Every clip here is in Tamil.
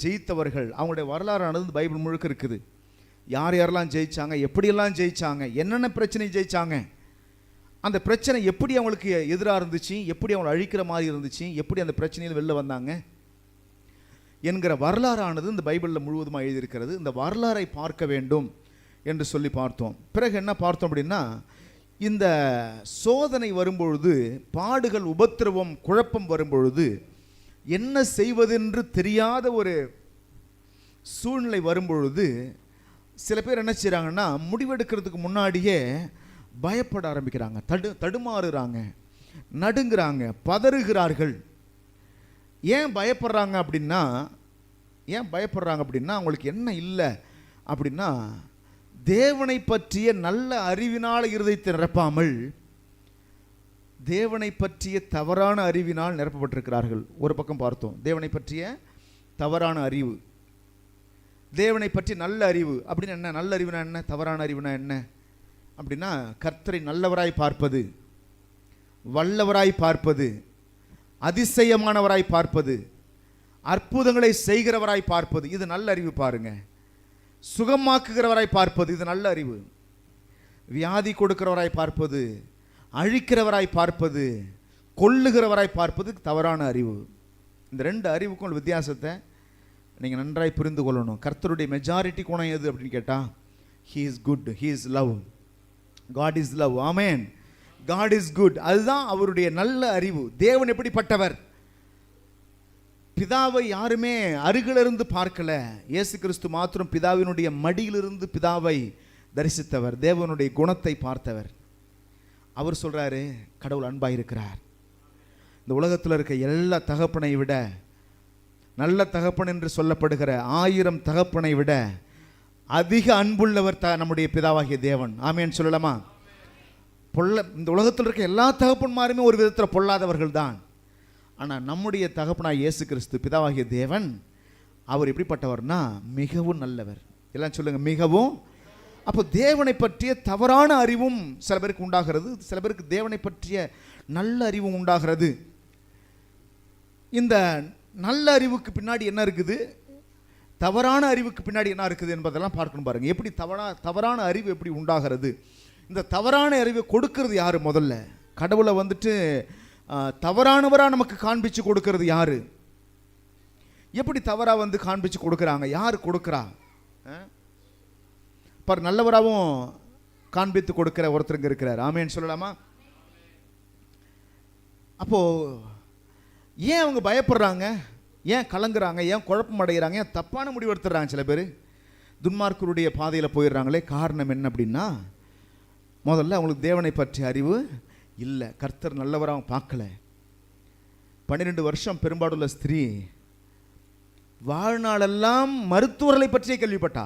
ஜெயித்தவர்கள் அவங்களுடைய வரலாறானது பைபிள் முழுக்க இருக்குது. யார் யாரெல்லாம் ஜெயிச்சாங்க, எப்படியெல்லாம் ஜெயிச்சாங்க, என்னென்ன பிரச்சனை ஜெயிச்சாங்க, அந்த பிரச்சனை எப்படி அவங்களுக்கு எதிராக இருந்துச்சு, எப்படி அவங்களை அழிக்கிற மாதிரி இருந்துச்சு, எப்படி அந்த பிரச்சனையில் வெளில வந்தாங்க என்கிற வரலாறானது இந்த பைபிளில் முழுவதுமாக எழுதியிருக்கிறது. இந்த வரலாறை பார்க்க வேண்டும் என்று சொல்லி பார்த்தோம். பிறகு என்ன பார்த்தோம் அப்படின்னா, இந்த சோதனை வரும்பொழுது, பாடுகள், உபத்திரவம், குழப்பம் வரும்பொழுது என்ன செய்வதென்று தெரியாத ஒரு சூழ்நிலை வரும்பொழுது சில பேர் என்ன செய்கிறாங்கன்னா, முடிவெடுக்கிறதுக்கு முன்னாடியே பயப்பட ஆரம்பிக்கிறாங்க, தடுமாறுறாங்க, நடுங்குறாங்க, பதறுகிறார்கள். ஏன் பயப்படுறாங்க அப்படின்னா அவங்களுக்கு என்ன இல்லை அப்படின்னா, தேவனை பற்றிய நல்ல அறிவினால் இருதயத்தை நிரப்பாமல் தேவனை பற்றிய தவறான அறிவினால் நிரப்பப்பட்டிருக்கிறார்கள். ஒரு பக்கம் பார்த்தோம், தேவனை பற்றிய தவறான அறிவு, தேவனை பற்றி நல்ல அறிவு அப்படின்னு என்ன, நல்ல அறிவுனா என்ன, தவறான அறிவுனா என்ன அப்படின்னா, கர்த்தரை நல்லவராய் பார்ப்பது, வல்லவராய் பார்ப்பது, அதிசயமானவராய் பார்ப்பது, அற்புதங்களை செய்கிறவராய் பார்ப்பது, இது நல்ல அறிவு. பாருங்க, சுகமாக்குகிறவராய் பார்ப்பது, இது நல்ல அறிவு. வியாதி கொடுக்கிறவராய் பார்ப்பது, அழிக்கிறவராய் பார்ப்பது, கொல்லுகிறவராய் பார்ப்பது தவறான அறிவு. இந்த ரெண்டு அறிவுக்கும் வித்தியாசத்தை நீங்கள் நன்றாய் புரிந்து கொள்ளணும். கர்த்தருடைய மெஜாரிட்டி குணம் எது அப்படின்னு கேட்டால், he is good, he is love, God is love. Amen. God is good, அதுதான் அவருடைய நல்ல அறிவு. தேவன் எப்படிப்பட்டவர்? பிதாவை யாருமே அருகிலிருந்து பார்க்கல, இயேசு கிறிஸ்து மாத்திரம் பிதாவினுடைய மடியிலிருந்து பிதாவை தரிசித்தவர், தேவனுடைய குணத்தை பார்த்தவர். அவர் சொல்றாரு, கடவுள் அன்பாயிருக்கிறார். இந்த உலகத்தில் இருக்க எல்லா தகப்பனை விட, நல்ல தகப்பன் என்று சொல்லப்படுகிற 1000 தகப்பனை விட அதிக அன்புள்ளவர் நம்முடைய பிதாவாகிய தேவன். ஆமேன்னு சொல்லலாமா? இந்த உலகத்தில் இருக்க எல்லா தகப்பன்மாருமே ஒரு விதத்தில் பொல்லாதவர்கள் தான். ஆனால் நம்முடைய தகப்பனாய் இயேசு கிறிஸ்து பிதாவாகிய தேவன், அவர் எப்படிப்பட்டவர்னா மிகவும் நல்லவர். எல்லாம் சொல்லுங்க, மிகவும். அப்போ தேவனை பற்றிய தவறான அறிவும் சில பேருக்கு உண்டாகிறது, சில பேருக்கு தேவனை பற்றிய நல்ல அறிவும் உண்டாகிறது. இந்த நல்ல அறிவுக்கு பின்னாடி என்ன இருக்குது, தவறான அறிவுக்கு பின்னாடி என்ன இருக்குது என்பதெல்லாம் பார்க்கணும். பாருங்க, எப்படி தவறான அறிவு எப்படி உண்டாகிறது. இந்த தவறான அறிவை கொடுக்கிறது யாரு? முதல்ல கடவுளை தவறானவராக நமக்கு காண்பிச்சு கொடுக்கிறது யாரு? எப்படி தவறா காண்பிச்சு கொடுக்குறாங்க? யார் கொடுக்குறா? பார், நல்லவராகவும் காண்பித்து கொடுக்கிற ஒருத்தருங்க இருக்கிறார். ஆமேன்னு சொல்லலாமா? அப்போ ஏன் அவங்க பயப்படுறாங்க, ஏன் கலங்குறாங்க, ஏன் குழப்பம் அடைகிறாங்க, ஏன் தப்பான முடிவு எடுத்துடுறாங்க? சில பேர் துன்மார்க்கருடைய பாதையில் போயிடுறாங்களே, காரணம் என்ன அப்படின்னா, முதல்ல அவங்களுக்கு தேவனை பற்றிய அறிவு இல்லை, கர்த்தர் நல்லவராக பார்க்கல. 12 வருஷம் பெரும்பாடுள்ள ஸ்திரீ வாழ்நாளெல்லாம் மருத்துவர்களை பற்றியே கேள்விப்பட்டா.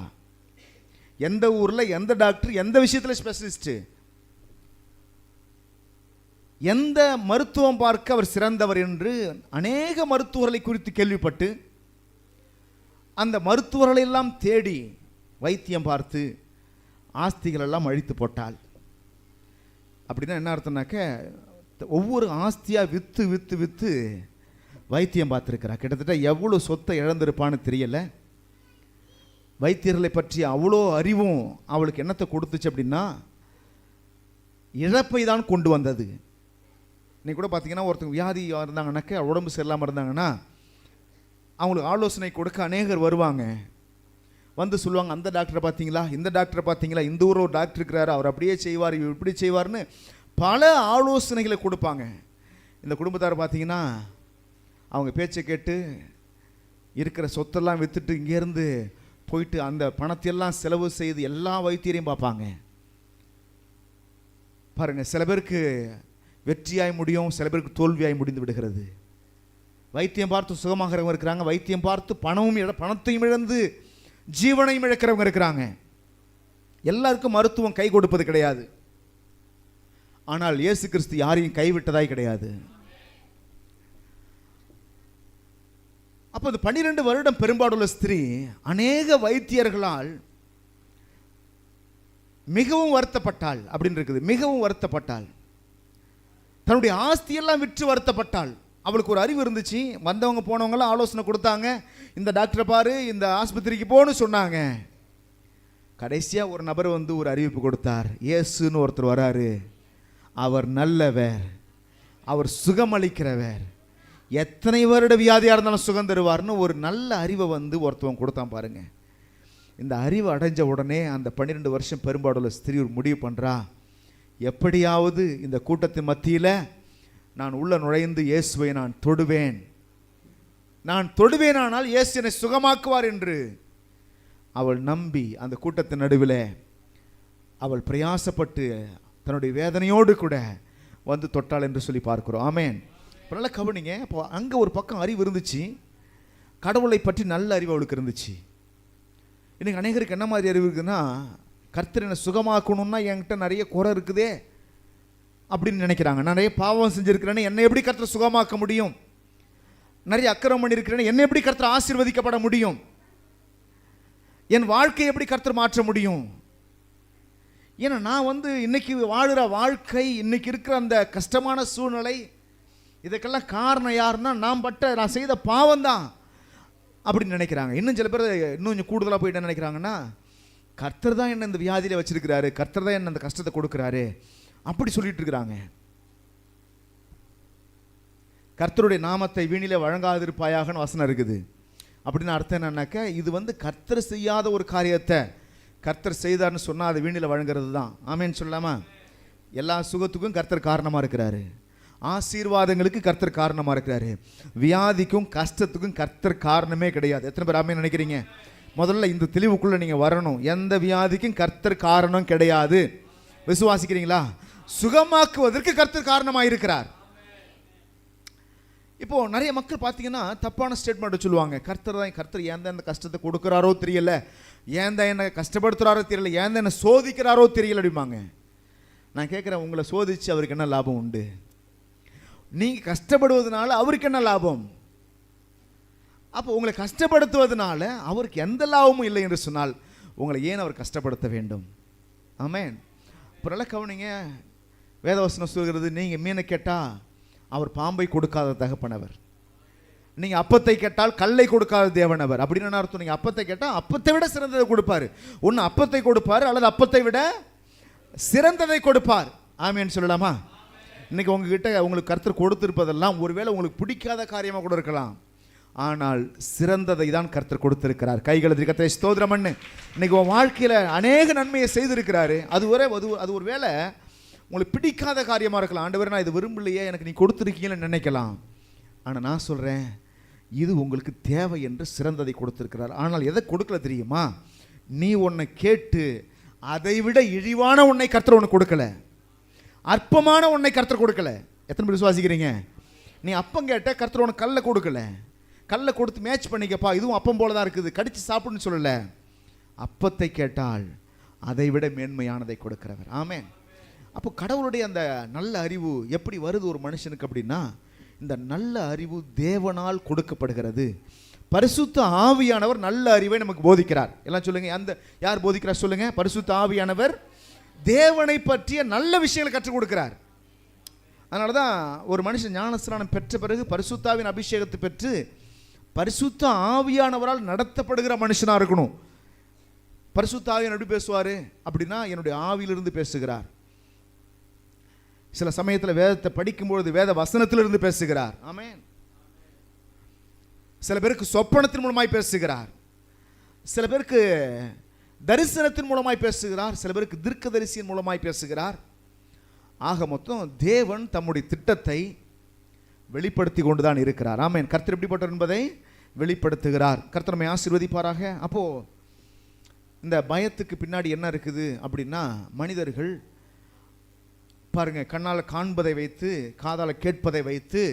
எந்த ஊரில் எந்த டாக்டர், எந்த விஷயத்தில் ஸ்பெஷலிஸ்ட், எந்த மருத்துவம் பார்க்க அவர் சிறந்தவர் என்று அநேக மருத்துவர்களை குறித்து கேள்விப்பட்டு அந்த மருத்துவர்களை எல்லாம் தேடி வைத்தியம் பார்த்து ஆஸ்திகள் எல்லாம் அழித்து போட்டாள். அப்படின்னா என்ன அர்த்தம்னாக்க, ஒவ்வொரு ஆஸ்தியாக விற்று விற்று விற்று வைத்தியம் பார்த்துருக்கிறா. கிட்டத்தட்ட எவ்வளோ சொத்தை இழந்திருப்பான்னு தெரியலை. வைத்தியர்களை பற்றி அவ்வளோ அறிவும் அவளுக்கு என்னத்தை கொடுத்துச்சு அப்படின்னா, இழப்பை தான் கொண்டு வந்தது. இன்னைக்கு கூட பார்த்தீங்கன்னா, ஒருத்தங்க வியாதி இருந்தாங்கன்னாக்க, உடம்பு சரியில்லாமல் இருந்தாங்கன்னா அவங்களுக்கு ஆலோசனை கொடுக்க அநேகர் வருவாங்க. சொல்லுவாங்க, அந்த டாக்டரை பார்த்தீங்களா, இந்த டாக்டரை பார்த்தீங்களா, இந்த ஊர் ஒரு டாக்டர் இருக்கிறாரு, அவர் அப்படியே செய்வார், இவர் இப்படி செய்வார்னு பல ஆலோசனைகளை கொடுப்பாங்க. இந்த குடும்பத்தார் பார்த்தீங்கன்னா, அவங்க பேச்சை கேட்டு இருக்கிற சொத்தெல்லாம் விற்றுட்டு இங்கேருந்து போயிட்டு அந்த பணத்தையெல்லாம் செலவு செய்து எல்லா வைத்தியரையும் பார்ப்பாங்க. பாருங்க, சில பேருக்கு வெற்றியாய் முடியும், சில பேருக்கு தோல்வியாய் முடிந்து விடுகிறது. வைத்தியம் பார்த்து சுகமாகிறவங்க இருக்கிறாங்க, வைத்தியம் பார்த்து பணத்தையும் இழந்து ஜீவனையும் இழக்கிறவங்க இருக்கிறாங்க. எல்லாருக்கும் மருத்துவம் கை கொடுப்பது கிடையாது. ஆனால் இயேசு கிறிஸ்து யாரையும் கைவிட்டதாய் கிடையாது. அப்போ இந்த 12 வருடம் பெரும்பாடுள்ள ஸ்திரீ அநேக வைத்தியர்களால் மிகவும் வருத்தப்பட்டாள் அப்படின்னு இருக்குது. மிகவும் வருத்தப்பட்டாள். தன்னுடைய ஆஸ்தியெல்லாம் விற்று வருத்தப்பட்டாள். அவளுக்கு ஒரு அறிவு இருந்துச்சு. வந்தவங்க போனவங்களாம் ஆலோசனை கொடுத்தாங்க, இந்த டாக்டரை பாரு, இந்த ஆஸ்பத்திரிக்கு போன்னு சொன்னாங்க. கடைசியாக ஒரு நபர் வந்து ஒரு அறிவிப்பு கொடுத்தார். இயேசுன்னு ஒருத்தர் வராரு, அவர் நல்லவர், அவர் சுகமளிக்கிறவர், எத்தனை வருட வியாதியாக இருந்தாலும் சுகம் தருவார்னு ஒரு நல்ல அறிவை வந்து ஒருத்தவன் கொடுத்தான் பாருங்க. இந்த அறிவு அடைஞ்ச உடனே அந்த 12 வருஷம் பெரும்பாடுள்ள ஸ்திரீ ஒரு முடிவு பண்ணுறா, எப்படியாவது இந்த கூட்டத்தின் மத்தியில் நான் உள்ள நுழைந்து இயேசுவை நான் தொடுவேனானால் இயேசு என்னை சுகமாக்குவார் என்று அவள் நம்பி அந்த கூட்டத்தின் நடுவில் அவள் பிரயாசப்பட்டு தன்னுடைய வேதனையோடு கூட வந்து தொட்டாள் என்று சொல்லி பார்க்கிறோம். ஆமேன். இப்போ நல்லா கவனிங்க. இப்போ அங்கே ஒரு பக்கம் அறிவு இருந்துச்சு, கடவுளை பற்றி நல்ல அறிவு அவளுக்கு இருந்துச்சு. இன்னைக்கு அநேகருக்கு என்ன மாதிரி அறிவு இருக்குதுன்னா, கர்த்தர் என்னை சுகமாக்கணும்னா என்கிட்ட நிறைய குறை இருக்குதே அப்படின்னு நினைக்கிறாங்க. நிறைய பாவம் செஞ்சுருக்கிறேன்னு என்னை எப்படி கர்த்தர் சுகமாக்க முடியும், நிறைய அக்கிரமம் பண்ணியிருக்கிறேன்னு என்னை எப்படி கர்த்தர் ஆசீர்வதிக்கப்பட முடியும், என் வாழ்க்கையை எப்படி கர்த்தர் மாற்ற முடியும். ஏன்னா நான் வந்து இன்னைக்கு வாழுற வாழ்க்கை, இன்னைக்கு இருக்கிற அந்த கஷ்டமான சூழ்நிலை, இதுக்கெல்லாம் காரணம் யாருன்னா நான் செய்த பாவம் தான் அப்படின்னு நினைக்கிறாங்க. இன்னும் சில பேர் இன்னும் கொஞ்சம் கூடுதலாக போயிட்டு நினைக்கிறாங்கன்னா, கர்த்தர் தான் என்ன இந்த வியாதியில் வச்சிருக்கிறாரு, கர்த்தர் தான் என்ன அந்த கஷ்டத்தை கொடுக்குறாரு அப்படி சொல்லிட்டு இருக்கிறாங்க. கர்த்தருடைய நாமத்தை வீணிலே வழங்காதிருப்பாயாகன்னு வசனம் இருக்குது. அப்படின்னு அர்த்தம் என்னன்னாக்க, இது வந்து கர்த்தர் செய்யாத ஒரு காரியத்தை கர்த்தர் செய்தார்னு சொன்னால் அது வீணில் வழங்குறது தான். ஆமேன்னு சொல்லலாமா? எல்லா சுகத்துக்கும் கர்த்தர் காரணமாக இருக்கிறாரு, ஆசீர்வாதங்களுக்கு கர்த்தர் காரணமாக இருக்கிறாரு, வியாதிக்கும் கஷ்டத்துக்கும் கர்த்தர் காரணமே கிடையாது. எத்தனை பேர் ஆமேன்னு நினைக்கிறீங்க? முதல்ல இந்த தெளிவுக்குள்ளே நீங்கள் வரணும். எந்த வியாதிக்கும் கர்த்தர் காரணம் கிடையாது. விசுவாசிக்கிறீங்களா? சுகமாக்குவதற்கு கர்த்தர் காரணமாக இருக்கிறார். இப்போ நிறைய மக்கள் பார்த்தீங்கன்னா தப்பான ஸ்டேட்மெண்ட் சொல்லுவாங்க. கர்த்தர் ஏன் தான் இந்த கஷ்டத்தை கொடுக்குறாரோ தெரியல, ஏன் தான் என்ன கஷ்டப்படுத்துறாரோ தெரியல, ஏன் தான் என்ன சோதிக்கிறாரோ தெரியல அப்படிம்பாங்க. நான் கேட்குறேன், உங்களை சோதிச்சு அவருக்கு என்ன லாபம் உண்டு? நீங்கள் கஷ்டப்படுவதனால அவருக்கு என்ன லாபம்? அப்போ உங்களை கஷ்டப்படுத்துவதனால அவருக்கு எந்த லாபமும் இல்லை என்று சொன்னால் உங்களை ஏன் அவர் கஷ்டப்படுத்த வேண்டும்? ஆமேன். இப்போ நல்லா கவனிங்க. வேதவசனம் சொல்கிறது, நீங்கள் மீனை கேட்டால் அவர் பாம்பை கொடுக்காத தகப்பனவர், நீங்கள் அப்பத்தை கேட்டால் கல்லை கொடுக்காத தேவனவர். அப்படின்னு என்ன அர்த்தம்? நீங்கள் அப்பத்தை கேட்டால் அப்பத்தை விட சிறந்ததை கொடுப்பார். ஒன்று அப்பத்தை கொடுப்பார், அல்லது அப்பத்தை விட சிறந்ததை கொடுப்பார். ஆமேன்னு சொல்லலாமா? இன்னைக்கு உங்ககிட்ட உங்களுக்கு கர்த்தர் கொடுத்திருப்பதெல்லாம் ஒருவேளை உங்களுக்கு பிடிக்காத காரியமாக கூட இருக்கலாம், ஆனால் சிறந்ததை தான் கர்த்தர் கொடுத்திருக்கிறார். கைகளை கர்த்தரை ஸ்தோத்திரம் பண்ணு. இன்னைக்கு உன் வாழ்க்கையில் அநேக நன்மையை செய்திருக்கிறாரு. அது ஒரு வேளை உங்களுக்கு பிடிக்காத காரியமாக இருக்கலாம். ஆண்டவரே நான் இது விரும்பலையே, எனக்கு நீ கொடுத்துருக்கீங்கன்னு நினைக்கலாம். ஆனால் நான் சொல்கிறேன், இது உங்களுக்கு தேவை என்று சிறந்ததை கொடுத்திருக்கிறார். ஆனால் எதை கொடுக்கல தெரியுமா? நீ உன்னை கேட்டு அதை விட இழிவான உன்னை கர்த்தர் உனக்கு கொடுக்கல, அற்பமான உன்னை கர்த்தர் கொடுக்கல. எத்தனை பேர் விசுவாசிக்கிறீங்க? நீ அப்பம் கேட்ட, கர்த்தர் உனக்கு கல்லை கொடுக்கல. கல்லை கொடுத்து மேட்ச் பண்ணிக்கப்பா, இதுவும் அப்பம் போல தான் இருக்குது, கடிச்சு சாப்பிடுன்னு சொல்லலை. அப்பத்தை கேட்டால் அதை விட மேன்மையானதை கொடுக்கிறவர். ஆமேன். அப்போ கடவுளுடைய அந்த நல்ல அறிவு எப்படி வருது ஒரு மனுஷனுக்கு அப்படின்னா, இந்த நல்ல அறிவு தேவனால் கொடுக்கப்படுகிறது. பரிசுத்த ஆவியானவர் நல்ல அறிவை நமக்கு போதிக்கிறார். எல்லாம் சொல்லுங்க, அந்த யார் போதிக்கிறார் சொல்லுங்க? பரிசுத்த ஆவியானவர் தேவனை பற்றிய நல்ல விஷயங்களை கற்றுக் கொடுக்கிறார். அதனால தான் ஒரு மனுஷன் ஞானஸ்நானம் பெற்ற பிறகு பரிசுத்தாவின் அபிஷேகத்தை பெற்று பரிசுத்த ஆவியானவரால் நடத்தப்படுகிற மனுஷனாக இருக்கணும். பரிசுத்த ஆவியானவர் எப்படி பேசுவார் அப்படின்னா, என்னுடைய ஆவியிலிருந்து பேசுகிறார். சில சமயத்தில் வேதத்தை படிக்கும்பொழுது வேத வசனத்திலிருந்து பேசுகிறார். ஆமென். சில பேருக்கு சொப்பனத்தின் மூலமாய் பேசுகிறார், சில பேருக்கு தரிசனத்தின் மூலமாய் பேசுகிறார், சில பேருக்கு தீர்க்கதரிசியின் மூலமாய் பேசுகிறார். ஆக மொத்தம் தேவன் தம்முடைய திட்டத்தை வெளிப்படுத்தி கொண்டுதான் இருக்கிறார். ஆமென். கர்த்தர் எப்படிப்பட்டவர் என்பதை வெளிப்படுத்துகிறார். கர்த்தர் நம்மை ஆசீர்வதிப்பாராக. அப்போ இந்த பயத்துக்கு பின்னாடி என்ன இருக்குது அப்படின்னா, மனிதர்கள் பாருங்க, கண்ணால் காண்பதை வைத்து, காதால் கேட்பதை வைத்து,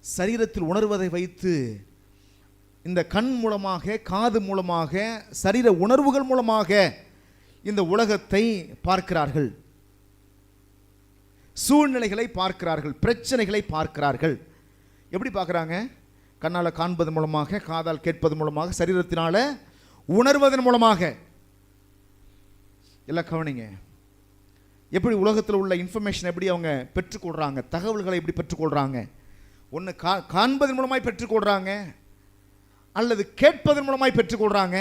சரீரத்தில் உணர்வதை வைத்து, இந்த கண் மூலமாக, காது மூலமாக, சரீர உணர்வுகள் மூலமாக இந்த உலகத்தை பார்க்கிறார்கள், சூழ்நிலைகளை பார்க்கிறார்கள், பிரச்சனைகளை பார்க்கிறார்கள். எப்படி பார்க்குறாங்க? கண்ணால் காண்பது மூலமாக, காதால் கேட்பது மூலமாக, சரீரத்தினால உணர்வதன் மூலமாக. எல்லாம் கவனிங்க. எப்படி உலகத்தில் உள்ள இன்ஃபர்மேஷன் எப்படி அவங்க பெற்றுக்கொள்கிறாங்க, தகவல்களை எப்படி பெற்றுக்கொள்கிறாங்க. ஒன்று காண்பதன் மூலமாய் பெற்றுக்கொள்கிறாங்க, அல்லது கேட்பதன் மூலமாய் பெற்றுக்கொள்கிறாங்க,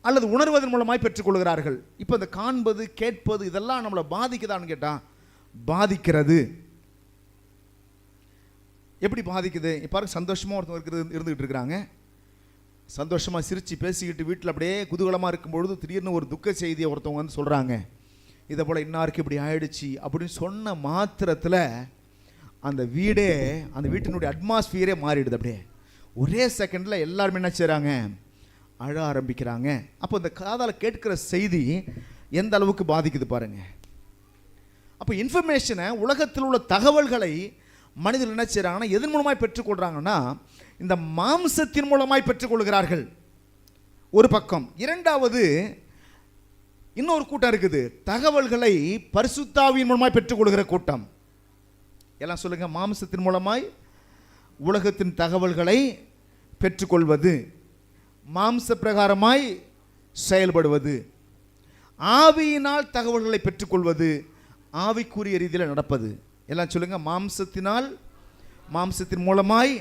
அல்லது உணர்வதன் மூலமாய் பெற்றுக்கொள்கிறார்கள். இப்போ இந்த காண்பது கேட்பது இதெல்லாம் நம்மளை பாதிக்குதான்னு கேட்டால் பாதிக்கிறது. எப்படி பாதிக்குது? இப்போ சந்தோஷமாக ஒருத்தவங்க இருந்துகிட்டு இருக்கிறாங்க, சந்தோஷமாக சிரித்து பேசிக்கிட்டு வீட்டில் அப்படியே குதூகலமாக இருக்கும்பொழுது திடீர்னு ஒரு துக்க செய்தியை ஒருத்தவங்க வந்து சொல்கிறாங்க, இதை போல் இன்னாருக்கு இப்படி ஆயிடுச்சு அப்படின்னு சொன்ன மாத்திரத்தில் அந்த வீடே, அந்த வீட்டினுடைய அட்மாஸ்பியரே மாறிடுது. அப்படியே ஒரே செகண்டில் எல்லாருமே என்ன செய்கிறாங்க? அழ ஆரம்பிக்கிறாங்க. அப்போ இந்த காதால் கேட்கிற செய்தி எந்த அளவுக்கு பாதிக்குது பாருங்க. அப்போ இன்ஃபர்மேஷனை, உலகத்தில் உள்ள தகவல்களை மனிதர்கள் என்ன செய்கிறாங்கன்னா எதன் மூலமாய் பெற்றுக்கொள்கிறாங்கன்னா இந்த மாம்சத்தின் மூலமாய் பெற்றுக்கொள்கிறார்கள் ஒரு பக்கம். இரண்டாவது இன்னொரு கூட்டம் இருக்குது, தகவல்களை பரிசுத்தாவியின் மூலமாய் பெற்றுக்கொள்கிற கூட்டம். எல்லாம் சொல்லுங்க, மாம்சத்தின் மூலமாய் உலகத்தின் தகவல்களை பெற்றுக்கொள்வது, மாம்ச பிரகாரமாய் செயல்படுவது, ஆவியினால் தகவல்களை பெற்றுக்கொள்வது, ஆவிக்குரிய ரீதியில் நடப்பது. எல்லாம் சொல்லுங்க, மாம்சத்தினால், மாம்சத்தின் மூலமாய்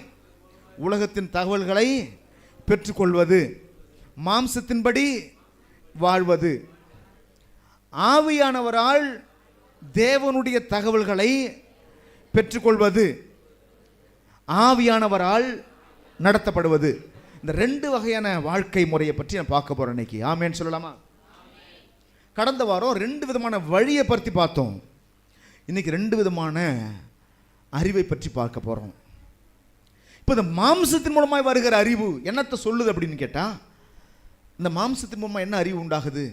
உலகத்தின் தகவல்களை பெற்றுக்கொள்வது, மாம்சத்தின்படி வாழ்வது, ஆவியானவரால் தேவனுடைய தகவல்களை பெற்றுக்கொள்வது, ஆவியானவரால் நடத்தப்படுவது. இந்த ரெண்டு வகையான வாழ்க்கை முறையை பற்றி நான் பார்க்க போறேன் இன்னைக்கு. ஆமேன்னு சொல்லலாமா? கடந்த வாரம் ரெண்டு விதமான வழியை பற்றி பார்த்தோம். இன்னைக்கு ரெண்டு விதமான அறிவை பற்றி பார்க்க போறோம். இப்போ இந்த மாம்சத்தின் மூலமாய் வருகிற அறிவு என்னத்தை சொல்லுது அப்படின்னு கேட்டா, இந்த மாம்சத்தின் மூலமா என்ன அறிவு உண்டாகுது?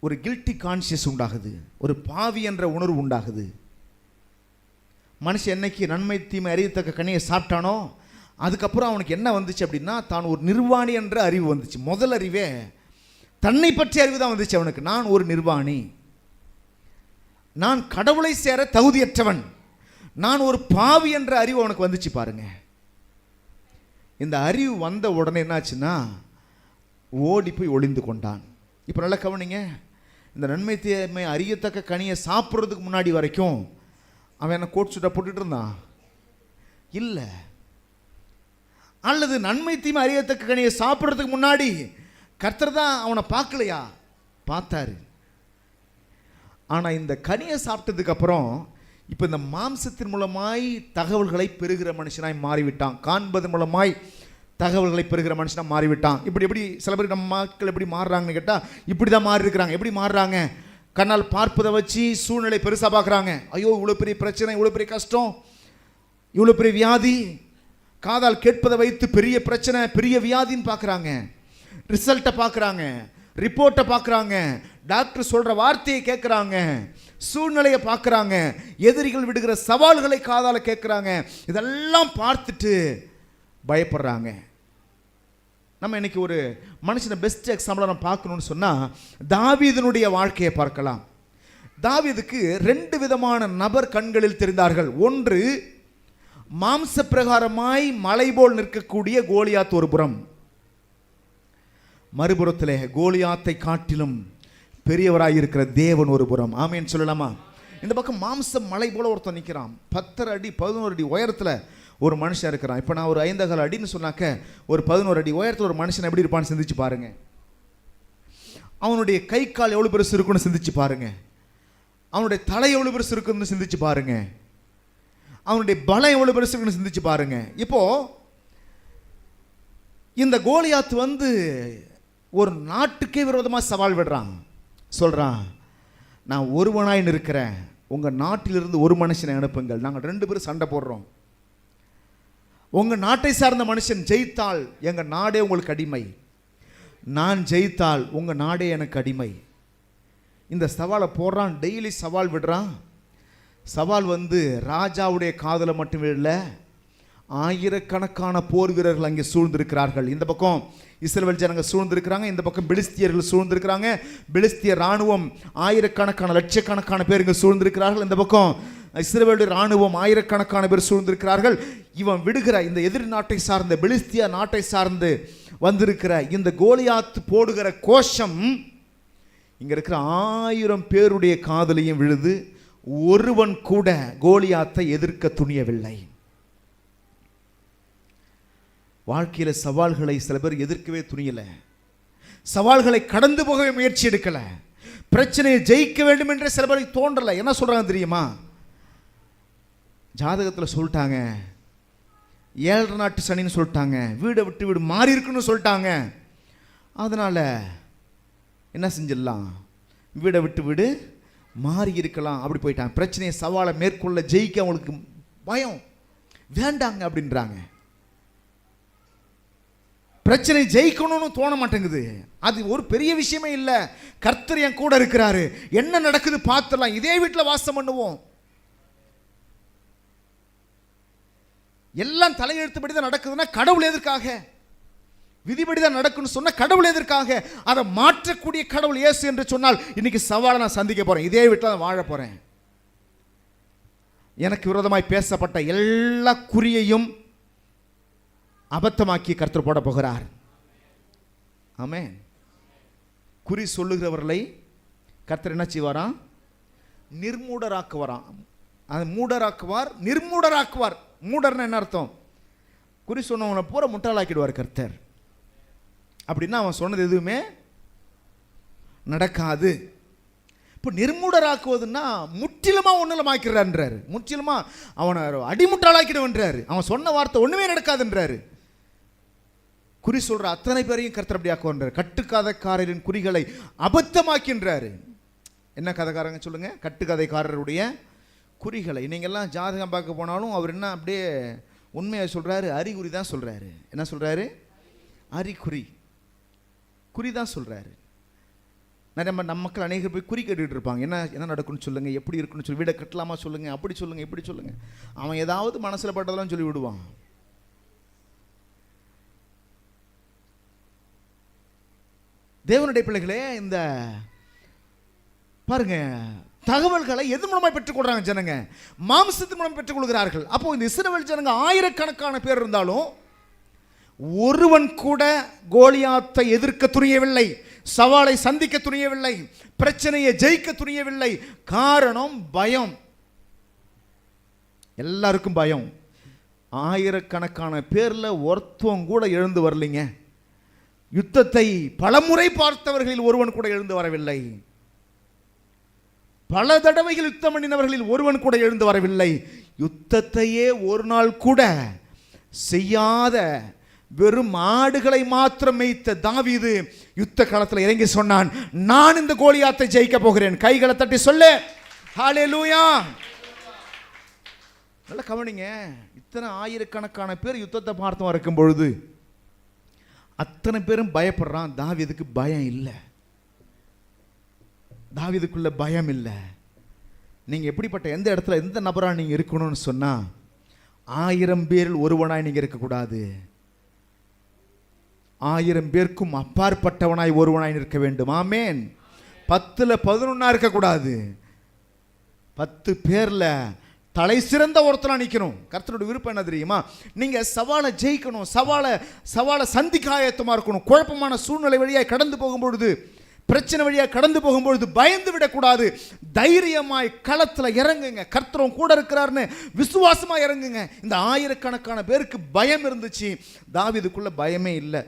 ஒரு கில்ட்டி கான்சியஸ் உண்டாகுது, ஒரு பாவி என்ற உணர்வு உண்டாகுது. மனுஷன் என்னைக்கு நன்மை தீமை அறியத்தக்க கனியை சாப்பிட்டானோ அதுக்கப்புறம் அவனுக்கு என்ன வந்துச்சு அப்படின்னா, தான் ஒரு நிர்வாணி என்ற அறிவு வந்துச்சு. முதல் அறிவே தன்னை பற்றிய அறிவு தான் வந்துச்சு அவனுக்கு. நான் ஒரு நிர்வாணி, நான் கடவுளை சேர தகுதியற்றவன், நான் ஒரு பாவி என்ற அறிவு அவனுக்கு வந்துச்சு பாருங்க. இந்த அறிவு வந்த உடனே என்னாச்சுன்னா ஓடி போய் ஒளிந்து கொண்டான். இப்போ நல்லா கவனிங்க, இந்த நன்மை தீமை அறியத்தக்க கனியை சாப்பிட்றதுக்கு முன்னாடி வரைக்கும் அவன் என்ன கோட் சுட்டா போட்டுட்டு இருந்தான்? இல்லை. அல்லது நன்மை தீமை அறியத்தக்க கனியை சாப்பிட்றதுக்கு முன்னாடி கர்த்தர் தான் அவனை பார்க்கலையா? பார்த்தாரு. ஆனால் இந்த கனியை சாப்பிட்டதுக்கு அப்புறம் இப்போ இந்த மாம்சத்தின் மூலமாய் தகவல்களை பெறுகிற மனுஷனாய் மாறிவிட்டான். காண்பதன் மூலமாய் தகவல்களை பெறுகிற மனுஷனாக மாறிவிட்டான். இப்படி எப்படி சில பேர் நம்ம மக்கள் எப்படி மாறுறாங்கன்னு கேட்டால் இப்படி தான் மாறி இருக்கிறாங்க. எப்படி மாறுறாங்க? கண்ணால் பார்ப்பதை வச்சு சூழ்நிலை பெருசாக பார்க்குறாங்க. ஐயோ இவ்வளோ பெரிய பிரச்சனை, இவ்வளோ பெரிய கஷ்டம், இவ்வளோ பெரிய வியாதி. காதால் கேட்பதை வைத்து பெரிய பிரச்சனை, பெரிய வியாதின்னு பார்க்குறாங்க. ரிசல்ட்டை பார்க்குறாங்க, ரிப்போர்ட்டை பார்க்குறாங்க, டாக்டர் சொல்கிற வார்த்தையை கேட்குறாங்க, சூழ்நிலையை பார்க்குறாங்க, எதிரிகள் விடுகிற சவால்களை காதால் கேட்குறாங்க. இதெல்லாம் பார்த்துட்டு பயப்படுறாங்க. நம்ம இன்னைக்கு ஒரு மனுஷனை பெஸ்ட் எக்ஸாம்பிளாக நம்ம பார்க்கணும்னு சொன்னால் தாவீதினுடைய வாழ்க்கையை பார்க்கலாம். தாவீதுக்கு ரெண்டு விதமான நபர் கண்களில் தெரிந்தார்கள். ஒன்று, மாம்ச பிரகாரமாய் மலை போல் நிற்கக்கூடிய கோலியாத் ஒரு புறம், மறுபுறத்திலே கோலியாத்தை காட்டிலும் பெரியவராயிருக்கிற தேவன் ஒரு புறம். ஆமேன்னு சொல்லலாமா? இந்த பக்கம் மாம்சம் மலை போல ஒருத்தன் நிற்கிறான். 10 அடி 11 அடி உயரத்தில் ஒரு மனுஷன் இருக்கிறான். இப்போ நான் ஒரு 5 அடின்னு சொன்னாக்க ஒரு 11 அடி உயரத்தில் ஒரு மனுஷன் எப்படி இருப்பான்னு சிந்திச்சு பாருங்க. அவனுடைய கை கால் எவ்வளோ பெருசு இருக்குன்னு சிந்திச்சு பாருங்க. அவனுடைய தலை எவ்வளோ பெருசு இருக்குன்னு சிந்திச்சு பாருங்க. அவனுடைய பலம் எவ்வளோ பெருசு இருக்குன்னு சிந்திச்சு பாருங்க. இப்போ இந்த கோலியாத் வந்து ஒரு நாட்டுக்கே விரோதமாக சவால் விடுறான். சொல்றான், நான் ஒருவனாய் இருக்கிறேன், உங்கள் நாட்டிலிருந்து ஒரு மனுஷனை அனுப்புங்கள், நாங்கள் 2 பேரும் சண்டை போடுறோம். உங்கள் நாட்டை சார்ந்த மனுஷன் ஜெயித்தால் எங்கள் நாடே உங்களுக்கு அடிமை, நான் ஜெயித்தால் உங்கள் நாடே எனக்கு அடிமை. இந்த சவாலை போடுறான், டெய்லி சவால் விடுறான். சவால் வந்து ராஜாவுடைய காதலை மட்டுமே இல்லை, ஆயிரக்கணக்கான போர் வீரர்கள் அங்கே சூழ்ந்திருக்கிறார்கள். இந்த பக்கம் இஸ்ரவேல் ஜனங்க சூழ்ந்திருக்கிறாங்க, இந்த பக்கம் பெலிஸ்தியர்கள் சூழ்ந்திருக்கிறாங்க. பெலிஸ்திய ராணுவம் ஆயிரக்கணக்கான லட்சக்கணக்கான பேர் இங்கே சூழ்ந்திருக்கிறார்கள். இந்த பக்கம் இஸ்ரவேலுடைய ராணுவம் ஆயிரக்கணக்கான பேர் சூழ்ந்திருக்கிறார்கள். இவன் விடுகிற இந்த எதிர் நாட்டை சார்ந்த பெலிஸ்தியா நாட்டை சார்ந்து வந்திருக்கிற இந்த கோலியாத் போடுகிற கோஷம் இங்க இருக்கிற 1000 பேருடைய காதலையும் விழுது. ஒருவன் கூட கோலியாத்தை எதிர்க்க துணியவில்லை. வாழ்க்கையில் சவால்களை சில பேர் எதிர்க்கவே துணியலை, சவால்களை கடந்து போகவே முயற்சி எடுக்கலை, பிரச்சனையை ஜெயிக்க வேண்டும் என்ற சில பேருக்கு தோன்றலை. என்ன சொல்கிறாங்க தெரியுமா? ஜாதகத்தில் சொல்லிட்டாங்க, 7 நாட்டு சனின்னு சொல்லிட்டாங்க, வீடை விட்டு வீடு மாறி இருக்குன்னு சொல்லிட்டாங்க, அதனால் என்ன செஞ்சிடலாம், வீடை விட்டு வீடு மாறி இருக்கலாம், அப்படி போயிட்டாங்க. பிரச்சனையை சவாலை மேற்கொள்ள ஜெயிக்க அவங்களுக்கு பயம், வேண்டாங்க அப்படின்றாங்க. பிரச்சனை ஜெயிக்கணும்னு தோண மாட்டேங்குது. அது ஒரு பெரிய விஷயமே இல்லை, கர்த்தர் என் கூட இருக்கிறாரு, என்ன நடக்குது பார்த்துடலாம், இதே வீட்டில் வாசம் பண்ணுவோம், எல்லாம் தலையெழுத்துப்படி தான் நடக்குதுன்னா கடவுள் எதற்காக, விதிபடி தான் நடக்குன்னு சொன்ன கடவுள் எதற்காக, அதை மாற்றக்கூடிய கடவுள் இயேசு என்று சொன்னால் இன்னைக்கு சவாலை நான் சந்திக்க போறேன், இதே வீட்டில் நான் வாழ போறேன். எனக்கு விரோதமாய் பேசப்பட்ட எல்லா குறியையும் அபத்தமாக்கி கர்த்தர் போட போகிறார். ஆமென். குறி சொல்லுகிறவர்களை கர்த்தர் என்ன செய்வாராம்? நிர்மூடராக்குவாராம். அது மூடராக்குவார், நிர்மூடராக்குவார். மூடர்னா என்ன அர்த்தம்? குறி சொன்னவனை பூரா முட்டாளாக்கிடுவார் கர்த்தர். அப்படின்னா அவன் சொன்னது எதுவுமே நடக்காது. இப்போ நிர்மூடராக்குவதுன்னா முற்றிலுமா ஒன்றுலமாக்கிறான்றாரு, முற்றிலுமா அவனை அடிமுட்டாளாக்கிடுவன்றாரு, அவன் சொன்ன வார்த்தை ஒன்றுமே நடக்காதுன்றாரு. குறி சொல்ற அத்தனை பேரையும் கர்த்தர் அப்படி ஆக்குவார். கட்டுக்கதைக்காரரின் குறிகளை அபத்தமாக்கின்றாரு. என்ன கதைக்காரங்க சொல்லுங்க? கட்டுக்கதைக்காரருடைய குறிகளை. நீங்கள்லாம் ஜாதகம் பார்க்க போனாலும் அவர் என்ன அப்படியே உண்மையை சொல்றாரு, அறிகுறி தான் சொல்றாரு. என்ன சொல்றாரு? அறிகுறி, குறி தான் சொல்றாரு. நிறைய நம்ம மக்கள் அநேகர் போய் குறி கேட்டுட்டு இருப்பாங்க. என்ன நடக்கும்னு சொல்லுங்க, எப்படி இருக்குன்னு சொல்லி, வீடை கட்டலாமா சொல்லுங்க, அப்படி சொல்லுங்க, இப்படி சொல்லுங்க. அவன் ஏதாவது மனசில் பட்டதெல்லாம் சொல்லி விடுவான். தேவனுடைய பிள்ளைகளே, இந்த பாருங்க, தகவல்களை எது மூலமாக பெற்றுக்கொள்றாங்க ஜனங்க? மாம்சத்தின் மூலம் பெற்றுக்கொள்கிறார்கள். அப்போ இந்த இஸ்ரவேல் ஜனங்க ஆயிரக்கணக்கான பேர் இருந்தாலும் ஒருவன் கூட கோலியாத்தை எதிர்க்க துணியவில்லை, சவாலை சந்திக்க துணியவில்லை, பிரச்சனையை ஜெயிக்க துணியவில்லை. காரணம் பயம். எல்லாருக்கும் பயம். ஆயிரக்கணக்கான பேர்ல ஒருத்தவன் கூட எழுந்து வரலைங்க. யுத்தத்தை பலமுறை பார்த்தவர்களில் ஒருவன் கூட எழுந்து வரவில்லை. பல தடவைகள் யுத்தம் பண்ணினவர்களில் ஒருவன் கூட எழுந்து வரவில்லை. யுத்தத்தையே ஒரு நாள் கூட செய்யாத வெறும் ஆடுகளை மாத்திரம் மேய்த்த தாவீது யுத்த காலத்தில் இறங்கி சொன்னான், நான் இந்த கோலியாத்தை ஜெயிக்க போகிறேன். கைகளை தட்டி சொல்லு, ஹல்லேலூயா. நல்ல கவனிங்க, இத்தனை ஆயிரக்கணக்கான பேர் யுத்தத்தை பார்த்தவன் இருக்கும் பொழுது அத்தனை பேரும் பயப்படுறான். தாவீதுக்கு பயம் இல்லை, தாவீதுக்குள்ள பயம் இல்லை. நீங்க எப்படிப்பட்ட எந்த இடத்துல எந்த நபரா நீங்க இருக்கணும்னு சொன்னா 1000 பேரில் ஒருவனாய் நீங்க இருக்கக்கூடாது. 1000 பேருக்கும் அப்பாற்பட்டவனாய் ஒருவனாய் இருக்க வேண்டும். ஆமேன். 10ல் 11 இருக்கக்கூடாது. 10 பேர்ல தலை சிறந்த ஒருத்தரா நிற்கணும். கர்த்தருடைய விருப்பம் என்ன தெரியுமா? நீங்க சவாலை ஜெயிக்கணும், சவாலை சந்திக்க ஆயத்தமா இருக்கணும். குழப்பமான சூழ்நிலை வழியாக கடந்து போகும்பொழுது, பிரச்சனை வழியாக கடந்து போகும்பொழுது பயந்து விடக்கூடாது. தைரியமாய் களத்துல இறங்குங்க. கர்த்தரும் கூட இருக்கிறார்னு விசுவாசமா இறங்குங்க. இந்த ஆயிரக்கணக்கான பேருக்கு பயம் இருந்துச்சு, தாவீதுக்குள்ள பயமே இல்லை.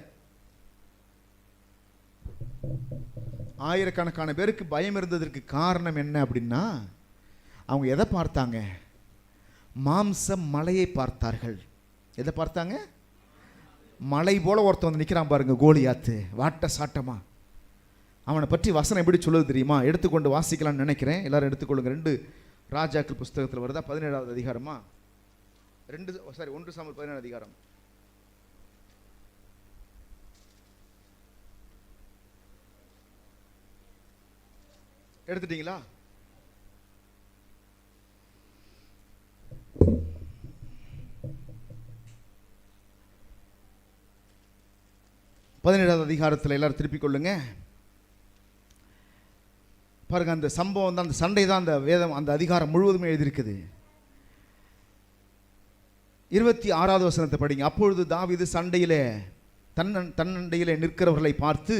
ஆயிரக்கணக்கான பேருக்கு பயம் இருந்ததற்கு காரணம் என்ன அப்படின்னா, அவங்க எதை பார்த்தாங்க? மாம்ச மலையை பார்த்தார்கள். எதை பார்த்தாங்க? மலை போல ஒருத்தன் வந்து நிற்கிறான் பாருங்க, கோலியாத்து, வாட்ட சாட்டமா. அவனை பற்றி வசனம் எப்படி சொல்லுது தெரியுமா? எடுத்துக்கொண்டு வாசிக்கலாம்னு நினைக்கிறேன். எல்லாரும் எடுத்துக்கொள்ளுங்க. 2 ராஜாக்கள் புஸ்தகத்தில் வருதா? 17வது அதிகாரமா? 1 சாமுவேல் 17 அதிகாரம். எடுத்துட்டீங்களா? பதினேழாவது அதிகாரத்தில் எல்லாரும் திருப்பிக் கொள்ளுங்க. பாருங்க, அந்த சம்பவம் தான், அந்த சண்டை தான் அந்த வேதம், அந்த அதிகாரம் முழுவதுமே எழுதியிருக்குது. 26வது வசனத்தை படிங்க. அப்பொழுது தாவீது சண்டையிலே தன்னண்டையிலே நிற்கிறவர்களை பார்த்து,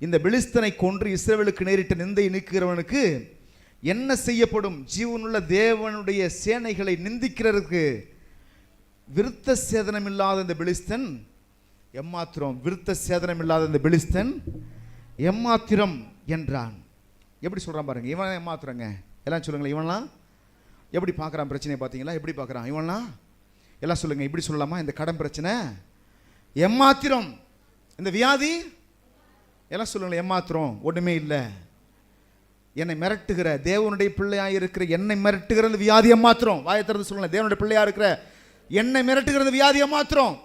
இந்த பெலிஸ்தனை கொன்று இஸ்ரவேலுக்கு நேரிட்ட நிந்தை நீக்குகிறவனுக்கு என்ன செய்யப்படும்? ஜீவனுள்ள தேவனுடைய சேனைகளை நிந்திக்கிறதுக்கு விருத்த சேதனம் இல்லாத இந்த பெலிஸ்தன் எம்மாத்திரம், விருத்த சேதனம் இல்லாத இந்த பெலிஸ்தன் எம்மாத்திரம் என்றான். எப்படி சொல்றான் பாருங்க, இவன் எம்மாத்திரங்க. எல்லாம் சொல்லுங்களேன், இவன்லாம் எப்படி பார்க்குறான் பிரச்சனையை பார்த்தீங்களா? எப்படி பார்க்குறான் இவன்லாம்? எல்லாம் சொல்லுங்க, இப்படி சொல்லலாமா? இந்த கடன் பிரச்சனை எம்மாத்திரம், இந்த வியாதி எல்லாம் சொல்லுங்களேன் எம்மாத்திரம், ஒன்றுமே இல்லை. என்னை மிரட்டுகிற தேவனுடைய பிள்ளையாக இருக்கிற என்னை மிரட்டுகிற இந்த வியாதி எம்மாத்திரம். வாயை திறந்து சொல்லுங்களேன், தேவனுடைய பிள்ளையாக இருக்கிற என்னை மிரட்டுகிற இந்த வியாதி எம்மாத்திரம்.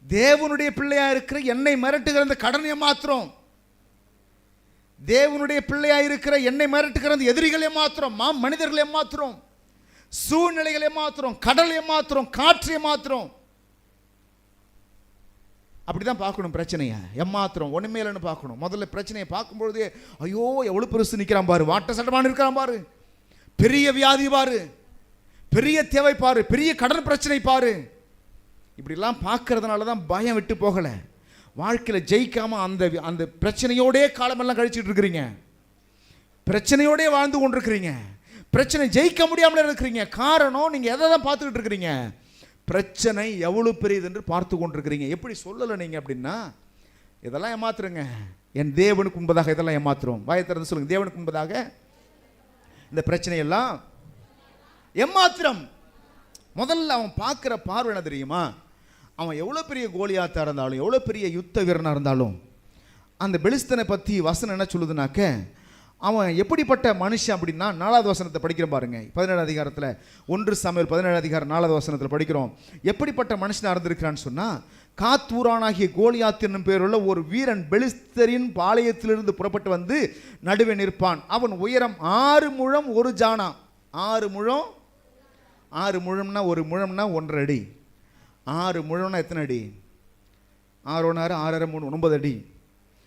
தேவனுடைய பிள்ளையா இருக்கிற என்னை மிரட்டுகிற இந்த கடன் ஏமாத்திரம். தேவனுடைய பிள்ளையா இருக்கிற என்னை மிரட்டுகிற அந்த எதிரிகள் ஏமாத்திரம், மனிதர்கள் ஏமாத்திரம், சூழ்நிலைகள் ஏமாத்திரம், கடல் ஏமாத்திரம், காற்று ஏமாத்திரம். அப்படிதான் பார்க்கணும் பிரச்சனையை. ஏமாத்திரம் ஒண்ணுமே இல்லைன்னு பார்க்கணும். முதல்ல பிரச்சனையை பார்க்கும்பொழுதே ஐயோ எவ்வளவு பெருசு நிற்கிறான் பாரு, வாட்ட சட்டமான இருக்கிறான் பாரு, பெரிய வியாதி பாரு, பெரிய தேவை பாரு, பெரிய கடன் பிரச்சனை பாரு. இப்படிலாம் பார்க்கறதுனால தான் பயம் விட்டு போகலை. வாழ்க்கையில் ஜெயிக்காம அந்த அந்த பிரச்சனையோடே காலமெல்லாம் கழிச்சுட்டு இருக்கிறீங்க, பிரச்சனையோடே வாழ்ந்து கொண்டிருக்கிறீங்க, பிரச்சனை ஜெயிக்க முடியாமல் இருக்கிறீங்க. காரணம் நீங்கள் எதை தான் பார்த்துக்கிட்டு இருக்கிறீங்க? பிரச்சனை எவ்வளவு பெரியது என்று பார்த்து கொண்டிருக்கிறீங்க. எப்படி சொல்லலை நீங்கள் அப்படின்னா, இதெல்லாம் ஏமாத்துறங்க, என் தேவனுக்கு முன்பதாக இதெல்லாம் ஏமாத்துறோம். வாயை திறந்து சொல்லுங்க, தேவனுக்கு முன்பதாக இந்த பிரச்சனையெல்லாம் ஏமாத்திரம். முதல்ல அவன் பார்க்குற பார்வை என்ன தெரியுமா? அவன் எவ்வளோ பெரிய கோலியாத்தாக இருந்தாலும், எவ்வளோ பெரிய யுத்த வீரனாக இருந்தாலும், அந்த பெலிஸ்தனை பற்றி வசனம் என்ன சொல்லுதுனாக்க, அவன் எப்படிப்பட்ட மனுஷன் அப்படின்னா, 4வது வசனத்தை படிக்கிறோம் பாருங்க. 17 அதிகாரத்தில் 1 சாமுவேல் 17 அதிகாரம் 4வது வசனத்தில் படிக்கிறோம். எப்படிப்பட்ட மனுஷனாக இருந்திருக்கிறான்னு சொன்னால், காத்தூரானாகிய கோலியாத் என்னும் பேருள்ள ஒரு வீரன் பெலிஸ்தரின் பாளையத்திலிருந்து புறப்பட்டு வந்து நடுவே நிற்பான். அவன் உயரம் 6 முழம் 1 ஜானா. 6 முழம், 6 முழம்னா 1 முழம்னா 1.5 அடி. 6 முழம்னா எத்தனை அடி? 6 1 6 6 3 9 அடி.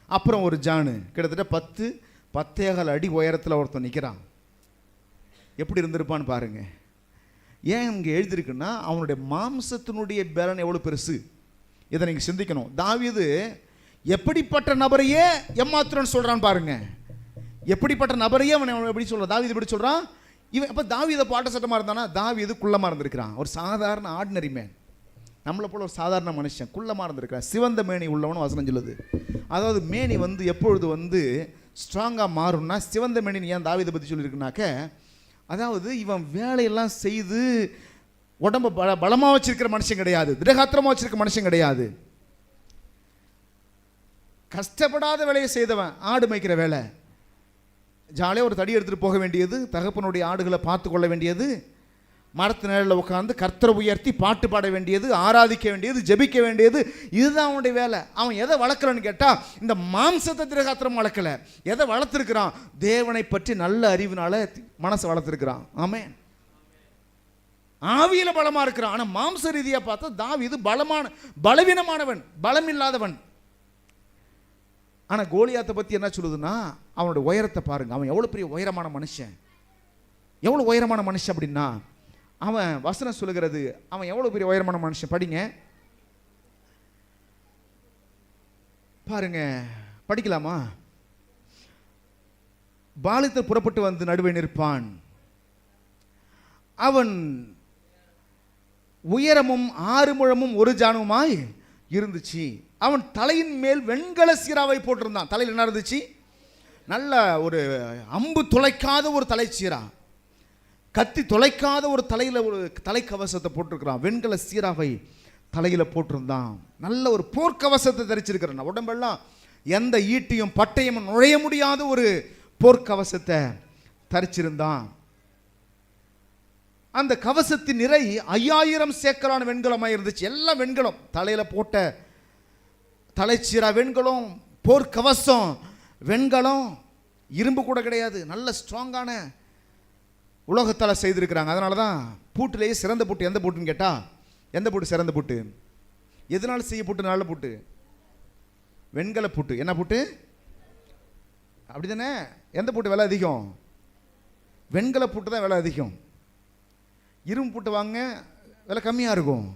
அப்புறம் ஒரு ஜானு, கிட்டத்தட்ட 10 அடி உயரத்தில் ஒருத்தன் நிற்கிறான். எப்படி இருந்திருப்பான்னு பாருங்க. ஏன் இங்கே எழுதியிருக்குன்னா, அவனுடைய மாம்சத்தினுடைய பலன் எவ்வளோ பெருசு, இதை நீங்கள் சிந்திக்கணும். தாவீது எப்படிப்பட்ட நபரையே ஏமாத்துறன்னு சொல்கிறான் பாருங்க. எப்படிப்பட்ட நபரையே அவன் எப்படி சொல்கிறான்? தாவீது எப்படி சொல்கிறான்? இவன் அப்போ தாவீதை பாட்ட சட்டமாக இருந்தானா? தாவீது குள்ளமாக இருந்திருக்கிறான். ஒரு சாதாரண ஆர்டினரி மேன், நம்மளை போல ஒரு சாதாரண மனுஷன், குள்ளமாக இருந்திருக்கிறான். சிவந்த மேனி உள்ளவனு வசனம் சொல்லுது. அதாவது மேனி எப்பொழுது ஸ்ட்ராங்காக மாறும்னா, சிவந்த மேனி ஏன் தாவீதை பற்றி சொல்லியிருக்குனாக்க, அதாவது இவன் வேலையெல்லாம் செய்து உடம்பு பலமாக வச்சிருக்கிற மனுஷன் கிடையாது, திடகாத்திரமாக வச்சிருக்க மனுஷன் கிடையாது. கஷ்டப்படாத வேலையை செய்தவன். ஆடு மேய்க்கிற வேலை, ஜாலியாக ஒரு தடி எடுத்துகிட்டு போக வேண்டியது, தகப்பனுடைய ஆடுகளை பார்த்து கொள்ள வேண்டியது, மரத்து நிழலில் உட்காந்து கர்த்தரை உயர்த்தி பாட்டு பாட வேண்டியது, ஆராதிக்க வேண்டியது, ஜெபிக்க வேண்டியது, இதுதான் அவனுடைய வேலை. அவன் எதை வளர்க்கலன்னு கேட்டால், இந்த மாம்சத்தை திரகாத்திரம் வளர்க்கல. எதை வளர்த்துருக்கிறான்? தேவனை பற்றி நல்ல அறிவினால மனசை வளர்த்துருக்கிறான். ஆமென். ஆவியில் பலமாக இருக்கிறான். ஆனால் மாம்ச ரீதியாக பார்த்தா தாவீது பலவீனமானவன், பலம் இல்லாதவன். ஆனால் கோலியாத்தை பற்றி என்ன சொல்லுதுன்னா, அவனுடைய உயரத்தை பாருங்க. அவன் எவ்வளோ பெரிய உயரமான மனுஷன், எவ்வளோ உயரமான மனுஷன் அப்படின்னா, அவன் வசனம் சொல்லுகிறது அவன் எவ்வளோ பெரிய உயரமான மனுஷன். படிங்க, பாருங்க, படிக்கலாமா? பாலித்தர் புறப்பட்டு வந்து நடுவே நிற்பான். அவன் உயரமும் 6 முழமும் 1 ஜானுமாய் இருந்துச்சு. அவன் தலையின் மேல் வெண்கல சீராவை போட்டிருந்தான். தலையில் என்ன இருந்துச்சு? நல்ல ஒரு அம்பு துளைக்காத ஒரு தலைச்சீரா, கத்தி துளைக்காத ஒரு தலையில் ஒரு தலைக்கவசத்தை போட்டிருக்கிறான். வெண்கல சீராவை தலையில் போட்டிருந்தான். நல்ல ஒரு போர்க்கவசத்தை தரிச்சிருக்கிறான். உடம்பெல்லாம் எந்த ஈட்டியும் பட்டயம் நுழைய முடியாத ஒரு போர்க்கவசத்தை தரிச்சிருந்தான். அந்த கவசத்தின் நிறை 5000 சேக்கலான வெண்கலமாக இருந்துச்சு. எல்லாம் வெண்கலம். தலையில் போட்ட தலைச்சீரா வெண்கலம், போர்க்கவசம் வெண்கலம், இரும்பு கூட கிடையாது, நல்ல ஸ்ட்ராங்கான உலோகத்தால் செய்திருக்கிறாங்க. அதனால தான் பூட்டிலேயே சிறந்த பூட்டு எந்த பூட்டுன்னு கேட்டால், எந்த பூட்டு சிறந்த பூட்டு? எதனால் செய்ய பூட்டு? நல்ல பூட்டு, வெண்கல பூட்டு. என்ன பூட்டு? அப்படி தானே? எந்த பூட்டு விலை அதிகம்? வெண்கல பூட்டு தான் விலை அதிகம். இரும்பு பூட்டு வாங்க விலை கம்மியாக இருக்கும்,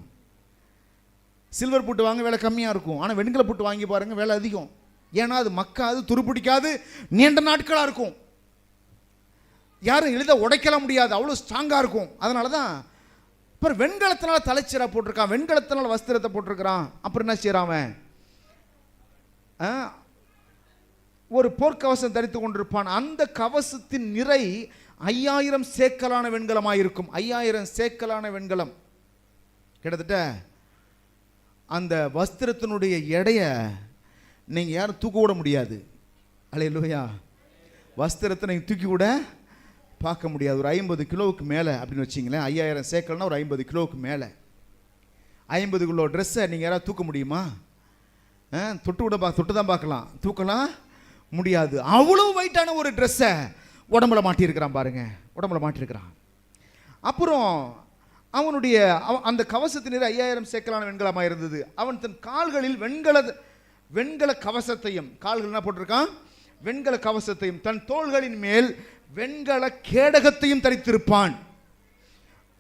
சில்வர் பூட்டு வாங்க விலை கம்மியாக இருக்கும். ஆனால் வெண்கல பூட்டு வாங்கி பாருங்க விலை அதிகம். ஏன்னா அது மக்காது, துருப்பிடிக்காது, நீண்ட நாட்களாக இருக்கும், யாரும் எளிதாக உடைக்கலாம் முடியாது, அவ்வளோ ஸ்ட்ராங்காக இருக்கும். அதனால தான் அப்புறம் வெண்கலத்தினால தலைச்சீரா போட்டிருக்கான், வெண்கலத்தினால வஸ்திரத்தை போட்டிருக்கிறான். அப்புறம் என்ன செய்யறான்? ஒரு போர்க்கவசம் தரித்து கொண்டிருப்பான். அந்த கவசத்தின் நிறை 5000 சேக்கலான வெண்கலமாயிருக்கும். 5000 சேக்கலான வெண்கலம். கிட்டத்தட்ட அந்த வஸ்திரத்தினுடைய எடைய நீங்க யாரும் தூக்க விட முடியாது. அல்லேலூயா. வஸ்திரத்தை நீங்க தூக்கி கூட பார்க்க முடியாது. ஒரு 50 கிலோவுக்கு மேலே அப்படின்னு வச்சிங்களேன். 5000 சேக்கல்னா ஒரு 50 கிலோவுக்கு மேலே. 50 கிலோ ட்ரெஸ்ஸை நீங்கள் யாராவது தூக்க முடியுமா? தொட்டு தான் பார்க்கலாம், தூக்கலாம் முடியாது. அவ்வளோ வெயிட்டான ஒரு ட்ரெஸ்ஸை உடம்புல மாட்டியிருக்கிறான் பாருங்க, உடம்புல மாட்டியிருக்கிறான். அப்புறம் அவனுடைய அந்த கவசத்தின் 5000 சேக்கலான வெண்கலமாக இருந்தது. அவன் தன் கால்களில் வெண்கல கவசத்தையும், கால்கள் என்ன போட்டிருக்கான்? வெண்கல கவசத்தையும், தன் தோள்களின் மேல் வெண்கல கேடகத்தையும் தரித்திருப்பான்.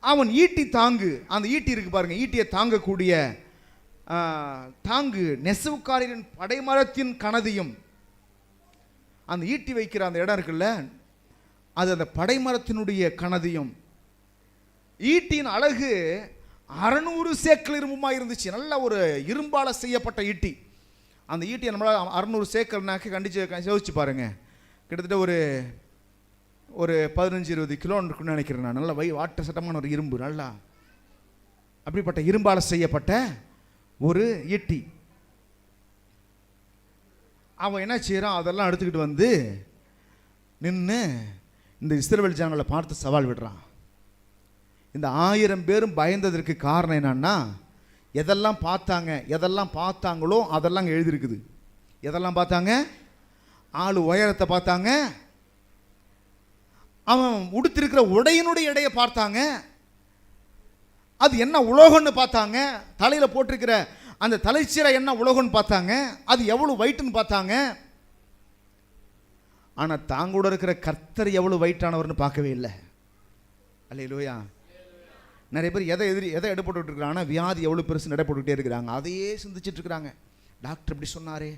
அவன் ஈட்டி தாங்கு, அந்த ஈட்டி இருக்கு பாருங்க, ஈட்டியை தாங்கக்கூடிய தாங்கு நெசவுக்காரரின் படைமரத்தின் கனதியும், அந்த ஈட்டி வைக்கிற அந்த இடம் இருக்குல்ல, அது அந்த படைமரத்தினுடைய கனதியும். ஈட்டியின் அழகு 600 சேக்கல் இரும்புமா இருந்துச்சு. நல்ல ஒரு இரும்பால செய்யப்பட்ட ஈட்டி. அந்த ஈட்டியை நம்மளால் 600 சேக்கல்னாக்க கண்டிச்சு யோசிச்சு பாருங்க, கிட்டத்தட்ட ஒரு 15-20 கிலோ இருக்குன்னு நினைக்கிறேன் நான். நல்லா வாட்ட சட்டமான ஒரு இரும்பு, நல்லா அப்படிப்பட்ட இரும்பால செய்யப்பட்ட ஒரு ஈட்டி. அவன் என்ன செய்யறான்? அதெல்லாம் எடுத்துக்கிட்டு வந்து நின்று இந்த இஸ்ரவேல் ஜனங்களை பார்த்து சவால் விடுறான். இந்த 1000 பேரும் பயந்ததற்கு காரணம் என்னன்னா, எதெல்லாம் பார்த்தாங்க, எதெல்லாம் பார்த்தாங்களோ அதெல்லாம் எழுதியிருக்குது. எதெல்லாம் பார்த்தாங்க? ஆளு உயரத்தை பார்த்தாங்க, அவன் உடுத்திருக்கிற உடையினுடைய எடையை பார்த்தாங்க, அது என்ன உலோகம்னு பார்த்தாங்க, தலையில போட்டிருக்கிற அந்த தலைச்சீரை என்ன உலோகம்னு பார்த்தாங்க, அது எவ்வளவு வெயிட்னு பார்த்தாங்க. ஆனா தாங்கூட இருக்கிற கர்த்தர் எவ்வளவு வெயிட்டானவர்னு பார்க்கவே இல்லை. அல்லேலூயா. நிறைய பேர் எதை எடை போட்டுக்கிட்டு இருக்கிறாங்கன்னா, வியாதி எவ்வளோ பெருசு எடை போட்டுக்கிட்டே இருக்கிறாங்க. அதையே சிந்திச்சுட்டு இருக்கிறாங்க. டாக்டர் இப்படி சொன்னாரே,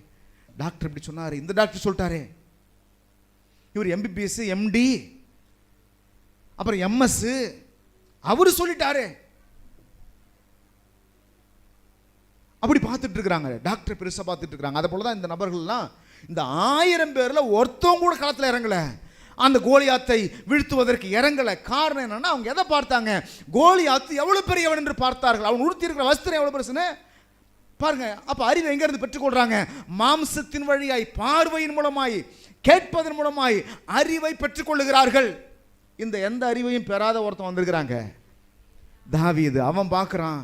டாக்டர் இப்படி சொன்னாரு, இந்த டாக்டர் சொல்லிட்டாரே, இவர் MBBS MD அப்புறம் MS அவரு சொல்லிட்டாரு, அப்படி பார்த்துட்டு இருக்கிறாங்க. டாக்டர் பெருசாக பார்த்துட்டு இருக்கிறாங்க. அதை போல தான் இந்த நபர்கள்லாம் இந்த 1000 பேரில் ஒருத்தவங்க கூட களத்தில் இறங்கல, அந்த கோலியாத்தை வீழ்த்துவதற்கு இறங்கல. காரணம் என்னன்னா, அவங்க எதை பார்த்தாங்க? கோலியாத்து எவ்வளவு பெரியவன் என்று பார்த்தார்கள். அவன் உடுத்தி இருக்கிற வஸ்திரம் எவ்வளவு பெருசுன்னு பாருங்க. அப்ப அறிவை எங்க இருந்து பெற்றுக்கொள்றாங்க? மாம்சத்தின் வழியாய், பார்வையின் மூலமாய், கேட்பதன் மூலமாய் அறிவை பெற்றுக்கொள்ளுகிறார்கள். இந்த எந்த அறிவையும் பெறாத ஒருத்தன் வந்திருக்கிறாங்க, தாவீது. அவன் பார்க்கிறான்,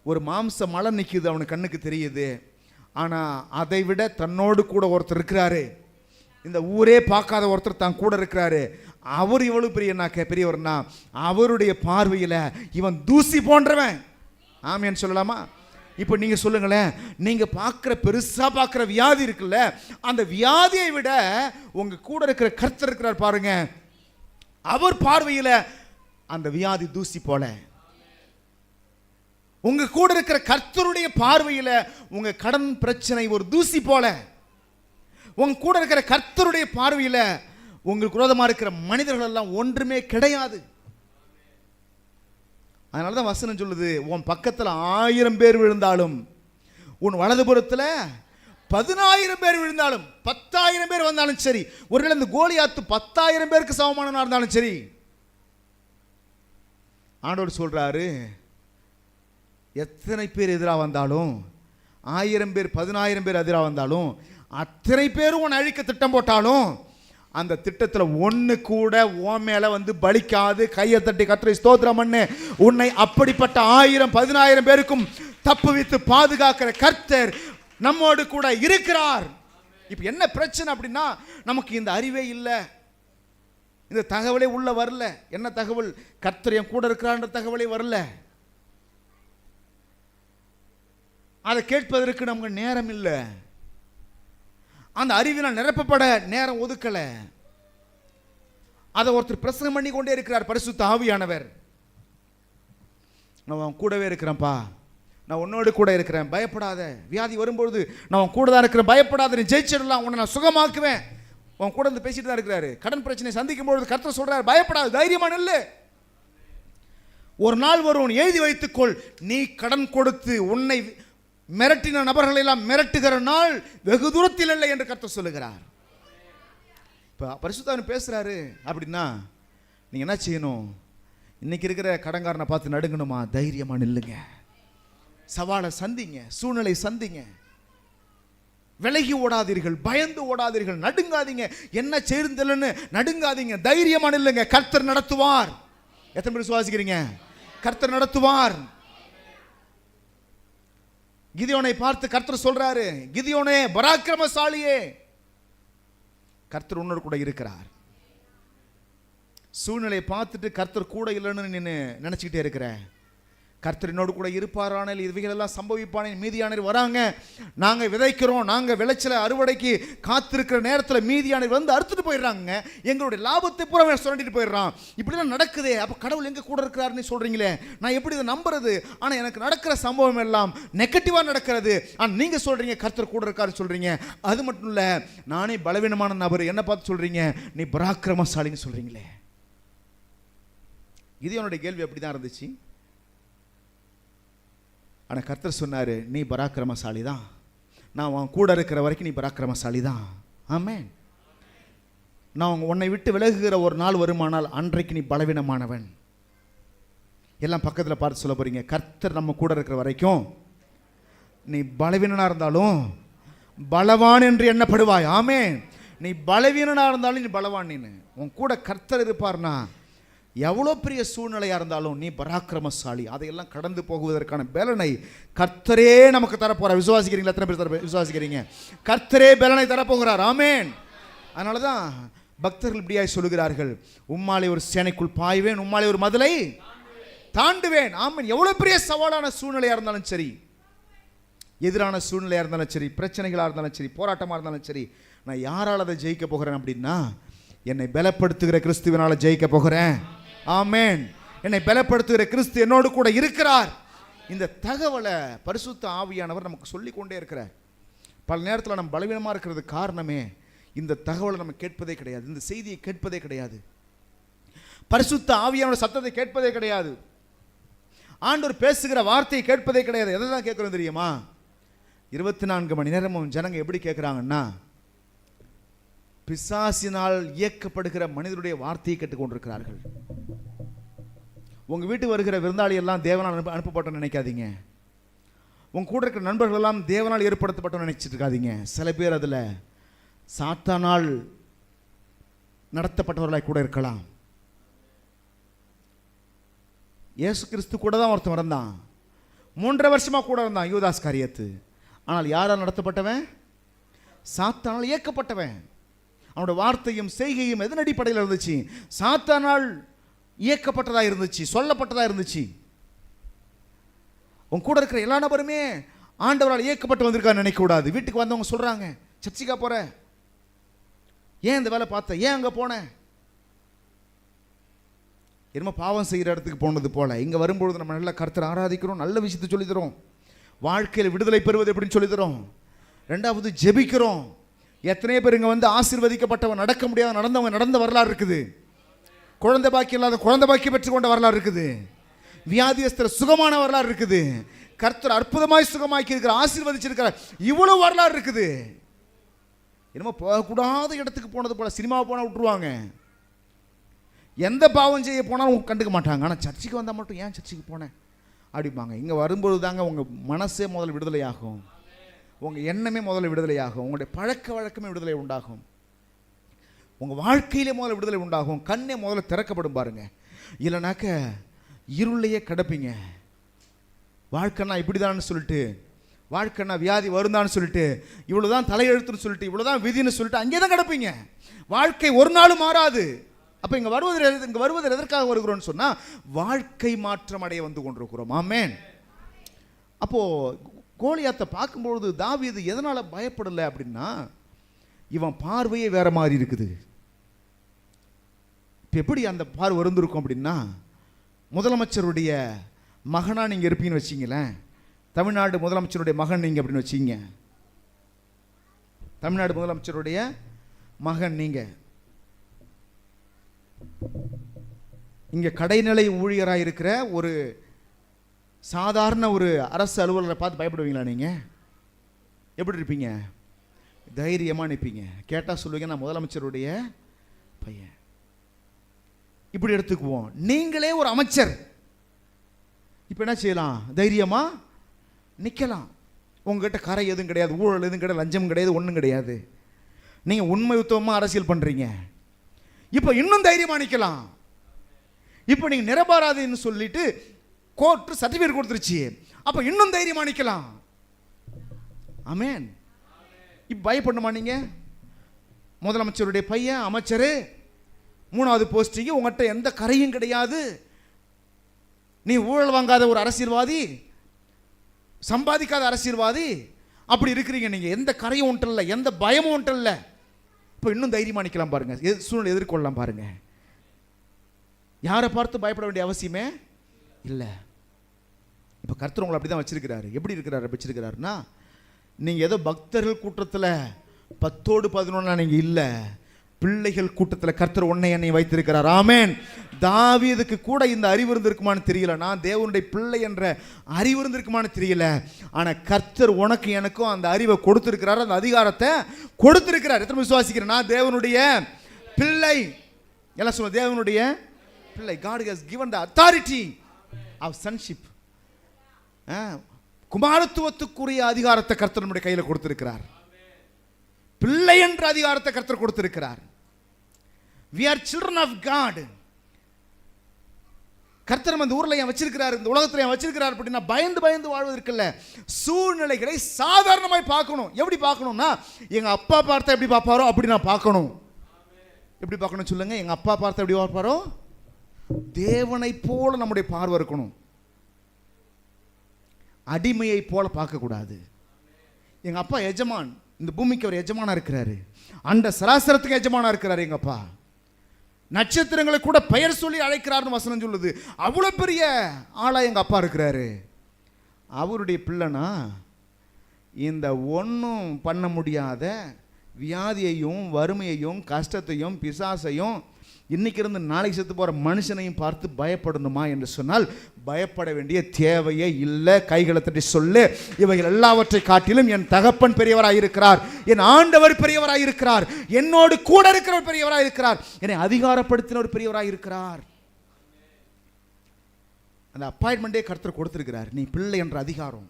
ஒரு மாம்ச மலம் நிற்குது, அவனுக்கு கண்ணுக்கு தெரியுது. ஆனா அதை விட தன்னோடு கூட ஒருத்தர் இருக்கிறாரு, இந்த ஊரே பார்க்காத ஒருத்தர் தான் கூட இருக்கிறாரு. அவர் எவ்வளவு பெரியவர்னா, அவருடைய பார்வையில இவன் தூசி போன்றவன். ஆமேன்னு சொல்லலாமா? இப்போ நீங்க சொல்லுங்களேன், நீங்க பார்க்கிற பெருசா பார்க்கிற வியாதி இருக்குல்ல, அந்த வியாதியை விட உங்க கூட இருக்கிற கர்த்தர் இருக்கிறார் பாருங்க, அவர் பார்வையில அந்த வியாதி தூசி போல. உங்க கூட இருக்கிற கர்த்தருடைய பார்வையில உங்க கடன் பிரச்சனை ஒரு தூசி போல. உங்க கூட இருக்கிற கர்த்தருடைய பார்வையில உங்களுக்கு விரோதமா இருக்கிற மனிதர்கள் எல்லாம் ஒன்றுமே கிடையாது. அதனாலதான் வசனம் சொல்லுது, உன் பக்கத்துல 1000 பேர் விழுந்தாலும், உன் வலதுபுறத்துல 10000 பேர் விழுந்தாலும், 10000 பேர் வந்தாலும் சரி, ஒருவேளை இந்த கோலியாத்து 10000 பேருக்கு சமமானவனா இருந்தாலும் சரி, ஆண்டவர் சொல்றாரு, எத்தனை பேர் எதிராக வந்தாலும், 1000 பேர் 10000 பேர் எதிராக வந்தாலும், அத்தனை பேரும் உன்னை அழிக்க திட்டம் போட்டாலும், அந்த திட்டத்தில் ஒன்று கூட உன் மேல வந்து பலிக்காது. கையை தட்டி கர்த்தரை ஸ்தோத்திரம் பண்ணு. உன்னை அப்படிப்பட்ட 1000 10000 பேருக்கும் தப்புவித்து பாதுகாக்கிற கர்த்தர் நம்மோடு கூட இருக்கிறார். இப்ப என்ன பிரச்சனை அப்படின்னா, நமக்கு இந்த அறிவே இல்லை, இந்த தகவலே உள்ள வரல. என்ன தகவல்? கர்த்தர் என் கூட இருக்கிறான்ற தகவலே வரல. அதை கேட்பதற்கு நமக்கு நேரம் இல்லை. அந்த அறிவினால் நிரப்பப்பட நேரம் ஒதுக்கல. அதை ஒருத்தர் பிரசங்கம் பண்ணி கொண்டே இருக்கிறார், பரிசுத்த ஆவியானவர். நான் கூடவே இருக்கிறேன்ப்பா, நான் உன்னோடு கூட இருக்கிறேன், பயப்படாத. வியாதி வரும்பொழுது நான் கூட தான் இருக்கிறேன், பயப்படாத, நீ ஜெயிச்சிடலாம், உன்னை நான் சுகமாக்குவேன். உன் கூட இருந்து பேசிட்டு தான் இருக்கிறாரு. கடன் பிரச்சனை சந்திக்கும் பொழுது கர்த்தர் சொல்றாரு, பயப்படாத, தைரியமா நில்லு. ஒரு நாள் வரும், எழுதி வைத்துக்கொள். நீ கடன் கொடுத்து உன்னை மிரட்டின நபர்களை எல்லாம் மிரட்டுகிற நாள் வெகு தூரத்தில் இல்லை என்று கர்த்தர் சொல்லுகிறார். இப்போ பரிசுத்தர் பேசுறாரு அப்படின்னா நீங்க என்ன செய்யணும்? இன்னைக்கு இருக்கிற கடன்காரனை பார்த்து நடுங்கணுமா? தைரியமா நில்லுங்க, சவாலை சந்திங்க, சூழ்நிலை சந்திங்க. விலகி ஓடாதீர்கள், பயந்து ஓடாதீர்கள், நடுங்காதீங்க. என்ன சேர்ந்தலன்னு நடுங்காதீங்க, தைரியமா நில்லுங்க. கர்த்தர் நடத்துவார். எத்தனை பேர் விசுவாசிக்கிறீங்க? கர்த்தர் நடத்துவார். கிதியோனை பார்த்து கர்த்தர் சொல்றாரு, கிதியோனே பராக்கிரமசாலியே, கர்த்தர் உன்னோடு கூட இருக்கிறார். சூழ்நிலையை பார்த்துட்டு கர்த்தர் கூட இல்லைன்னு நினைச்சுக்கிட்டே இருக்கிற, கர்த்தர் என்னோடு கூட இருப்பாரான இவைகளெல்லாம் சம்பவிப்பானே. மீதியானர் வராங்க, நாங்கள் விதைக்கிறோம், நாங்கள் விளைச்சலை அறுவடைக்கு காத்திருக்கிற நேரத்தில் மீதியானர் வந்து அறுத்துட்டு போயிடுறாங்க, எங்களுடைய லாபத்தை பூரா சுரண்டிட்டு போயிடுறான். இப்படிலாம் நடக்குதே, அப்போ கடவுள் எங்கே கூட இருக்கிறாருன்னு சொல்கிறீங்களே, நான் எப்படி இதை நம்புறது? ஆனால் எனக்கு நடக்கிற சம்பவம் எல்லாம் நெகட்டிவாக நடக்கிறது. ஆனால் நீங்கள் சொல்கிறீங்க கர்த்தர் கூட இருக்காரு சொல்கிறீங்க. அது மட்டும் இல்லை, நானே பலவீனமான நபர், என்ன பார்த்து சொல்கிறீங்க நீ பராக்கிரமசாலின்னு சொல்கிறீங்களே. இது என்னுடைய கேள்வி அப்படி தான் இருந்துச்சு. ஆனால் கர்த்தர் சொன்னார், நீ பராக்கிரமசாலி தான், நான் உன் கூட இருக்கிற வரைக்கும் நீ பராக்கிரமசாலி தான். ஆமென். நான் உன்னை விட்டு விலகுகிற ஒரு நாள் வருமானால் அன்றைக்கு நீ பலவீனமானவன். எல்லாம் பக்கத்தில் பார்த்து சொல்ல போறீங்க, கர்த்தர் நம்ம கூட இருக்கிற வரைக்கும் நீ பலவீனனாக இருந்தாலும் பலவான் என்று எண்ணப்படுவாய். ஆமென். நீ பலவீனனாக இருந்தாலும் நீ பலவான். நீ உன் கூட கர்த்தர் இருப்பார்னா எவ்வளோ பெரிய சூழ்நிலையாக இருந்தாலும் நீ பராக்கிரமசாலி. அதையெல்லாம் கடந்து போகுவதற்கான பலனை கர்த்தரே நமக்கு தரப்போகிறார். விசுவாசிக்கிறீங்களா? எத்தனை பேர் விசுவாசிக்கிறீங்க? கர்த்தரே பலனை தரப்போகிறார். ஆமென். அதனால தான் பக்தர்கள் இப்படியாய் சொல்லுகிறார்கள், உம்மாலே ஒரு சேனைக்குள் பாய்வேன், உம்மாலே ஒரு மதிலை தாண்டுவேன். ஆமென். எவ்வளோ பெரிய சவாலான சூழ்நிலையாக இருந்தாலும் சரி, எதிரான சூழ்நிலையாக இருந்தாலும் சரி, பிரச்சனைகளாக இருந்தாலும் சரி, போராட்டமாக இருந்தாலும் சரி, நான் யாரால் அதை ஜெயிக்க போகிறேன் அப்படின்னா என்னை பலப்படுத்துகிற கிறிஸ்துவினால் ஜெயிக்க போகிறேன். ஆமென். என்னை பலப்படுத்துகிற கிறிஸ்து என்னோடு கூட இருக்கிறார். இந்த தகவலை பரிசுத்த ஆவியானவர் நமக்கு சொல்லிக் கொண்டே இருக்கிறார். பல நேரத்தில் நம்ம பலவீனமாக இருக்கிறது காரணமே இந்த தகவலை நம்ம கேட்பதே கிடையாது, இந்த செய்தியை கேட்பதே கிடையாது, பரிசுத்த ஆவியானவர் சத்தத்தை கேட்பதே கிடையாது, ஆண்டவர் பேசுகிற வார்த்தையை கேட்பதே கிடையாது. எதை தான் கேட்குறோம் தெரியுமா? 24 மணி நேரமும் ஜனங்க எப்படி கேட்குறாங்கன்னா, பிசாசினால் இயக்கப்படுகிற மனிதனுடைய வார்த்தையை கேட்டுக்கொண்டிருக்கிறார்கள். உங்கள் வீட்டுக்கு வருகிற விருந்தாளி எல்லாம் தேவனால் அனுப்பப்பட்டோன்னு நினைக்காதீங்க. உங்க கூட இருக்கிற நண்பர்கள் எல்லாம் தேவனால் ஏற்படுத்தப்பட்டோன்னு நினைச்சிட்டு இருக்காதீங்க. சில பேர் அதில் சாத்தானால் நடத்தப்பட்டவர்களாய் கூட இருக்கலாம். இயேசு கிறிஸ்து கூட தான் ஒருத்தன் இருந்தான், 3.5 வருஷமா கூட இருந்தான், யூதாஸ் காரியத்து. ஆனால் யாரால் நடத்தப்பட்டவன்? சாத்தானால் இயக்கப்பட்டவன். அவனோட வார்த்தையும் செய்கையும் எதன் அடிப்படையில் இருந்துச்சு? சாத்தானால் இயக்கப்பட்டதா இருந்துச்சு, சொல்லப்பட்டதா இருந்துச்சு. உன் கூட இருக்கிற எல்லா நபருமே ஆண்டவரால் இயக்கப்பட்டு வந்திருக்கான்னு நினைக்கக்கூடாது. வீட்டுக்கு வந்தவங்க சொல்றாங்க, சர்ச்சுக்கா போற, ஏன் இந்த வேலை பார்த்த, ஏன் அங்கே போன, என்னமோ பாவம் செய்கிற இடத்துக்கு போனது போல. இங்கே வரும்பொழுது நம்ம நல்லா கர்த்தரை ஆராதிக்கிறோம், நல்ல விஷயத்தை சொல்லி தரோம், வாழ்க்கையில் விடுதலை பெறுவது எப்படின்னு சொல்லி தரோம். 2வது ஜெபிக்கிறோம். எத்தனை பேர் இங்கே வந்து ஆசீர்வதிக்கப்பட்டவன், நடக்க முடியாத நடந்தவங்க நடந்த வரலாறு இருக்குது, குழந்தை பாக்கி இல்லாத குழந்தை பாக்கி பெற்றுக்கொண்ட வரலாறு இருக்குது, வியாதியஸ்தர் சுகமான வரலாறு இருக்குது, கர்த்தர் அற்புதமாய் சுகமாக்கி இருக்கிற, ஆசீர்வதிச்சிருக்கிறார், இவ்வளவு வரலாறு இருக்குது. என்னமோ போகக்கூடாத இடத்துக்கு போனது போல சினிமாவை போனால் விட்டுருவாங்க, எந்த பாவம் செய்ய போனாலும் கண்டுக்க மாட்டாங்க. ஆனால் சர்ச்சுக்கு வந்தால் மட்டும் ஏன் சர்ச்சுக்கு போனேன் அப்படிம்பாங்க. இங்கே வரும்பொழுது தாங்க உங்கள் மனசே முதல்ல விடுதலையாகும், உங்கள் எண்ணமே முதல்ல விடுதலையாகும், உங்களுடைய பழக்க வழக்கமே விடுதலை உண்டாகும், உங்கள் வாழ்க்கையிலே முதல்ல விடுதலை உண்டாகும், கண்ணே முதல்ல திறக்கப்படும் பாருங்க. இல்லைனாக்க இருளையே கிடப்பீங்க. வாழ்க்கைன்னா இப்படிதான்னு சொல்லிட்டு, வாழ்க்கைன்னா வியாதி வருந்தான்னு சொல்லிட்டு, இவ்வளோதான் தலையெழுத்துன்னு சொல்லிட்டு, இவ்வளோதான் விதின்னு சொல்லிட்டு அங்கே தான் கிடப்பீங்க. வாழ்க்கை ஒரு நாளும் மாறாது. அப்போ இங்கே வருவதில் எதற்காக வருகிறோம்னு சொன்னால் வாழ்க்கை மாற்றம் அடைய வந்து கொண்டிருக்கிறோம். ஆமென். அப்போது கோலியாத்தை பார்க்கும்பொழுது தாவீது எதனால் பயப்படலை அப்படின்னா, இவன் பார்வையே வேற மாதிரி இருக்குது. இப்போ எப்படி அந்த பார்வை இருந்திருக்கும் அப்படின்னா, முதலமைச்சருடைய மகனாக நீங்கள் இருப்பீங்கன்னு வச்சிங்களேன், தமிழ்நாடு முதலமைச்சருடைய மகன் நீங்கள் அப்படின்னு வச்சிங்க, தமிழ்நாடு முதலமைச்சருடைய மகன் நீங்கள் இங்கே கடைநிலை ஊழியராக இருக்கிற ஒரு சாதாரண ஒரு அரசு அலுவலரை பார்த்து பயப்படுவீங்களா நீங்கள்? எப்படி இருப்பீங்க? தைரியமாக நிற்பீங்க. கேட்டால் சொல்லுவீங்க, நான் முதலமைச்சருடைய பையன். இப்படி எடுத்துக்குவோம். நீங்களே ஒரு அமைச்சர், இப்போ என்ன செய்யலாம்? தைரியமாக நிற்கலாம். உங்ககிட்ட கரை எதுவும் கிடையாது, ஊழல் எதுவும் கிடையாது, லஞ்சம் கிடையாது, ஒன்றும் கிடையாது. நீங்கள் உண்மை உத்தமமாக அரசியல் பண்ணுறீங்க. இப்போ இன்னும் தைரியமாக நிற்கலாம். இப்போ நீங்கள் நிரபராதின்னு சொல்லிட்டு கோர்ட்டு சர்டிஃபிகேட் கொடுத்துருச்சு. அப்போ இன்னும் தைரியமாக நிற்கலாம். ஆமென். இப்போ பயப்படணுமா நீங்கள்? முதலமைச்சருடைய பையன், அமைச்சர், 3வது போஸ்டிங்கு, உங்கள்கிட்ட எந்த கரையும் கிடையாது, நீ ஊழல் வாங்காத ஒரு அரசியல்வாதி, சம்பாதிக்காத அரசியல்வாதி, அப்படி இருக்கிறீங்க. நீங்கள் எந்த கரையும் ஒன்றும் இல்லை, எந்த பயமும் ஒன்றும் இல்லை. இப்போ இன்னும் தைரியமாக நிற்கலாம் பாருங்க, சூழ்நிலை எதிர்கொள்ளலாம் பாருங்க. யாரை பார்த்து பயப்பட வேண்டிய அவசியமே இல்லை. இப்போ கர்த்தர் உங்களை அப்படி தான் வச்சிருக்கிறாரு. எப்படி இருக்கிறாரு வச்சிருக்கிறாருன்னா, நீங்கள் ஏதோ பக்தர்கள் கூட்டத்தில் 10ஓடு 11 நீங்கள் இல்லை, பிள்ளைகள் கூட்டத்தில் கர்த்தர் உன்னை என்னை வைத்திருக்கிறார். ஆமென். தாவீதுக்கு கூட இந்த அறிவு இருந்திருக்குமான்னு தெரியல, நான் தேவனுடைய பிள்ளை என்ற அறிவு இருந்திருக்குமான்னு தெரியல. ஆனால் கர்த்தர் உனக்கு எனக்கும் அந்த அறிவை கொடுத்திருக்கிறார், அந்த அதிகாரத்தை கொடுத்திருக்கிறார். எத்தனை விசுவாசிக்கிறேன்? நான் தேவனுடைய பிள்ளை. எல்லாம் சொல்ல, தேவனுடைய பிள்ளை. God has given the authority of sonship. குமாரத்துவத்துக்குரிய அதிகாரத்தை கர்த்தர் நம்முடைய கையில் கொடுத்திருக்கிறார். பிள்ளை என்ற அதிகாரத்தை கர்த்தர் கொடுத்திருக்கிறார். We are children of God. கர்த்தர் இந்த ஊர்ல ஏன் வச்சிருக்கிறார், இந்த உலகத்துல ஏன் வச்சிருக்கிறார் அப்படின்னா, பயந்து பயந்து வாழ்வதற்கில்ல, சூழ்நிலைகளை சாதாரணமாய் பார்க்கணும். எப்படி பார்க்கணும்னா, எங்க அப்பா பார்த்தா எப்படி பார்ப்பாரோ அப்படி நான் பார்க்கணும். எப்படி பார்க்கணும் சொல்லுங்க? எங்க அப்பா பார்த்தா எப்படி பார்ப்பாரோ தேவனை போல நம்முடைய பார்வை இருக்கணும். அடிமையை போல பார்க்கக்கூடாது. எங்க அப்பா எஜமான், இந்த பூமிக்கு அவர் எஜமானா இருக்கிறாரு, அந்த சராசரத்துக்கு எஜமானா இருக்கிறாரு. எங்க அப்பா நட்சத்திரங்களை கூட பெயர் சொல்லி அழைக்கிறார்னு வசனம் சொல்லுது. அவ்வளவு பெரிய ஆளா எங்க அப்பா இருக்கிறாரு. அவருடைய பிள்ளைனா இந்த ஒன்றும் பண்ண முடியாத வியாதியையும் வறுமையையும் கஷ்டத்தையும் பிசாசையும் இன்னைக்கு இருந்து நாளைக்கு செத்து போகிற மனுஷனையும் பார்த்து பயப்படணுமா என்று சொன்னால் பயப்பட வேண்டிய தேவையே இல்லை. கைகளை தட்டி சொல்லு, இவைகள் எல்லாவற்றை காட்டிலும் என் தகப்பன் பெரியவராக இருக்கிறார், என் ஆண்டவர் பெரியவராக இருக்கிறார், என்னோடு கூட இருக்கிறவர் பெரியவராக இருக்கிறார், என்னை அதிகாரப்படுத்தினவர் பெரியவராக இருக்கிறார். அந்த அப்பாயின்மெண்டே கர்த்தர் கொடுத்திருக்கிறார். நீ பிள்ளை என்ற அதிகாரம்.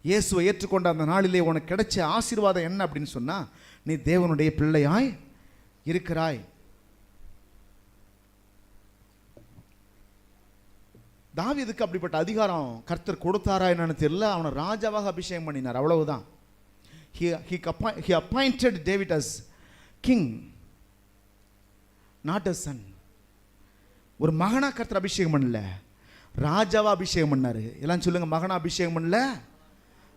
இயேசுவை ஏற்றுக்கொண்ட அந்த நாளிலே உனக்கு கிடைச்ச ஆசீர்வாதம் என்ன அப்படின்னு சொன்னா, நீ தேவனுடைய பிள்ளையாய் இருக்கிறாய். தாவீதுக்கு அப்படிப்பட்ட அதிகாரம் கர்த்தர் கொடுத்தாரா என்னன்னு தெரியல. அவனை ராஜாவாக அபிஷேகம் பண்ணினார், அவ்வளவுதான். He appointed David as king, not as son. ஒரு மகனா கர்த்தர் அபிஷேகம் பண்ணல, ராஜாவா அபிஷேகம் பண்ணாரு. எல்லாம் சொல்லுங்க, மகனா அபிஷேகம் பண்ணல,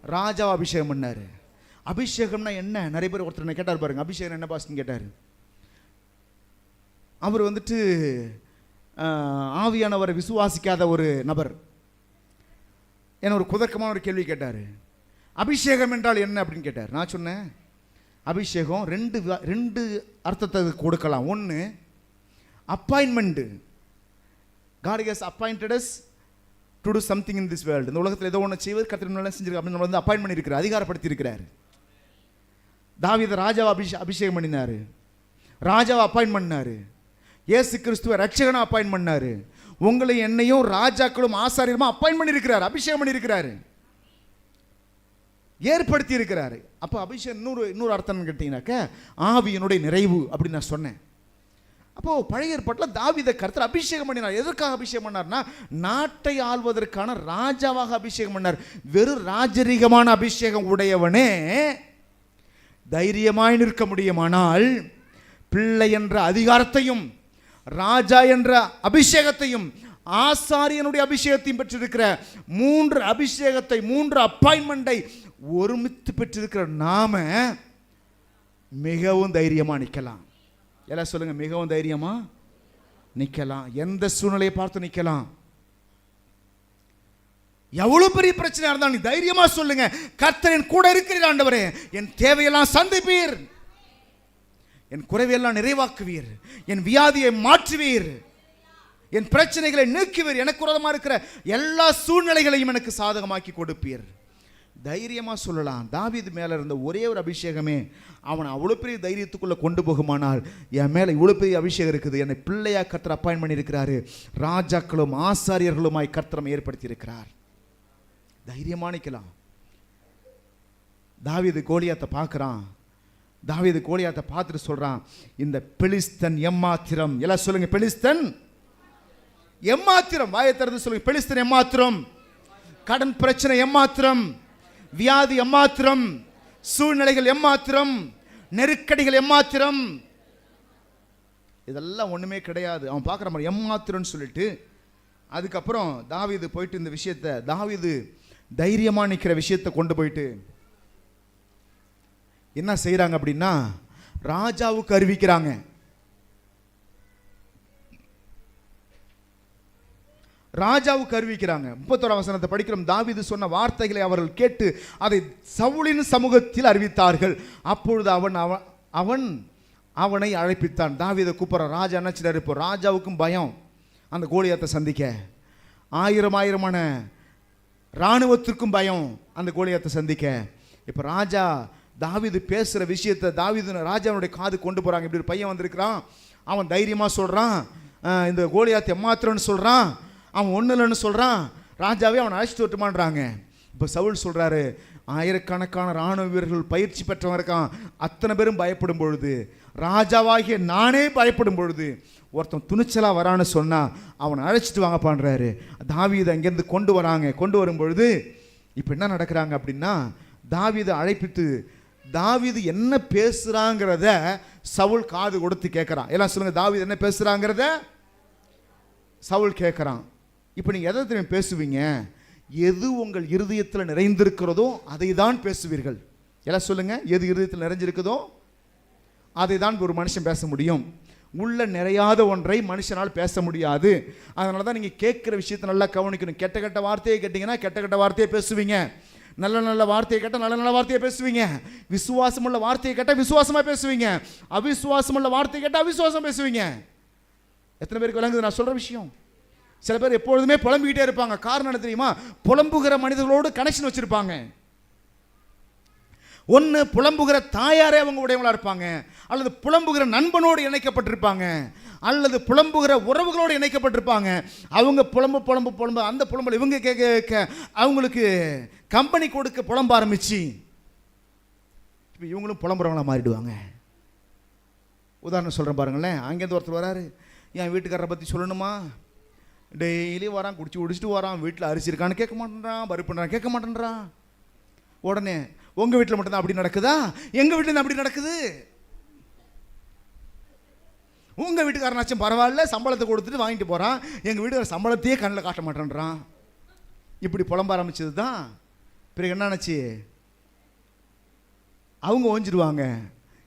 ராஜாவா அபிஷேகம் பண்ணாரு. அபிஷேகம்னா என்ன? நிறைய பேர் ஒருத்தர் கேட்டார் பாருங்க, அபிஷேகம் என்ன பாஸ்ன்னு கேட்டார். அவர் வந்துட்டு ஆவியானவரை விசுவாசிக்காத ஒரு நபர் என்ன ஒரு குதர்க்கமான ஒரு கேள்வி கேட்டார். அபிஷேகம் என்றால் என்ன அப்படின்னு கேட்டார். நான் சொன்னேன், அபிஷேகம் ரெண்டு அர்த்தத்தை கொடுக்கலாம். ஒன்று appointment. God has appointed us to do something in this world. இந்த உலகத்தில் ஏதோ ஒன்று செய்வது கர்த்தர் நல்லா செஞ்சிருக்கார் அப்படின்னு நம்ம வந்து அப்பாயின்ட் பண்ணியிருக்கிறார், அதிகாரப்படுத்தி இருக்கிறார். தாவீது ராஜாவை அபிஷேகம் பண்ணினார், ராஜாவை அப்பாயின்ட் பண்ணார். இயேசு கிறிஸ்துவை ரட்சகனா அப்பாயின்ட் பண்ணாரு. உங்களை என்னையும் ராஜாக்களும் ஆசாரியமா அப்பாயின்ட் பண்ணியிருக்கிறார், அபிஷேகம் பண்ணியிருக்கிறாரு, ஏற்படுத்தி இருக்கிறாரு. அப்போ அபிஷேகம் இன்னொரு அர்த்தம் கேட்டீங்கன்னாக்க ஆவியினுடைய நிறைவு அப்படின்னு நான் சொன்னேன். அப்போ பழைய ஏற்பாட்டில் தாவீதை கர்த்தர் அபிஷேகம் பண்ணினார். எதற்காக அபிஷேகம் பண்ணார்னா, நாட்டை ஆள்வதற்கான ராஜாவாக அபிஷேகம் பண்ணார். வெறும் ராஜரீகமான அபிஷேகம் உடையவனே தைரியமாய் நிற்க முடியுமானால், பிள்ளை என்ற அதிகாரத்தையும் ராஜா என்ற அபிஷேகத்தையும் ஆசாரியனுடைய அபிஷேகத்தையும் பெற்றிருக்கிற 3 அபிஷேகத்தை, 3 அப்பாயின்மெண்டை ஒருமித்து பெற்றிருக்கிற நாம மிகவும் தைரியமா நிற்கலாம். எல்லாம் சொல்லுங்க, மிகவும் தைரியமா நிற்கலாம். எந்த சூழ்நிலையை பார்த்து நிற்கலாம். எவ்வளவு பெரிய பிரச்சனை இருந்தாலும் நீ தைரியமா சொல்லுங்க, கர்த்தர் என் கூட இருக்கிறீர் ஆண்டவரே, என் தேவையெல்லாம் சந்திப்பீர், என் குறைவையெல்லாம் நிறைவாக்குவீர், என் வியாதியை மாற்றுவீர், என் பிரச்சனைகளை நீக்குவீர், எனக்கு விரோதமாக இருக்கிற எல்லா சூழ்நிலைகளையும் எனக்கு சாதகமாக்கி கொடுப்பீர். தைரியமா சொல்லலாம். தாவீது மேல இருந்த ஒரே ஒரு அபிஷேகமே அவனை அவ்வளோ பெரிய தைரியத்துக்குள்ள கொண்டு போகுமானால், என் மேல இவ்வளோ பெரிய அபிஷேகம் இருக்குது, என்னை பிள்ளையா கர்த்தர் அப்பாயின்ட் பண்ணியிருக்கிறாரு, ராஜாக்களும் ஆசாரியர்களுமாய் கர்த்தர் ஏற்படுத்தி இருக்கிறார். தைரியமா நிக்கலாம். தாவீது கோலியாத்தை பார்க்குறான். தாவீது கோலியாத்தை பார்த்துட்டு சொல்றான், இந்த பெலிஸ்தன் எம்மாத்திரம். எல்லாம் சொல்லுங்க, பெலிஸ்தன் எம்மாத்திரம். வாயை திறந்து சொல்லுங்க, பெலிஸ்தன் எம்மாத்திரம். கடன் பிரச்சனை எம்மாத்திரம், வியாதி எம்மாத்திரம், சூழ்நிலைகள் எம்மாத்திரம், நெருக்கடிகள் எம்மாத்திரம். இதெல்லாம் ஒண்ணுமே கிடையாது. அவன் பார்க்குற மாதிரி எம்மாத்திரம்னு சொல்லிட்டு அதுக்கப்புறம் தாவீது போயிட்டு இந்த விஷயத்தை, தாவீது தைரியமா நிற்கிற விஷயத்தை கொண்டு போயிட்டு என்ன செய்யறாங்க அப்படின்னா, ராஜாவுக்கு அறிவிக்கிறாங்க. ராஜாவுக்கு அறிவிக்கிறாங்க. 31ஆம் வசனத்தை படிக்கிறோம். தாவீது சொன்ன வார்த்தைகளை அவர்கள் கேட்டு அதை சவுலின் சமூகத்தில் அறிவித்தார்கள். அப்பொழுது அவன் அவனை அழைப்பித்தான். தாவீதை கூப்பிட்ற ராஜா நினைச்சிட்டாரு. இப்போ ராஜாவுக்கும் பயம் அந்த கோலியாத்தை சந்திக்க. ஆயிரமான இராணுவத்திற்கும் பயம் அந்த கோலியாத்தை சந்திக்க. இப்போ ராஜா தாவீது பேசுகிற விஷயத்தை ராஜாவுடைய காது கொண்டு போகிறாங்க. இப்படி ஒரு பையன் வந்திருக்கிறான், அவன் தைரியமாக சொல்கிறான், இந்த கோலியாத்தை எம்மாத்திரம்னு சொல்கிறான், அவன் ஒன்றும் இல்லைன்னு சொல்கிறான். ராஜாவே அவனை அழைச்சிட்டு வரட்டுமான்றாங்க. இப்போ சவுல் சொல்கிறாரு, ஆயிரக்கணக்கான இராணுவ வீரர்கள் பயிற்சி பெற்றவன் இருக்கான், அத்தனை பேரும் பயப்படும் பொழுது, ராஜாவாகிய நானே பயப்படும் பொழுது ஒருத்தன் துணிச்சலாக வரான்னு சொன்னால் அவனை அழைச்சிட்டு வாங்கப்பான்றாரு. தாவீதை அங்கேருந்து கொண்டு வராங்க. கொண்டு வரும் பொழுது இப்போ என்ன நடக்கிறாங்க அப்படின்னா, தாவீதை அழைப்பித்து தாவீது என்ன பேசுகிறாங்கிறத சவுல் காது கொடுத்து கேட்குறான். எல்லாம் சொல்லுங்கள், தாவீது என்ன பேசுகிறாங்கிறத சவுல் கேட்குறான். இப்போ நீங்கள் எதை தெரியும் பேசுவீங்க? எது உங்கள் இருதயத்தில் நிறைந்திருக்கிறதோ அதை தான் பேசுவீர்கள். எல்லாம் சொல்லுங்கள், எது இருதயத்தில் நிறைஞ்சிருக்குதோ அதை தான் ஒரு மனுஷன் பேச முடியும். உள்ள நிறையாத ஒன்றை மனுஷனால் பேச முடியாது. அதனால தான் நீங்கள் கேட்குற விஷயத்தை நல்லா கவனிக்கணும். கெட்ட கெட்ட வார்த்தையை கேட்டிங்கன்னா கெட்ட கெட்ட வார்த்தையை பேசுவீங்க. நல்ல நல்ல வார்த்தையை கேட்டால் நல்ல நல்ல வார்த்தையை பேசுவீங்க. விசுவாசமுள்ள வார்த்தையை கேட்டால் விசுவாசமாக பேசுவீங்க. அவிசுவாசமுள்ள வார்த்தையை கேட்டால் அவிசுவாசம் பேசுவீங்க. எத்தனை பேருக்கு விளங்குது நான் சொல்கிற விஷயம்? சில பேர் எப்பொழுதுமே புலம்பிக்கிட்டே இருப்பாங்க. காரணம் என்ன தெரியுமா? புலம்புகிற மனிதர்களோடு கனெக்ஷன் வச்சுருப்பாங்க. ஒன்று புலம்புகிற தாயாரே அவங்க உடையவங்களா இருப்பாங்க, அல்லது புலம்புகிற நண்பனோடு இணைக்கப்பட்டிருப்பாங்க, அல்லது புலம்புகிற உறவுகளோடு இணைக்கப்பட்டிருப்பாங்க. அவங்க புலம்பு அந்த புலம்பல் இவங்க கேட்க அவங்களுக்கு கம்பெனி கொடுக்க புலம்ப ஆரம்பிச்சு இப்போ இவங்களும் புலம்புறவங்களா மாறிடுவாங்க. உதாரணம் சொல்கிறேன் பாருங்களேன். அங்கேருந்து ஒருத்தர் வராரு, என் வீட்டுக்காரரை பற்றி சொல்லணுமா? டெய்லி வரான், குடிச்சிட்டு வரான், வீட்டில் அரிசி இருக்கான்னு கேட்க மாட்டேன்றான், பருப்புன்றான் கேட்க மாட்டேன்றான். உடனே உங்கள் வீட்டில் மட்டும்தான் அப்படி நடக்குதா? எங்கள் வீட்டில் அப்படி நடக்குது. உங்கள் வீட்டுக்காரனாச்சும் பரவாயில்ல, சம்பளத்தை கொடுத்துட்டு வாங்கிட்டு போகிறான், எங்கள் வீட்டுக்கார சம்பளத்தையே கண்ணில் காட்ட மாட்டேன்றான். இப்படி புலம்ப ஆரம்பிச்சது தான். பிறகு என்னாச்சு? அவங்க ஓஞ்சிடுவாங்க,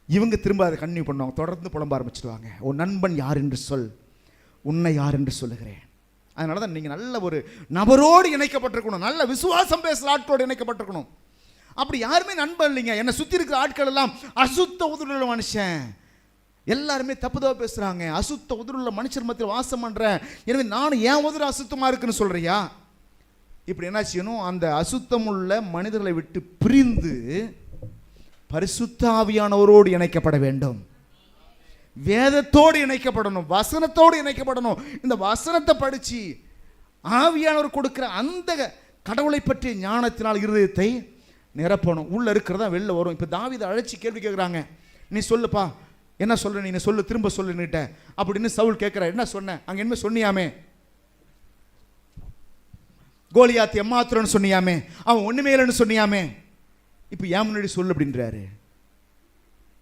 இவங்க திரும்ப அதை கன்டினியூ பண்ணுவாங்க, தொடர்ந்து புலம்ப ஆரம்பிச்சிடுவாங்க. உன் நண்பன் யார் என்று சொல், உன்னை யார் என்று சொல்லுகிறேன். அதனால தான் நீங்கள் நல்ல ஒரு நபரோடு இணைக்கப்பட்டிருக்கணும், நல்ல விசுவாசம் பேசுகிற ஆட்களோடு இணைக்கப்பட்டிருக்கணும். அப்படி யாருமே நண்பன் இல்லைங்க. என்னை சுற்றி இருக்கிற ஆட்கள் எல்லாம் அசுத்த உதடுள்ள மனுஷன், எல்லாருமே தப்புதவா பேசுகிறாங்க. அசுத்த உதடுள்ள மனுஷர் மத்தியில் வாசம் பண்ணுறேன், எனவே நான் ஏன் உதடு அசுத்தமாக இருக்குன்னு சொல்கிறியா? இப்படி என்ன செய்யணும்? அந்த அசுத்தமுள்ள மனிதர்களை விட்டு பிரிந்து பரிசுத்த ஆவியானவரோடு இணைக்கப்பட வேண்டும். வேதத்தோடு இணைக்கப்படணும், வசனத்தோடு இணைக்கப்படணும். இந்த வசனத்தை படித்து ஆவியானவர் கொடுக்கிற அந்த கடவுளை பற்றிய ஞானத்தினால் இருதயத்தை நிரப்பணும். உள்ள இருக்கிறதா வெளில வரும். இப்போ தாவீதை அழைச்சி கேள்வி கேட்குறாங்க, நீ சொல்லுப்பா, என்ன சொல்ற, நீ சொல்லு, திரும்ப சொல்லுன்னுட்ட அப்படின்னு சவுல் கேட்குற. என்ன சொன்ன? அங்கே என்ன சொன்னியாமே? கோலியாத் எம்மாத்திரம்னு சொன்னியாமே, அவன் ஒன்றுமே இல்லைன்னு சொன்னியாமே, இப்போ ஏன் முன்னாடி சொல்லு அப்படின்றாரு.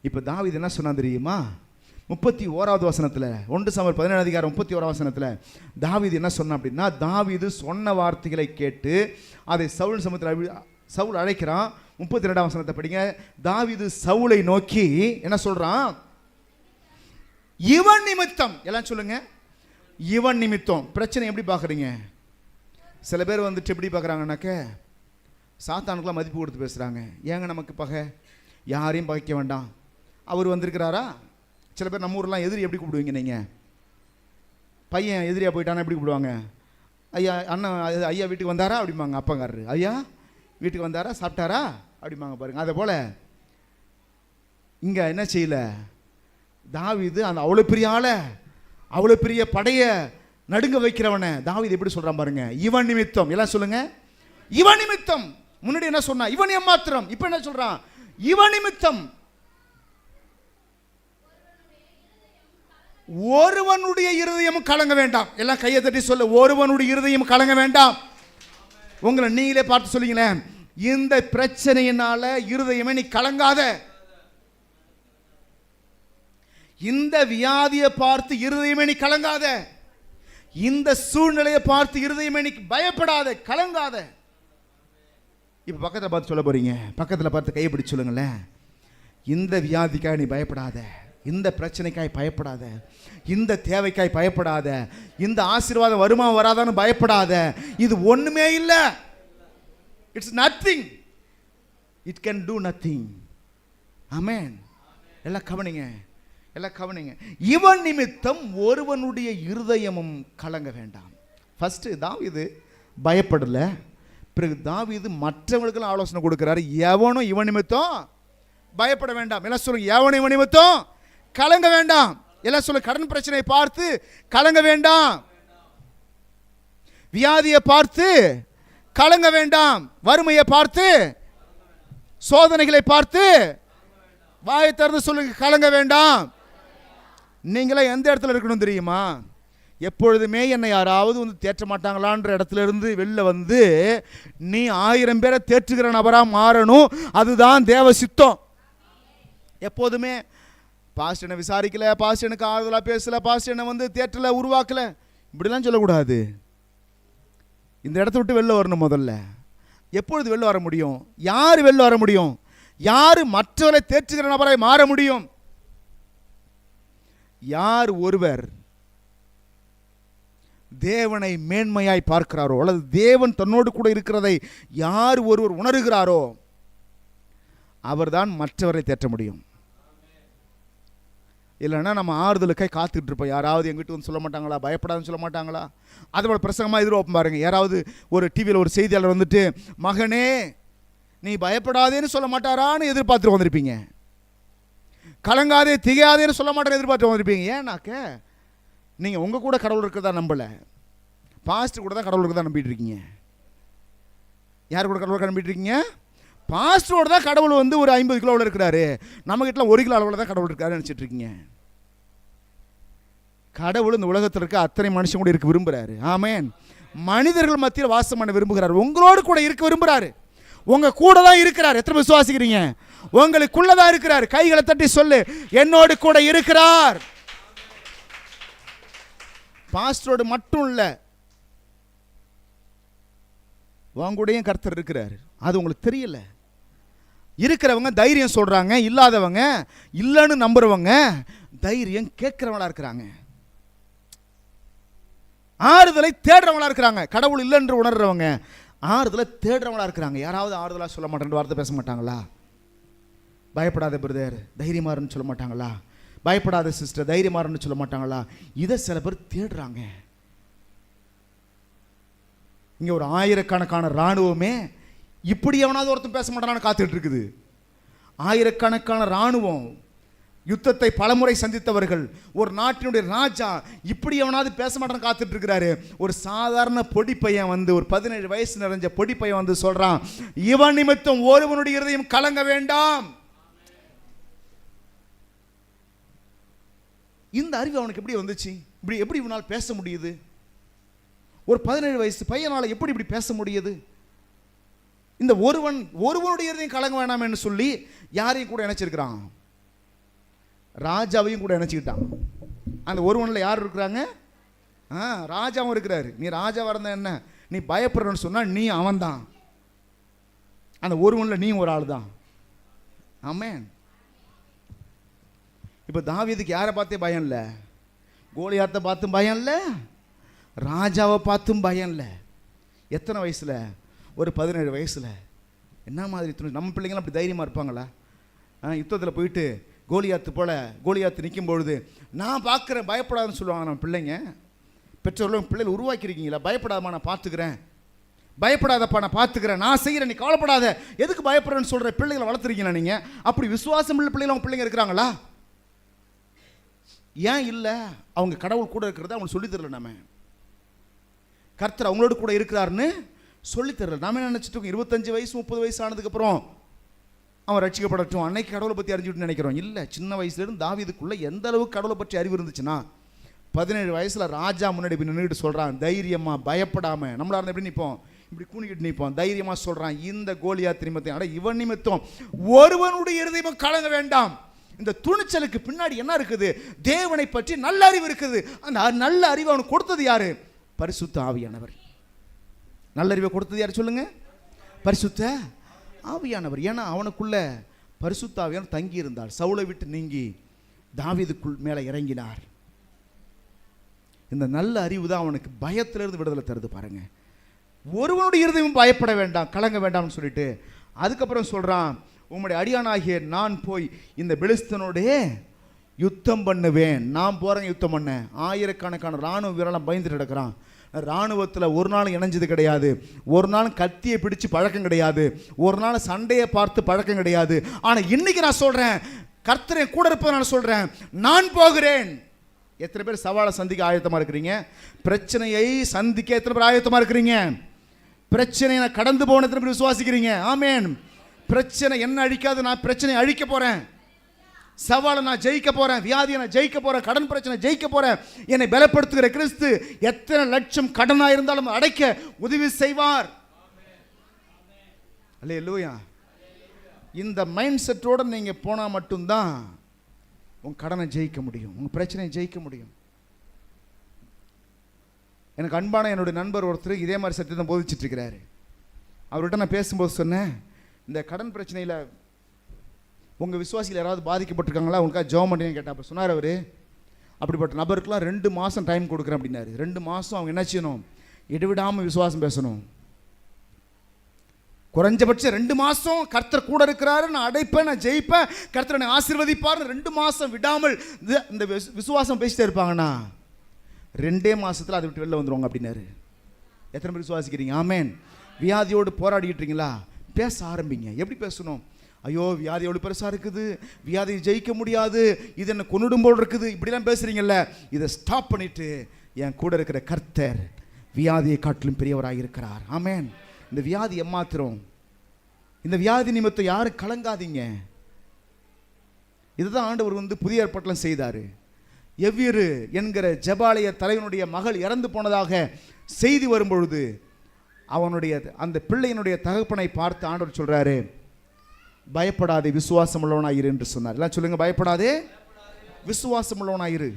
இப்போ தாவீது என்ன சொன்னா தெரியுமா? 31வது வசனத்தில், 1 சாமுவேல் 17 அதிகாரம் 31வது வசனத்தில் தாவீது என்ன சொன்ன அப்படின்னா, தாவீது சொன்ன வார்த்தைகளை கேட்டு அதை சவுல் சமூகத்தில் சவுல் அழைக்கிறான். 32ஆம் வசனத்தை படிங்க. தாவீது சவுலை நோக்கி என்ன சொல்றான்? இவன் நிமித்தம். எல்லாம் சொல்லுங்க, இவன் நிமித்தம். பிரச்சனை எப்படி பார்க்குறீங்க? சில பேர் வந்துட்டு எப்படி பார்க்குறாங்கன்னாக்க, சாத்தானுக்குலாம் மதிப்பு கொடுத்து பேசுகிறாங்க. ஏங்க நமக்கு பகை, யாரையும் பகைக்க வேண்டாம், அவர் வந்திருக்கிறாரா? சில பேர் நம்ம ஊரெலாம் எதிரி எப்படி கூப்பிடுவீங்க நீங்கள்? பையன் எதிரியா போயிட்டானா எப்படி கூப்பிடுவாங்க? ஐயா அண்ணன் ஐயா வீட்டுக்கு வந்தாரா அப்படிம்பாங்க. அப்பங்காரரு ஐயா வீட்டுக்கு வந்தாரா, சாப்பிட்டாரா அப்படிம்பாங்க. பாருங்க, அதை போல இங்க என்ன செய்யல தாவீது, அந்த அவ்வளோ பெரிய ஆளை, அவ்வளோ பெரிய படைய நடுங்க வைக்கிறவனை தாவீது எப்படி சொல்றான் பாருங்க. இவன் நிமித்தம், எல்லாம் சொல்லுங்க, இவன் நிமித்தம். முன்னாடி என்ன சொன்னா? இவன் ஏமாத்திரம். இப்ப என்ன சொல்றான்? இவன் நிமித்தம் ஒருவனுடைய இருதயம் கலங்க வேண்டாம். எல்லாம் கையை தட்டி சொல்ல, ஒருவனுடைய இருதயம் கலங்க வேண்டாம். உங்களை நீங்களே பார்த்து சொல்லுங்களேன், இந்த பிரச்சனையினால இருதயமே நீ கலங்காத. இந்த வியாதியை பார்த்து இருதயமே நீ கலங்காத. இந்த சூழ்நிலையை பார்த்து இருதயமே நீ பயப்படாத, கலங்காத. இப்ப பக்கத்துல பார்த்து சொல்ல போறீங்க, பக்கத்துல பார்த்து கையை பிடிச்சு சொல்லுங்களேன், இந்த வியாதிக்காக நீ பயப்படாத, இந்த பிரச்சனைக்காய் பயப்படாத, இந்த தேவைக்காய் பயப்படாத, இந்த ஆசீர்வாதம் வருமா வராதான்னு பயப்படாத. இது ஒண்ணுமே இல்லை. It's nothing. It can do nothing. Amen. எல்லாம் கவனிங்க, எல்லாம் கவனிங்க. இவன் நிமித்தம் ஒருவனுடைய இருதயமும் கலங்க வேண்டாம். ஃபர்ஸ்ட் தாவீது பயப்படல. பிறகு தாவீது மற்றவர்களுக்கு ஆலோசனை கொடுக்கிறாரு, எவனும் இவன் நிமித்தம் பயப்பட வேண்டாம். எல்லாம் சொல்லுங்க, எவனும் இவன் நிமித்தம் கலங்க வேண்டாம். எல்லாம் சொல்லுங்க, கடன் பிரச்சனையை பார்த்து கலங்க வேண்டாம், வியாதியை பார்த்து கலங்க வேண்டாம், வறுமையை பார்த்து, சோதனைகளை பார்த்து வாயை திறந்து சொல்லுங்க, கலங்க வேண்டாம். நீங்களே எந்த இடத்துல இருக்கணும் தெரியுமா? எப்பொழுதுமே என்னை யாராவது வந்து தேற்ற மாட்டாங்களான்ற இடத்துல இருந்து வெளில வந்து நீ 1000 பேரை தேற்றுகிற நபரா மாறணும். அதுதான் தேவ சித்தம். எப்போதுமே பாஸ்டர் என்ன விசாரிக்கல, பாஸ்டர் எனக்கு ஆறுதலா பேசல, பாஸ்டர் என்ன வந்து தேற்றல, உருவாக்கல, இப்படிலாம் சொல்லக்கூடாது. இந்த இடத்த விட்டு வெளில வரணும். முதல்ல எப்பொழுது வெளில வர முடியும்? யார் வெளில வர முடியும்? யார் மற்றவரை தேற்றுகிற நபராய் மாற முடியும்? யார் ஒருவர் தேவனை மேன்மையாய் பார்க்கிறாரோ, அல்லது தேவன் தன்னோடு கூட இருக்கிறதை யார் ஒருவர் உணர்கிறாரோ, அவர்தான் மற்றவரை தேற்ற முடியும். இல்லைன்னா நம்ம ஆறுதலுக்காய் காத்துக்கிட்டு இருப்போம். யாராவது எங்கிட்ட வந்து சொல்ல மாட்டாங்களா, பயப்படாதுன்னு சொல்ல மாட்டாங்களா? அதோட பிரசங்கமாக எதிர்பார்ப்போம் பாருங்க. யாராவது ஒரு டிவியில் ஒரு செய்தியாளர் வந்துட்டு, மகனே நீ பயப்படாதேன்னு சொல்ல மாட்டாரான்னு எதிர்பார்த்துட்டு வந்திருப்பீங்க. கலங்காதே திகையாதேன்னு சொல்ல மாட்டேன்னு எதிர்பார்த்து வந்திருப்பீங்க. ஏன்னாக்க நீங்கள் உங்கள் கூட கடவுள் இருக்கிறதா நம்பலை, பாஸ்டர் கூட தான் கடவுள் இருக்கிறதா நம்பிட்டு இருக்கீங்க. யார் கூட கடவுள் நம்பிட்டு இருக்கீங்க? பாஸ்டரோட தான் கடவுள் வந்து ஒரு 50 கிலோவில் இருக்கிறாரு, நம்மகிட்ட 1 கிலோ அளவில் தான் கடவுள் இருக்காரு நினச்சிட்டு இருக்கீங்க. கடவுள் இந்த உலகத்தில் இருக்க அத்தனை மனுஷன் கூட இருக்க விரும்புகிறாரு. ஆமென். மனிதர்கள் மத்தியில் வாசம் பண்ண விரும்புகிறார். உங்களோடு கூட இருக்க விரும்புகிறாரு. உங்க கூட தான் இருக்கிறார். எத்தனை விசுவாசிக்கிறீங்க? உங்களுக்குள்ளதான் இருக்கிறார். கைகளை தட்டி சொல்லு, என்னோடு கூட இருக்கிறார். பாஸ்டரோடு மட்டும் இல்ல, உங்களுடையும் கர்த்தர் இருக்கிறார். அது உங்களுக்கு தெரியல. இருக்கிறவங்க தைரியம் சொல்றாங்க, இல்லாதவங்க இல்லைன்னு நம்புறவங்க தைரியம் கேட்கிறவங்களா இருக்கிறாங்க, ஆறுதலை தேடுறவங்களா இருக்கிறாங்க. கடவுள் இல்லை என்று உணர்றவங்க ஆறுதலை தேடுறவங்களா இருக்கிறாங்க. யாராவது ஆறுதலா சொல்ல மாட்டேன் வார்த்தை பேச மாட்டாங்களா? பயப்படாத பிரதர் தைரியமாறுன்னு சொல்ல மாட்டாங்களா? பயப்படாத சிஸ்டர் தைரியமாறுன்னு சொல்ல மாட்டாங்களா? இதை சில பேர் தேடுறாங்க. இங்க ஒரு 1000கணக்கான இராணுவமே இப்படி எவனாவது ஒருத்தன் பேச மாட்டான்னு காத்துட்டு இருக்குது. 1000கணக்கான இராணுவம், யுத்தத்தை பலமுறை சந்தித்தவர்கள், ஒரு நாட்டினுடைய ராஜா இப்படி எவனாவது பேச மாட்டான்னு காத்துட்டு இருக்கிறாரு. ஒரு சாதாரண பொடி பையன் வந்து, ஒரு 17 வயசு நிறைஞ்ச பொடி பையன் வந்து சொல்றான், இவன் நிமித்தம் ஒருவனுடைய இருதயம் கலங்க வேண்டாம். இந்த அறிவு அவனுக்கு எப்படி வந்துச்சு? இப்படி எப்படி இவனால் பேச முடியுது? ஒரு 17 வயசு பையனால எப்படி இப்படி பேச முடியுது? இந்த ஒருவனுடைய இருதயம் கலங்க வேண்டாம் என்று சொல்லி யாரையும் கூட இணைச்சிருக்கிறான், ராஜாவையும் கூட இணைச்சிக்கிட்டான். அந்த ஒருவனில் யார் இருக்கிறாங்க? ராஜாவும் இருக்கிறாரு. நீ ராஜாவாக இருந்தா என்ன, நீ பயப்படுறன்னு சொன்னா நீ அவன் தான். அந்த ஒருவனில் நீ ஒரு ஆள் தான். ஆமென். இப்போ தாவீதுக்கு யாரை பார்த்தே பயம் இல்லை, கோலியாத்தை பார்த்தும் பயம் இல்லை, ராஜாவை பார்த்தும் பயம் இல்லை. எத்தனை வயசுல? ஒரு 17 வயசுல. என்ன மாதிரி நம்ம பிள்ளைங்களாம் அப்படி தைரியமாக இருப்பாங்களா? யுத்தத்தில் போயிட்டு கோலியாத்து நிற்கும் பொழுது நான் பார்க்குறேன் பயப்படாதுன்னு சொல்லுவாங்க நம்ம பிள்ளைங்க. பெற்றோர்களும் பிள்ளைகள் உருவாக்கியிருக்கீங்களா? பயப்படாதமா, நான் பார்த்துக்கிறேன், பயப்படாதப்பா நான் பார்த்துக்கிறேன், நான் செய்கிறேன், நீ கவலைப்படாத, எதுக்கு பயப்படுறேன்னு சொல்கிற பிள்ளைகளை வளர்த்துருக்கீங்களா நீங்கள்? அப்படி விசுவாசம் உள்ள பிள்ளைகள் அவங்க பிள்ளைங்க இருக்கிறாங்களா? ஏன் இல்லை? அவங்க கடவுள் கூட இருக்கிறத அவங்க சொல்லித்தரல. நம்ம கர்த்தர் அவங்களோட கூட இருக்கிறாருன்னு சொல்லித்தரல. நாம என்ன நினச்சிட்டு 25 வயசு 30 வயசு ஆனதுக்கப்புறம் அவன் ரட்சிக்கப்படட்டும், அன்னைக்கு கடவுளை பற்றி அறிஞ்சுட்டு நினைக்கிறோம். இல்லை, சின்ன வயசுலேருந்து தாவீதுக்குள்ளே எந்த அளவுக்கு கடவுளை பற்றி அறிவு இருந்துச்சுன்னா, 17 வயசில் ராஜா முன்னாடி நின்றுட்டு சொல்கிறான், தைரியமாக பயப்படாமல். நம்மளா இருந்தால் எப்படி நிற்போம்? இப்படி கூணிக்கிட்டு நிற்போம். தைரியமாக சொல்கிறான், இந்த கோலியாத் நிமித்தம், அட இவன் நிமித்தம் ஒருவனுடைய இருதயமும் கலங்க வேண்டாம். இந்த துணிச்சலுக்கு பின்னாடி என்ன இருக்குது? தேவனை பற்றி நல்ல அறிவு இருக்குது. அந்த நல்ல அறிவு அவனுக்கு கொடுத்தது யாரு? பரிசுத்த ஆவியானவர். நல்ல அறிவை கொடுத்தது யார் சொல்லுங்க? பரிசுத்த ஆவியானவர். ஏன்னா அவனுக்குள்ள பரிசுத்த ஆவியானவர் தங்கி இருந்தார். சவுலை விட்டு நீங்கி தாவீதுக்குள் மேலே இறங்கினார். இந்த நல்ல அறிவு தான் அவனுக்கு பயத்திலிருந்து விடுதலை தருது. பாருங்க, ஒருவனுடைய இருதயமும் பயப்பட வேண்டாம், கலங்க வேண்டாம்னு சொல்லிட்டு அதுக்கப்புறம் சொல்றான், உம்முடைய அடியானாகிய நான் போய் இந்த பெலிஸ்தனோட யுத்தம் பண்ணுவேன். நான் போறேன் யுத்தம் பண்ண. ஆயிரக்கணக்கான ராணுவ வீரரெல்லாம் பயந்துட்டு கிடக்கிறான். ராணுவத்தில் ஒரு நாள் இணைஞ்சது கிடையாது, ஒரு நாள் கத்தியை பிடிச்சு பழக்கம் கிடையாது, ஒரு நாள் சண்டையை பார்த்து பழக்கம் கிடையாது. ஆனால் இன்னைக்கு நான் சொல்றேன், கர்த்தரை கூட இருப்பதை நான் சொல்றேன், நான் போகிறேன். எத்தனை பேர் சவாலை சந்திக்க ஆயத்தமா இருக்கிறீங்க? பிரச்சனையை சந்திக்க எத்தனை பேர் ஆயத்தமா இருக்கிறீங்க? பிரச்சனையை நான் கடந்து போன எத்தனை பேர் விசுவாசிக்கிறீங்க? ஆமேன். பிரச்சனை என்ன அழிக்காது, நான் பிரச்சனையை அழிக்க போறேன். சவாலை நான் ஜெயிக்க போறேன், வியாதியை நான் ஜெயிக்க போறேன், கடன் பிரச்சனை ஜெயிக்க போறேன். என்னை பலப்படுத்துகிற கிறிஸ்து எத்தனை லட்சம் கடனாக இருந்தாலும் அடைக்க உதவி செய்வார். அல்லேலூயா. இந்த மைண்ட் செட்டோட நீங்க போனா மட்டும்தான் உங்க கடனை ஜெயிக்க முடியும், உங்க பிரச்சனையை ஜெயிக்க முடியும். எனக்கு அன்பான என்னுடைய நண்பர் ஒருத்தர் இதே மாதிரி சத்தியத்தை போதிச்சுட்டு இருக்கிறாரு. அவர்கிட்ட நான் பேசும்போது சொன்னேன், இந்த கடன் பிரச்சனையில் உங்கள் விசுவாசிகள் யாராவது பாதிக்கப்பட்டிருக்காங்களா, உங்களுக்காக ஜெபம் பண்ணுறேன்னு கேட்டால் அப்போ சொன்னார் அவர், அப்படிப்பட்ட நபருக்குலாம் 2 மாதம் டைம் கொடுக்குறேன் அப்படின்னாரு. 2 மாதம் அவங்க என்ன செய்யணும்? இடைவிடாமல் விசுவாசம் பேசணும். குறைஞ்சபட்சம் 2 மாதம் கர்த்தர் கூட இருக்கிறாரு, நான் அடைப்பேன், நான் ஜெயிப்பேன், கர்த்தர் என்னை ஆசீர்வதிப்பார். 2 மாதம் விடாமல் இந்த விசுவாசம் பேசிட்டே இருப்பாங்கன்னா 2 மாதத்தில் அதை விட்டு வெளில வந்துடுவாங்க அப்படின்னாரு. எத்தனை பேர் விசுவாசிக்கிறீங்க? ஆமேன். வியாதியோடு போராடிக்கிட்டு இருக்கீங்களா? பேச ஆரம்பிங்க. எப்படி பேசணும்? ஐயோ வியாதி எவ்வளோ பெருசாக இருக்குது, வியாதியை ஜெயிக்க முடியாது, இது என்ன கொன்னுடும் போல் இருக்குது, இப்படிலாம் பேசுகிறீங்கல்ல, இதை ஸ்டாப் பண்ணிவிட்டு என் கூட இருக்கிற கர்த்தர் வியாதியை காட்டிலும் பெரியவராக இருக்கிறார். ஆமேன். இந்த வியாதி ஏமாத்திரம், இந்த வியாதி நிமித்தம் யாரும் கலங்காதீங்க. இதுதான் ஆண்டவர் புதிய ஏற்பாட்டில் செய்தார். எவ்விரு என்கிற ஜெபாலய தலைவனுடைய மகள் இறந்து போனதாக செய்தி வரும்பொழுது அவனுடைய அந்த பிள்ளையினுடைய தகப்பனை பார்த்து ஆண்டவர் சொல்றாரு, பயப்படாதே, விசுவாசம் உள்ளவனாயிரு என்று சொன்னார். எல்லாம் சொல்லுங்க, பயப்படாதே, விசுவாசம் உள்ளவனாயிரு.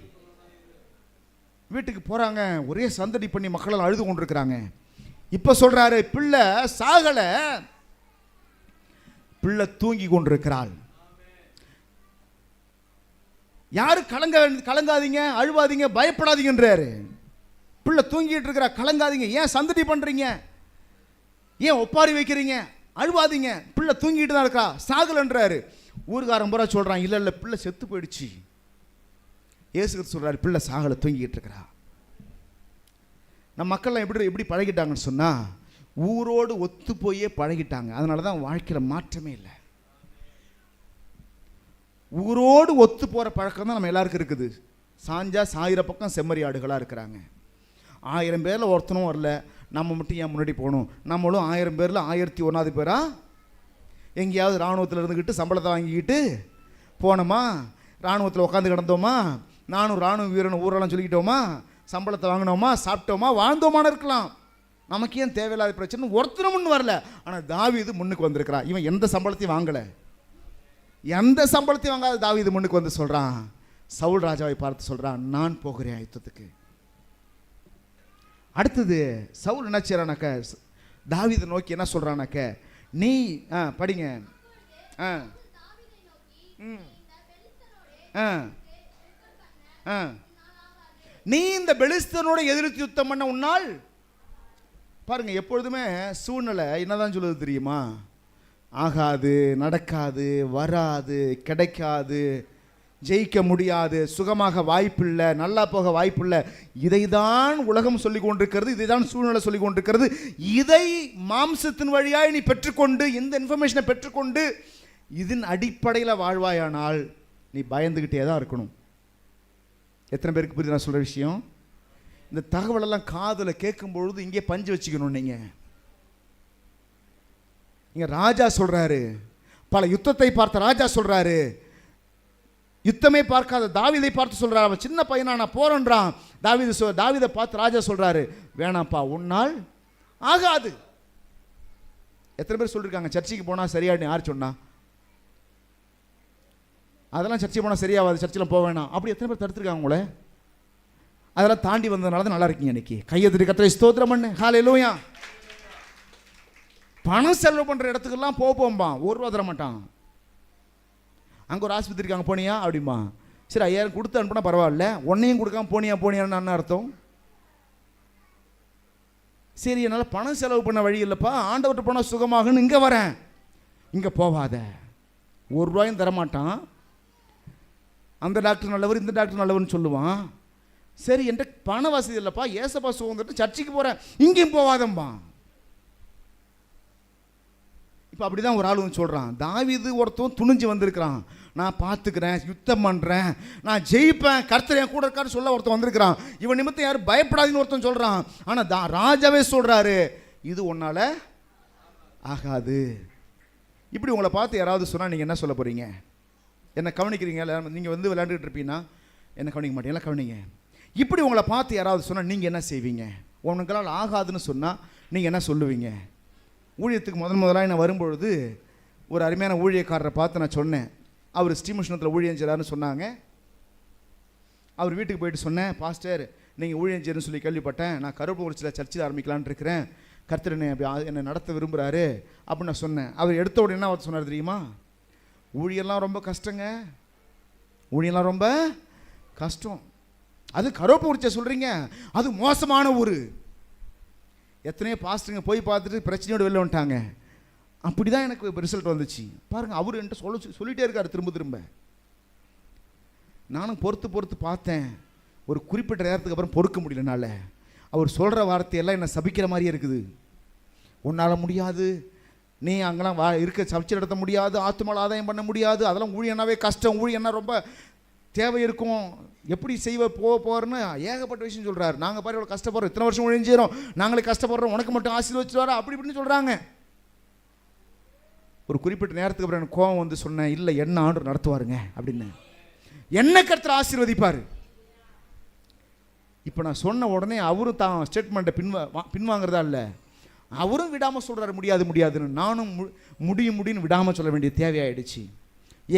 வீட்டுக்கு போறாங்க, ஒரே சந்தடி பண்ணி மக்கள் அழுது கொண்டிருக்கிறாங்க. இப்ப சொல்றாரு, பிள்ளை சாகல, பிள்ளை தூங்கி கொண்டிருக்கிறாள். யாரு கலங்காதீங்க, அழுவாதீங்க, பயப்படாதீங்கன்றாரு. பிள்ளை தூங்கிட்டு இருக்கிறா, கலங்காதீங்க. ஏன் சந்தடி பண்றீங்க? ஏன் ஒப்பாரி வைக்கிறீங்க? அழுவாதீங்க, பிள்ளை தூங்கிட்டு தான் இருக்கா, சாகலன்றாரு. ஊர்காரன் பூரா சொல்றான், இல்ல இல்ல பிள்ளை செத்து போயிடுச்சு. இயேசு சொல்றாரு, பிள்ளை சாகல, தூங்கிட்டு இருக்கிறா. நம்ம மக்கள்லாம் எப்படி பழகிட்டாங்கன்னு சொன்னா, ஊரோடு ஒத்து போயே பழகிட்டாங்க. அதனாலதான் வாழ்க்கையில மாற்றமே இல்லை. ஊரோடு ஒத்து போற பழக்கம் தான் நம்ம எல்லாருக்கும் இருக்குது. சாஞ்சா சாயிர பக்கம் செம்மறி ஆடுகளா இருக்கிறாங்க. 1000 பேர்ல ஒருத்தனும் வரல, நம்ம மட்டும் ஏன் முன்னாடி போகணும்? நம்மளும் 1000 பேர்ல 1001வது பேரா எங்கேயாவது இராணுவத்தில் இருந்துக்கிட்டு சம்பளத்தை வாங்கிக்கிட்டு போனோமா, இராணுவத்தில் உட்காந்து கிடந்தோமா, நானும் இராணுவ வீரன் ஊரெல்லாம் சொல்லிக்கிட்டோமா, சம்பளத்தை வாங்கினோமா, சாப்பிட்டோமா, வாழ்ந்தோமான இருக்கலாம். நமக்கு ஏன் தேவையில்லாத பிரச்சனை? ஒருத்தரும் முன்னு வரல. ஆனால் தாவீது முன்னுக்கு வந்திருக்கிறான். இவன் எந்த சம்பளத்தையும் வாங்கலை, எந்த சம்பளத்தையும் வாங்காத தாவீது முன்னுக்கு வந்து சொல்றான், சவுல் ராஜாவை பார்த்து சொல்றான், நான் போகிறேன் யுத்தத்துக்கு. அடுத்தது சவுல் என்ன செய்யறானாக்க, தாவீதை நோக்கி என்ன சொல்றானாக்க, நீ படிங்க, நீ இந்த பெலிஸ்தனோட எதிர்த்து யுத்தம் பண்ண உன்னால். பாருங்க, எப்பொழுதுமே சூழ்நிலை என்னதான் சொல்லுது தெரியுமா? ஆகாது, நடக்காது, வராது, கிடைக்காது, ஜெயிக்க முடியாது, சுகமாக வாய்ப்பில்லை, நல்லா போக வாய்ப்பில்லை. இதை தான் உலகம் சொல்லி கொண்டிருக்கிறது, இதை தான் சூழ்நிலை சொல்லி கொண்டிருக்கிறது. இதை மாம்சத்தின் வழியாய் நீ பெற்றுக்கொண்டு, இந்த இன்ஃபர்மேஷனை பெற்றுக்கொண்டு இதன் அடிப்படையில் வாழ்வாயானால் நீ பயந்துக்கிட்டே தான் இருக்கணும். எத்தனை பேருக்கு புரியுது நான் சொல்கிற விஷயம்? இந்த தகவலெல்லாம் காதில் கேட்கும்பொழுது இங்கே பஞ்சு வச்சுக்கணும். நீங்கள் ராஜா சொல்கிறாரு, பல யுத்தத்தை பார்த்த ராஜா சொல்கிறாரு, யுத்தமே பார்க்காத தாவீதை பார்த்து சொல்கிறார், அவன் சின்ன பையனா நான் போறேன்றான். தாவீதை பார்த்து ராஜா சொல்கிறாரு, வேணாம்ப்பா உன்னால் ஆகாது. எத்தனை பேர் சொல்லியிருக்காங்க சர்ச்சைக்கு போனால் சரியாடுன்னு? யார் சொன்னா? அதெல்லாம் சர்ச்சைக்கு போனால் சரியாகாது, சர்ச்சையில் போக வேணாம் அப்படி எத்தனை பேர் தடுத்துருக்காங்க உங்களை? அதெல்லாம் தாண்டி வந்ததுனால தான் நல்லா இருக்கீங்க. இன்னைக்கு கையெழுத்து கர்த்தரை ஸ்தோத்திரம் பண்ணு. ஹல்லேலூயா. பணம் செலவு பண்ணுற இடத்துக்கெல்லாம் போம்பான், ஒரு ரூபா தர மாட்டான். அங்கே ஒரு ஆஸ்பத்திரி இருக்காங்க, போனியா அப்படிமா? சரி 5000 கொடுத்து அனுப்புனா பரவாயில்ல, ஒன்னையும் கொடுக்காம போனியான்னு என்ன அர்த்தம்? சரி என்னால் பணம் செலவு பண்ண வழி இல்லைப்பா, ஆண்டவர்கிட்ட போனால் சுகமாகன்னு இங்கே வரேன். இங்கே போவாத, ஒரு ரூபாயும் தரமாட்டான். அந்த டாக்டர் நல்லவர், இந்த டாக்டர் நல்லவர்னு சொல்லுவான். சரி என்கிட்ட பண வசதி இல்லைப்பா, ஏசப்பா சுகந்துட்டு சர்ச்சைக்கு போகிறேன், இங்கேயும் போவாதம்பா. இப்போ அப்படி தான் ஒரு ஆள் வந்து சொல்கிறான். தாவீது ஒருத்தன் துணிஞ்சு வந்திருக்கிறான், நான் பார்த்துக்கிறேன், யுத்தம் பண்ணுறேன், நான் ஜெயிப்பேன், கர்த்தர் என் கூட இருக்கான்னு சொல்ல ஒருத்தன் வந்திருக்கிறான். இவன் நிமித்தம் யாரும் பயப்படாதுன்னு ஒருத்தன் சொல்கிறான். ஆனால் ராஜாவே சொல்கிறாரு, இது உன்னால் ஆகாது. இப்படி உங்களை பார்த்து யாராவது சொன்னால் நீங்கள் என்ன சொல்ல போகிறீங்க? என்ன கவனிக்கிறீங்க? நீங்கள் வந்து விளையாண்டுக்கிட்டு இருப்பீங்கன்னா என்ன கவனிக்க மாட்டீங்களா? கவனிங்க. இப்படி உங்களை பார்த்து யாராவது சொன்னால் நீங்கள் என்ன செய்வீங்க? உனக்கெல்லாம் ஆகாதுன்னு சொன்னால் நீங்கள் என்ன சொல்லுவீங்க? ஊழியத்துக்கு முதலாக நான் வரும்பொழுது ஒரு அருமையான ஊழியக்காரரை பார்த்து நான் சொன்னேன். அவர் ஸ்ரீமுஷ்ணத்தில் ஊழியம் செய்கிறாருன்னு சொன்னாங்க. அவர் வீட்டுக்கு போயிட்டு சொன்னேன், பாஸ்டர் நீங்கள் ஊழியம் செய்யணும்னு சொல்லி கேள்விப்பட்டேன், நான் கருவூர்ச்சியில் சர்ச்சில் ஆரம்பிக்கலான்னு இருக்கிறேன், கர்த்தர் என்னை நடத்த விரும்புகிறாரு அப்படின்னு நான் சொன்னேன். அவர் எடுத்த உடனே அவர் சொன்னார் தெரியுமா? ஊழியெல்லாம் ரொம்ப கஷ்டங்க, ஊழியெல்லாம் ரொம்ப கஷ்டம். அது கருவூர்ச்சியை சொல்கிறீங்க, அது மோசமான ஊர். எத்தனையோ பாஸ்டருங்க போய் பார்த்துட்டு பிரச்சனையோடு வெளில வந்துட்டாங்க. அப்படி தான் எனக்கு ரிசல்ட் வந்துச்சு. பாருங்கள், அவர் என்கிட்ட சொல்லிகிட்டே இருக்கார் திரும்ப. நானும் பொறுத்து பார்த்தேன். ஒரு குறிப்பிட்ட நேரத்துக்கு அப்புறம் பொறுக்க முடியலனால அவர் சொல்கிற வார்த்தையெல்லாம் என்னை சபிக்கிற மாதிரியே இருக்குது. உன்னால் முடியாது, நீ அங்கெல்லாம் இருக்க சர்ச்சை நடத்த முடியாது, ஆத்துமால் ஆதாயம் பண்ண முடியாது, அதெல்லாம் ஊழியனாவே கஷ்டம், ஊழியன்னா ரொம்ப தேவை இருக்கும், எப்படி செய்வ போகிறன்னு ஏகப்பட்ட விஷயம் சொல்கிறார். நாங்கள் பாரு இவ்வளோ கஷ்டப்படுறோம், இத்தனை வருஷம் ஒழிஞ்சிடும், நாங்களே கஷ்டப்படுறோம், உனக்கு மட்டும் ஆசீர்வதிச்சுட்டு அப்படி இப்படின்னு சொல்கிறாங்க. ஒரு குறிப்பிட்ட நேரத்துக்கு அப்புறம் எனக்கு கோபம் வந்து சொன்னேன், இல்லை என்ன ஆண்டு நடத்துவாருங்க அப்படின்னு, என்ன கர்த்தர் ஆசீர்வதிப்பார். இப்போ நான் சொன்ன உடனே அவரும் தான் ஸ்டேட்மெண்ட்டை பின்வாங்கிறதா இல்லை, அவரும் விடாமல் சொல்கிறாரு முடியாதுன்னு. நானும் முடியும்னு விடாமல் சொல்ல வேண்டிய தேவையாயிடுச்சு.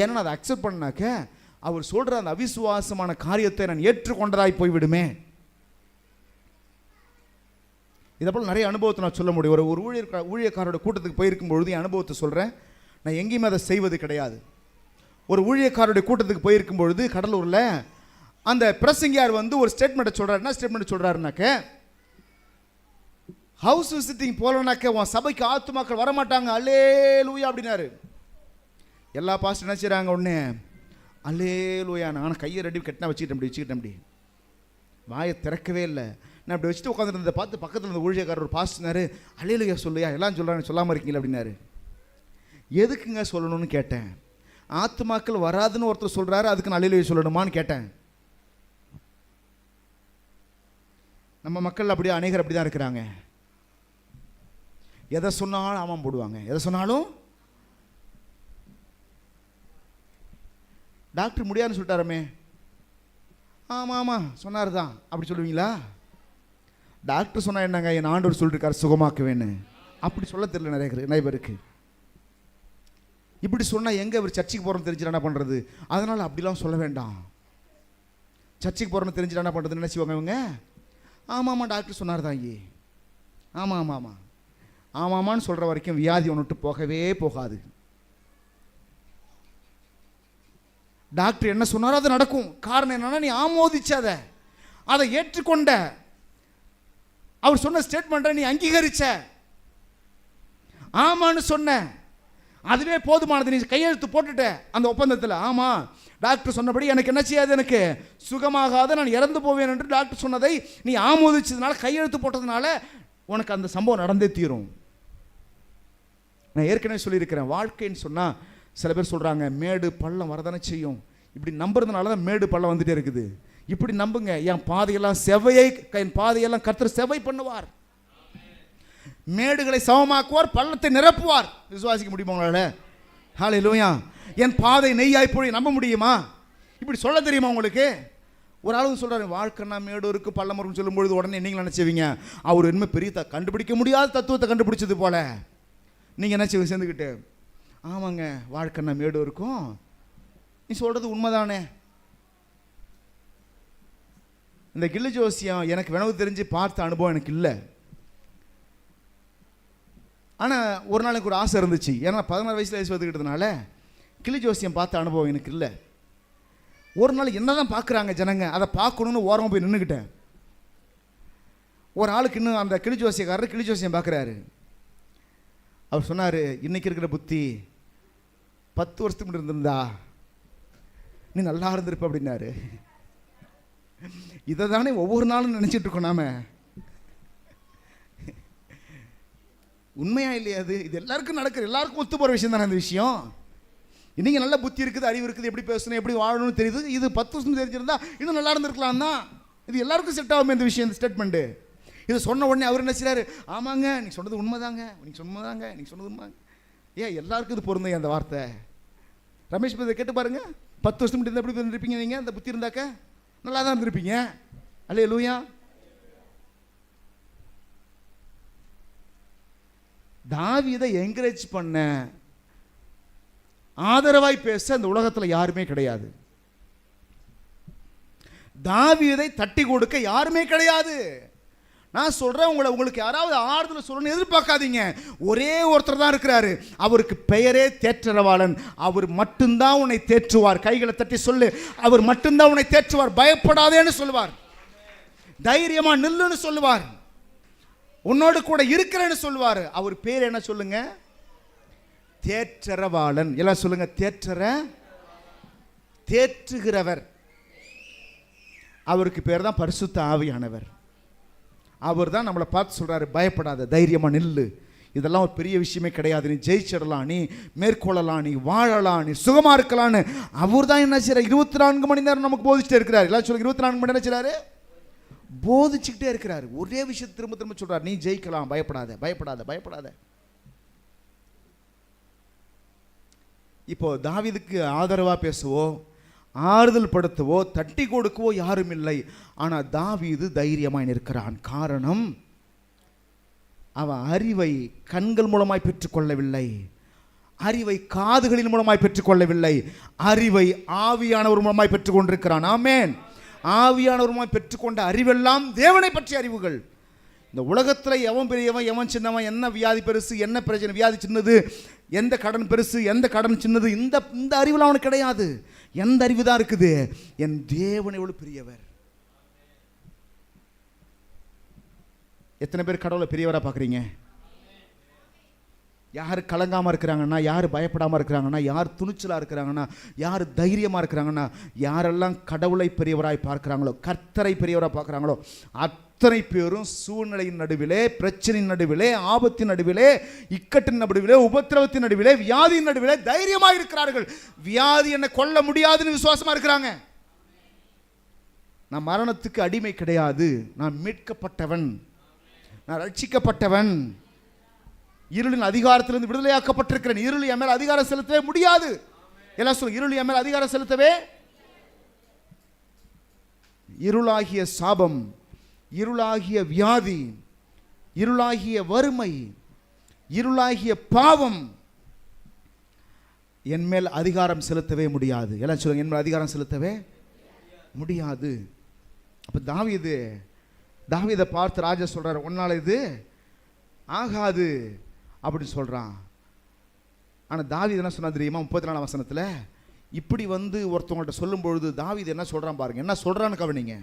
ஏன்னா அதை அக்செப்ட் பண்ணாக்க அவர் சொல்கிற அந்த அவிசுவாசமான காரியத்தை நான் ஏற்றுக்கொண்டதாய் போய்விடுமே. இதை போல் நிறைய அனுபவத்தை நான் சொல்ல முடியும். ஒரு ஊழியக்காரோட கூட்டத்துக்கு போயிருக்கும் பொழுது என் அனுபவத்தை சொல்கிறேன். நான் எங்கேயுமே அதை செய்வது கிடையாது. ஒரு ஊழியக்காரோடைய கூட்டத்துக்கு போயிருக்கும் பொழுது கடலூரில் அந்த பிரசங்கியார் வந்து ஒரு ஸ்டேட்மெண்ட்டை சொல்கிறார். என்ன ஸ்டேட்மெண்ட் சொல்கிறாருனாக்க, ஹவுஸ் விசிட்டிங் போகலனாக்க உன் சபைக்கு ஆத்துமாக்கள் வரமாட்டாங்க, அல்லேலூயா அப்படின்னாரு. எல்லா பாஸ்டர் என்ன செய்கிறாங்க, ஒன்று அல்லேலூயா. நான் கையை ரெடி கட்டினா வச்சுக்கிட்டேன் அப்படி வாயை திறக்கவே இல்லை. நான் அப்படி வச்சுட்டு உட்காந்துருந்ததை பார்த்து பக்கத்தில் இருந்த ஊழியக்காரர் ஒரு பாஸ்டர்னாரு, அல்லேலூயா சொல்லுயா, எல்லாம் சொல்கிறாங்க, சொல்லாமல் இருக்கீங்களா அப்படின்னாரு. எதுக்குங்க சொல்லணும்னு கேட்டேன். ஆத்துமாக்கள் வராதுன்னு ஒருத்தர் சொல்கிறாரு, அதுக்கு நான் அல்லேலூயா சொல்லணுமான்னு கேட்டேன். நம்ம மக்கள் அப்படியே அநேகர் அப்படி தான் இருக்கிறாங்க. எதை சொன்னாலும் ஆமாம் போடுவாங்க, எதை சொன்னாலும். டாக்டர் முடியாதுன்னு சொல்லிட்டாரமே, ஆமாம் சொன்னார் தான் அப்படி சொல்லுவீங்களா? டாக்டர் சொன்னால் என்னங்க, என் ஆண்டவர் சொல்லிருக்காரு சுகமாக்குவேன்னு, அப்படி சொல்ல தெரியல நிறைய பேருக்கு. இப்படி சொன்னால் எங்கே இவர் சர்ச்சைக்கு போகிறோன்னு தெரிஞ்சுட்டு என்ன பண்ணுறது? அதனால் அப்படிலாம் சொல்ல வேண்டாம். சர்ச்சைக்கு போகிறோன்னு தெரிஞ்சுட்டு என்ன பண்ணுறதுன்னு நினச்சிவாங்க இவங்க. ஆமாம்மா டாக்டர் சொன்னார் தான், ஐயே ஆமாம்மான்னு சொல்கிற வரைக்கும் வியாதி ஒன்று போகவே போகாது. டாக்டர் என்ன சொன்னாரோ அது நடக்கும். காரணம் என்னன்னா, நீ ஆமோதிச்ச, அதை ஏற்றுக்கொண்ட, அவர் சொன்ன ஸ்டேட்மெண்ட்டை நீ அங்கீகரிச்ச, ஆமான்னு சொன்ன, அதுவே போதுமானது. நீ கையெழுத்து போட்டுட்ட அந்த ஒப்பந்தத்தில், ஆமாம் டாக்டர் சொன்னபடி எனக்கு என்ன செய்யாது, எனக்கு சுகமாகாத, நான் இறந்து போவேன் என்று டாக்டர் சொன்னதை நீ ஆமோதிச்சதுனால, கையெழுத்து போட்டதுனால உனக்கு அந்த சம்பவம் நடந்தே தீரும். நான் ஏற்கனவே சொல்லியிருக்கிறேன், வாழ்க்கைன்னு சொன்னால் சில பேர் சொல்கிறாங்க மேடு பள்ளம் வரதானே செய்யும். இப்படி நம்புறதுனால தான் மேடு பள்ளம் வந்துட்டே இருக்குது. இப்படி நம்புங்க, என் பாதையெல்லாம் செவ்வையை, என் பாதையெல்லாம் கர்த்தர் செவ்வை பண்ணுவார், மேடுகளை சமமாக்குவார், பள்ளத்தை நிரப்புவார். விசுவாசிக்க முடியுமா உங்களால? ஹல்லேலூயா. என் பாதை நெய்யாய் போய் நம்ப முடியுமா? இப்படி சொல்ல தெரியுமா உங்களுக்கு? ஒரு ஆளு சொல்கிறாரு வாழ்க்கைன்னா மேடு இருக்குது பள்ளம் வரும்னு சொல்லும்பொழுது உடனே நீங்கள் நினச்சிவீங்க அவர் என்ன பெரிய கண்டுபிடிக்க முடியாத தத்துவத்தை கண்டுபிடிச்சது போல. நீங்கள் என்ன செய்வீங்க சேர்ந்துக்கிட்டு, ஆமாங்க வாழ்க்கைன்னா மேடு இருக்கும், நீ சொல்கிறது உண்மைதானே. இந்த கில்லு ஜோசியம் எனக்கு வினவு தெரிஞ்சு பார்த்த அனுபவம் எனக்கு இல்லை. ஆனால் ஒரு நாளைக்கு ஒரு ஆசை இருந்துச்சு. ஏன்னா 16 வயசில் வயசு வந்துக்கிட்டதுனால கிளி ஜோசியம் பார்த்த அனுபவம் எனக்கு இல்லை. ஒரு நாள் என்ன தான் பார்க்குறாங்க ஜனங்க, அதை பார்க்கணுன்னு ஓரமாக போய் நின்றுக்கிட்டேன். ஒரு ஆளுக்கு இன்னும் அந்த கிளி ஜோசியக்காரர் கிளி ஜோசியம் பார்க்குறாரு. அவர் சொன்னார், இன்றைக்கி இருக்கிற புத்தி 10 வருஷத்துக்கு முன்னாடி இருந்திருந்தா நீ நல்லா இருந்திருப்ப அப்படின்னாரு. இதை தானே ஒவ்வொரு நாளும் நினச்சிட்டு இருக்கோம் நாம. உண்மையா இல்லையா? இது எல்லாருக்கும் நடக்கிற, எல்லாருக்கும் ஒத்து போகிற விஷயம் தானே அந்த விஷயம். இன்றைக்கி நல்ல புத்தி இருக்குது, அறிவு இருக்குது, எப்படி பேசணும், எப்படி வாழணும்னு தெரியுது. இது 10 வருஷம் தெரிஞ்சிருந்தா இன்னும் நல்லா இருந்திருக்கலாம் தான். இது எல்லாருக்கும் செட் ஆகும் இந்த விஷயம், இந்த ஸ்டேட்மெண்ட்டு. இது சொன்ன உடனே அவர் என்ன செய்கிறாரு, ஆமாங்க நீ சொன்னது உண்மைதாங்க, நீ சொன்னதாங்க, நீ சொன்னது உண்மைங்க. ஏன் எல்லாருக்கும் இது பொருந்தைய அந்த வார்த்தை? ரமேஷ் இதை கேட்டு பாருங்க, 10 வருஷம் முன்னாடி எப்படி இருந்திருப்பீங்க நீங்கள்? அந்த புத்தி இருந்தாக்க நல்லா தான் இருந்திருப்பீங்க. அல்லேலூயா. தாவீதை என்கரேஜ் பண்ண, ஆதரவாய் பேச இந்த உலகத்தில் யாருமே கிடையாது. தாவீதை தட்டி கொடுக்க யாருமே கிடையாது. நான் சொல்றேன், உங்களுக்கு யாராவது ஆறுதல் சொல்லணும்னு எதிர்பார்க்காதீங்க. ஒரே ஒருத்தர் தான் இருக்கிறாரு, அவருக்கு பெயரே தேற்றரவாளன். அவர் மட்டும்தான் உன்னை தேற்றுவார். கைகளை தட்டி சொல்லு, அவர் மட்டும்தான் உன்னை தேற்றுவார். பயப்படாதேன்னு சொல்லுவார், தைரியமா நில்லுன்னு சொல்லுவார், உன்னோடு கூட இருக்கிறேன்னு சொல்லுவார். அவர் பேர் என்ன சொல்லுங்க? தேற்றரவாளன். எல்லாம் சொல்லுங்க, தேற்றுகிறவர். அவருக்கு பேர் தான் பரிசுத்த ஆவியானவர். அவர் தான் நம்மளை பார்த்து சொல்றாரு, பயப்படாத, தைரியமா நில்லு, இதெல்லாம் ஒரு பெரிய விஷயமே கிடையாது, நீ ஜெயிச்சிடலாம், நீ மேற்கொள்ளலாம், நீ வாழலாம், நீ சுகமா இருக்கலான்னு அவர் தான் என்ன செய்யறாரு, 24 மணி நேரம் நமக்கு போதிச்சுட்டே இருக்கிறார். எல்லாம் சொல்லுங்க, 24 மணி நேரம் செய்றாரு, போதிச்சுக்கிட்டே இருக்கிறார். ஒரே விஷயத்தை திரும்ப திரும்ப சொல்றார், நீ ஜெயிக்கலாம், பயப்படாத, பயப்படாத, பயப்படாத. இப்போ தாவீதுக்கு ஆதரவா பேசவோ, ஆறுதல் படுத்தவோ, தட்டி கொடுக்கவோ யாரும் இல்லை. ஆனால் தாவீது தைரியமாய் நிற்கிறான். காரணம், அவன் அறிவை கண்கள் மூலமாய் பெற்றுக்கொள்ளவில்லை, அறிவை காதுகளின் மூலமாய் பெற்றுக்கொள்ளவில்லை, அறிவை ஆவியானவர் மூலமாய் பெற்றுக்கொண்டிருக்கிறான். ஆமென். ஆவியானவர் மூலமாய் பெற்றுக்கொண்ட அறிவெல்லாம் தேவனை பற்றிய அறிவுகள். இந்த உலகத்தில் எவன் பெரியவன், எவன் சின்னவன், என்ன வியாதி பெருசு, என்ன பிரச்சனை, வியாதி சின்னது, எந்த கடன் பெருசு, எந்த கடன் சின்னது, இந்த அறிவுலாம் அவனுக்கு கிடையாது. எந்த அறிவு தான் இருக்குது, என் தேவன் எவ்வளவு பெரியவர். எத்தனை பேர் கடவுளை பெரியவரா பார்க்குறீங்க? யார் கலங்காமல் இருக்கிறாங்கன்னா, யார் பயப்படாமல் இருக்கிறாங்கன்னா, யார் துணிச்சலாக இருக்கிறாங்கன்னா, யார் தைரியமாக இருக்கிறாங்கன்னா, யாரெல்லாம் கடவுளை பெரியவராய் பார்க்குறாங்களோ, கர்த்தரை பெரியவராக பார்க்குறாங்களோ, அத்தனை பேரும் சூழ்நிலையின் நடுவிலே, பிரச்சனையின் நடுவிலே, ஆபத்தின் நடுவிலே, இக்கட்டின் நடுவிலே, உபத்திரவத்தின் நடுவிலே, வியாதியின் நடுவிலே தைரியமாக இருக்கிறார்கள். வியாதி என்னை கொல்ல முடியாதுன்னு விசுவாசமாக இருக்கிறாங்க. நான் மரணத்துக்கு அடிமை கிடையாது, நான் மீட்கப்பட்டவன், நான் ரட்சிக்கப்பட்டவன், இருளின் அதிகாரத்திலிருந்து விடுதலையாக்கப்பட்டிருக்கிறேன். இருள் என் மேல் அதிகாரம் செலுத்தவே முடியாது. எல்லாம் சொல்லுங்க, இருள் என் மேல் அதிகாரம் செலுத்தவே. இருளாகிய சாபம், இருளாகிய வியாதி, இருளாகிய வறுமை, இருளாகிய பாவம் என் மேல் அதிகாரம் செலுத்தவே முடியாது. எல்லாம் சொல்லுங்க, என் மேல் அதிகாரம் செலுத்தவே முடியாது. அப்ப தாவீதை பார்த்து ராஜா சொல்றாரு, உன்னால இது ஆகாது அப்படின்னு சொல்றான். ஆனால் தாவீது என்ன சொன்னா தெரியுமா? 34ஆம் வசனத்தில் இப்படி ஒருத்தவங்கள்ட்ட சொல்லும் பொழுது தாவீது என்ன சொல்றான் பாருங்க, என்ன சொல்றான்னு கவனிங்க.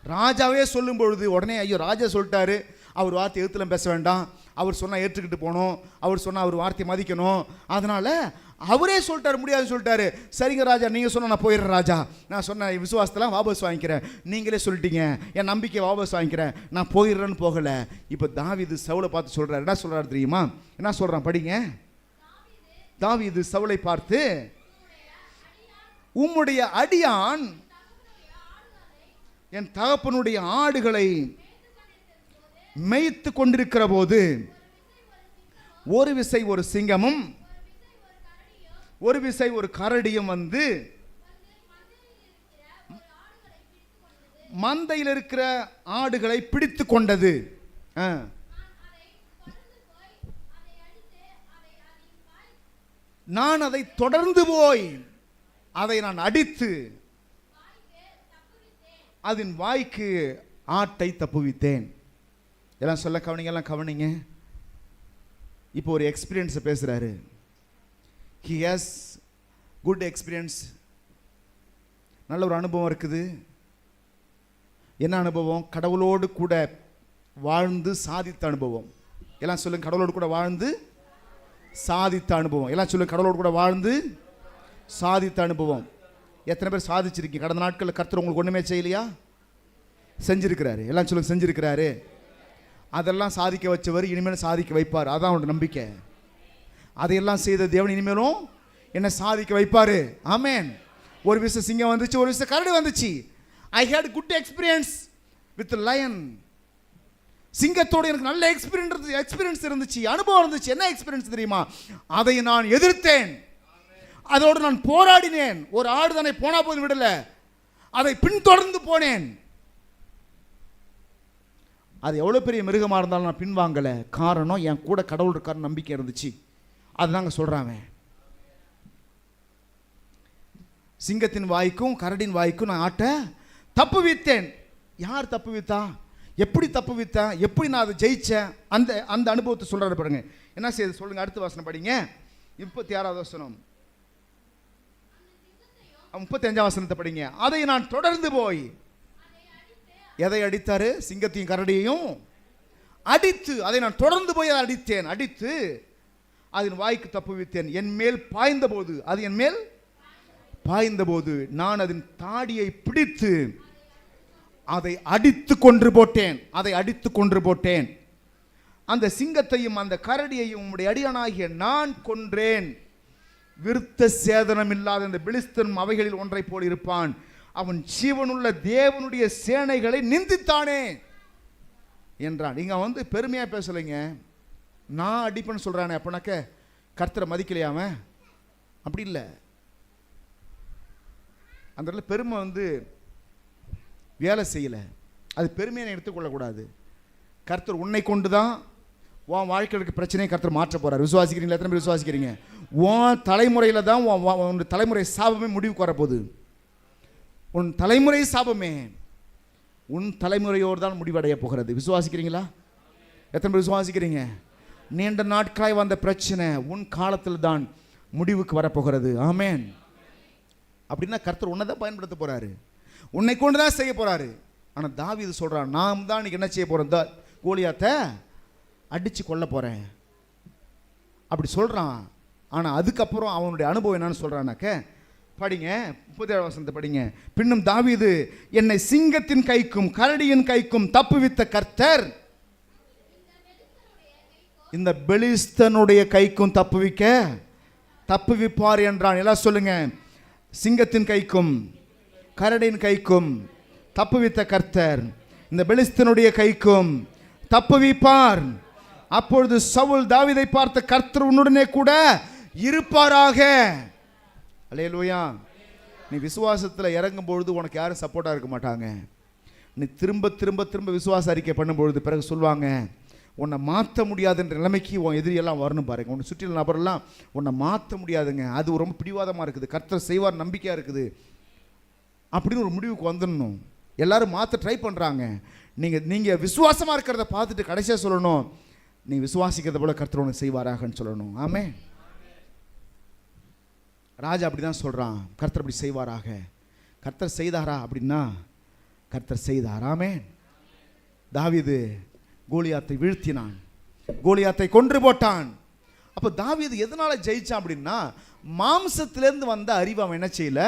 ராஜாவே சொல்லும் பொழுது உடனே ஐயோ ராஜா சொல்லிட்டாரு, அவர் வார்த்தை எதிர்த்துலாம் பேச வேண்டாம், அவர் சொன்னால் ஏற்றுக்கிட்டு போகணும், அவர் சொன்னால் அவர் வார்த்தையை மதிக்கணும். அதனால் அவரே சொல்லிட்டாரு, முடியாதுன்னு சொல்லிட்டாரு. சரிங்க ராஜா, நீங்கள் சொன்னால் நான் போயிடுறேன் ராஜா, நான் சொன்ன விசுவாசத்தெல்லாம் வாபஸ் வாங்கிக்கிறேன், நீங்களே சொல்லிட்டீங்க, என் நம்பிக்கையை வாபஸ் வாங்கிக்கிறேன், நான் போயிடுறேன்னு போகலை. இப்போ தாவீது சவுலை பார்த்து சொல்கிறார். என்ன சொல்கிறார் தெரியுமா? என்ன சொல்கிறான் படிங்க. தாவீது சவுலை பார்த்து, உம்முடைய அடியான் என் தகப்பனுடைய ஆடுகளை மேய்த்து கொண்டிருக்கிற போது ஒரு விசை ஒரு சிங்கமும் ஒரு விசை ஒரு கரடியும் வந்து மந்தையில் இருக்கிற ஆடுகளை பிடித்து கொண்டது. நான் அதை தொடர்ந்து போய் அதை நான் அடித்து அதன் வாய்க்கு ஆட்டை தப்புவித்தேன். எல்லாம் சொல்ல கவனிங்க, எல்லாம் கவனிங்க. இப்போ ஒரு எக்ஸ்பீரியன்ஸை பேசுகிறாரு. He has good experience. நல்ல ஒரு அனுபவம் இருக்குது. என்ன அனுபவம்? கடவுளோடு கூட வாழ்ந்து சாதித்த அனுபவம். எல்லாம் சொல்லுங்க, கடவுளோடு கூட வாழ்ந்து சாதித்த அனுபவம். எல்லாம் சொல்லுங்க, கடவுளோடு கூட வாழ்ந்து சாதித்த அனுபவம். எத்தனை பேர் சாதிச்சிருக்கீங்க? கடந்த நாட்களில் கர்த்தர் உங்களுக்கு ஒன்றுமே செய்யலையா? செஞ்சிருக்கிறாரு. எல்லாம் சொல்லுங்க, செஞ்சிருக்கிறாரு. அதெல்லாம் சாதிக்க வச்சவர் இனிமேல் சாதிக்க வைப்பார். அதான் அவனோட நம்பிக்கை. அதையெல்லாம் செய்த தேவன் இனிமேலும் என்ன சாதிக்க வைப்பாரு. ஆமென். ஒரு விஷயம் சிங்கம் வந்துச்சு, ஒரு விஷயம் கரடி வந்துச்சு. I had good experience with lion. சிங்கத்தோடு எனக்கு நல்ல எக்ஸ்பீரியன்ஸ் இருந்துச்சு, அனுபவம் இருந்துச்சு. என்ன எக்ஸ்பீரியன்ஸ் தெரியுமா? அதை நான் எதிர்த்தேன், அதோடு நான் போராடினேன். ஒரு ஆடு தானே போனா போது விடல, அதை பின்தொடர்ந்து போனேன். அது எவ்வளோ பெரிய மிருகமாக இருந்தாலும் நான் பின்வாங்கலை. காரணம், என் கூட கடவுள் இருக்காருன்னு நம்பிக்கை இருந்துச்சு. அதுதாங்க சொல்கிறாங்க. சிங்கத்தின் வாய்க்கும் கரடின் வாய்க்கும் நான் ஆட்ட தப்பு வித்தேன். யார் தப்பு வித்தா? எப்படி தப்பு வித்தேன்? எப்படி நான் அதை ஜெயித்தேன்? அந்த அந்த அனுபவத்தை சொல்கிறாரு பாருங்க. என்ன செய்யுது சொல்லுங்க. அடுத்த வசனம் படிங்க. 36வது வசனம், 35ஆம் வசனத்தை படிங்க. அதை நான் தொடர்ந்து போய் எதை அடித்தாரு? சிங்கத்தையும் கரடியையும் அடித்து, அதை நான் தொடர்ந்து போய் அதை அடித்தேன். அடித்து அதன் வாய்க்கு தப்புவித்தேன். என் மேல் பாய்ந்த போது, அது என் மேல் பாய்ந்த போது நான் அதன் தாடியை பிடித்து அதை அடித்து கொன்று போட்டேன். அதை அடித்து கொன்று போட்டேன். அந்த சிங்கத்தையும் அந்த கரடியையும் உம்முடைய அடியானாகிய நான் கொன்றேன். விருத்த சேதனம் இல்லாத இந்த பெலிஸ்தன் அவைகளில் ஒன்றை போல் இருப்பான். அவன் ஜீவனுள்ள தேவனுடைய சேனைகளை நிந்தித்தானே என்றான். இங்க வந்து பெருமையா பேசலைங்க. நான் அடிப்பேன்னு சொல்றானே, அப்பனாக்க கர்த்தரை மதிக்கலையாம? அப்படி இல்லை. அந்த இடத்துல பெருமை வந்து வேலை செய்யலை. அது பெருமையை எடுத்துக்கொள்ளக்கூடாது. கர்த்தர் உன்னை கொண்டு தான் உன் வாழ்க்கைக்கு பிரச்சனையை கர்த்தர் மாற்ற போறார். விசுவாசிக்கிறீங்களா? எத்தனை பேர் விசுவாசிக்கிறீங்க? உன் தலைமுறையில் தான் உன் தலைமுறை சாபமே முடிவுக்கு வரப்போகுது. உன் தலைமுறை சாபமே உன் தலைமுறையோடு தான் முடிவடைய போகிறது. விசுவாசிக்கிறீங்களா? எத்தனை பேர் விசுவாசிக்கிறீங்க? நீண்ட நாட்களாய் வந்த பிரச்சனை உன் காலத்தில் தான் முடிவுக்கு வரப்போகிறது. ஆமென். அப்படின்னா கர்த்தர் உன்னை தான் பயன்படுத்த போறாரு, உன்னை கொண்டு தான் செய்ய போறாரு. ஆனால் தாவீது சொல்றான், நாம் தான் இன்னைக்கு என்ன செய்ய போறோம்? கோலியாத்தை அடிச்சு கொல்ல போறேன் அப்படி சொல்றான். ஆனால் அதுக்கப்புறம் அவனுடைய அனுபவம் என்னன்னு சொல்றானாக்க, படிங்க 37 வசனத்தை படிங்க. பின்னும் தாவீது, என்னை சிங்கத்தின் கைக்கும் கரடியின் கைக்கும் தப்புவித்த கர்த்தர் இந்த பெலிஸ்தனுடைய கைக்கும் தப்புவிப்பார் என்றான். எல்லாம் சொல்லுங்க, சிங்கத்தின் கைக்கும் கரடியின் கைக்கும் தப்புவித்த கர்த்தர் இந்த பெலிஸ்தனுடைய கைக்கும் தப்புவிப்பார். அப்பொழுது சவுல் தாவீதை பார்த்த, கர்த்தர் உன்னுடனே கூட இருப்பாராக. அல்லேலூயா. நீ விசுவாசத்தில் இறங்கும் பொழுது உனக்கு யாரும் சப்போர்ட்டாக இருக்க மாட்டாங்க. நீ திரும்ப திரும்ப திரும்ப விசுவாச அறிக்கை பண்ணும்பொழுது பிறகு சொல்லுவாங்க, உன்னை மாற்ற முடியாதுன்ற நிலைமைக்கு உன் எதிரியெல்லாம் வரணும் பாருங்க. உன்னை சுற்றியுள்ள நபரெல்லாம் உன்னை மாற்ற முடியாதுங்க, அது ரொம்ப பிடிவாதமாக இருக்குது, கர்த்தர் செய்வார் நம்பிக்கையாக இருக்குது அப்படின்னு ஒரு முடிவுக்கு வந்துடணும். எல்லாரும் மாற்ற ட்ரை பண்ணுறாங்க. நீங்கள் விசுவாசமாக இருக்கிறத பார்த்துட்டு கடைசியாக சொல்லணும், நீ விசுவாசிக்கிறத போல கர்த்தர் உனக்கு செய்வாராகன்னு சொல்லணும். ஆமே. ராஜா அப்படி தான் சொல்கிறான், கர்த்தர் அப்படி செய்வாராக. கர்த்தர் செய்தாரா அப்படின்னா கர்த்தர் செய்தார். ஆமே. தாவீது கோலியாத்தை வீழ்த்தினான். கோலியாத்தை கொன்று போட்டான். அப்போ தாவீது எதனால ஜெயிச்சான் அப்படின்னா, மாம்சத்திலிருந்து வந்த அறிவை அவன் என்ன செய்யல,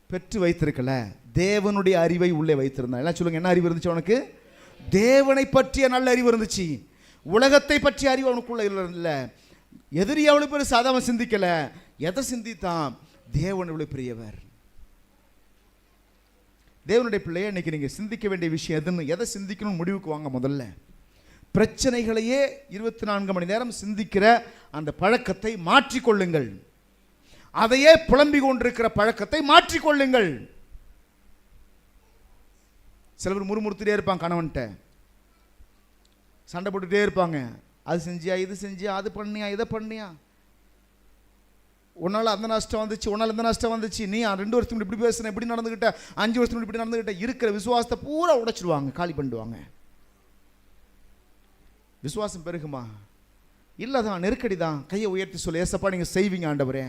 பெற்று வைத்திருக்கல, தேவனுடைய அறிவை உள்ளே வைத்திருந்தான். எல்லாம் சொல்லுங்க, என்ன அறிவு இருந்துச்சு அவனுக்கு? தேவனை பற்றிய நல்ல அறிவு இருந்துச்சு. உலகத்தை பற்றிய அறிவு அவனுக்குள்ள இல்லை. எதிரி எவ்வளவு பெருசு அதை அவன் சிந்திக்கல. எதை சிந்தித்தான்? தேவன் எவ்வளவு பெரியவர். தேவனுடைய பிள்ளைய இன்னைக்கு நீங்க சிந்திக்க வேண்டிய விஷயம் எதுன்னு, எதை சிந்திக்கணும்னு முடிவுக்கு வாங்க. முதல்ல பிரச்சனைகளையே 24 மணி நேரம் சிந்திக்கிற அந்த பழக்கத்தை மாற்றிக்கொள்ளுங்கள். அதையே புலம்பிக் கொண்டிருக்கிற பழக்கத்தை மாற்றிக்கொள்ளுங்கள். சில பேர் முறுமுறுத்துட்டே இருப்பாங்க, கணவன்கிட்ட சண்டை போட்டுட்டே இருப்பாங்க. அது செஞ்சியா, இது செஞ்சியா, அது பண்ணியா, இதை பண்ணியா, உன்னால் அந்த நஷ்டம் வந்துச்சு, உன்னால் இந்த நஷ்டம் வந்துச்சு, நீ 2 வருஷத்துக்கு இப்படி பேசுன, இப்படி நடந்துக்கிட்ட, 5 வருஷத்துக்கு இப்படி நடந்துக்கிட்ட, இருக்கிற விசுவாசத்தை பூரா உடைச்சிடுவாங்க, காலி பண்ணிடுவாங்க. விசுவாசம் பெருகுமா? இல்லை தான், நெருக்கடி தான். கையை உயர்த்தி சொல்லு, ஏசப்பா நீங்கள் செய்வீங்க ஆண்டவரே.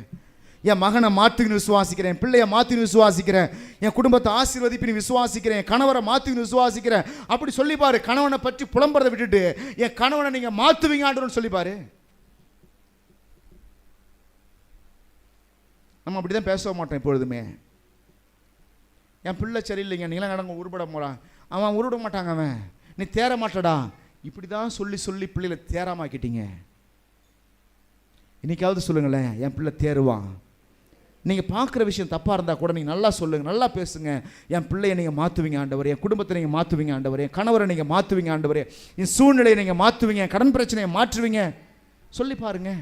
என் மகனை மாற்றுன்னு விசுவாசிக்கிறேன், பிள்ளையை மாற்றின்னு விசுவாசிக்கிறேன், என் குடும்பத்தை ஆசீர்வதிப்பின்னு விசுவாசிக்கிறேன், கணவரை மாற்றின்னு விசுவாசிக்கிறேன். அப்படி சொல்லிப்பாரு. கணவனை பற்றி புலம்புறதை விட்டுட்டு என் கணவனை நீங்கள் மாற்றுவீங்க ஆண்டவர்னு சொல்லிப்பாரு. நம்ம அப்படி தான் பேச மாட்டோம் எப்பொழுதுமே. என் பிள்ளை சரியில்லைங்க, நீங்களாம் கடங்க உருப்பட போகிறான், அவன் உருவிட மாட்டாங்க, அவன் நீ தேர மாட்டடா, இப்படி தான் சொல்லி சொல்லி பிள்ளைகளை தேராமாக்கிட்டீங்க. இன்னைக்காவது சொல்லுங்களேன், என் பிள்ளை தேருவான். நீங்கள் பார்க்குற விஷயம் தப்பாக இருந்தால் கூட நீங்கள் நல்லா சொல்லுங்கள், நல்லா பேசுங்க. என் பிள்ளையை நீங்கள் மாற்றுவீங்க ஆண்டவரே, என் குடும்பத்தை நீங்கள் மாற்றுவீங்க ஆண்டவரே, என் கணவரை நீங்கள் மாற்றுவீங்க ஆண்டவரே, என் சூழ்நிலையை நீங்கள் மாற்றுவீங்க, கடன் பிரச்சனையை மாற்றுவீங்க சொல்லி பாருங்க.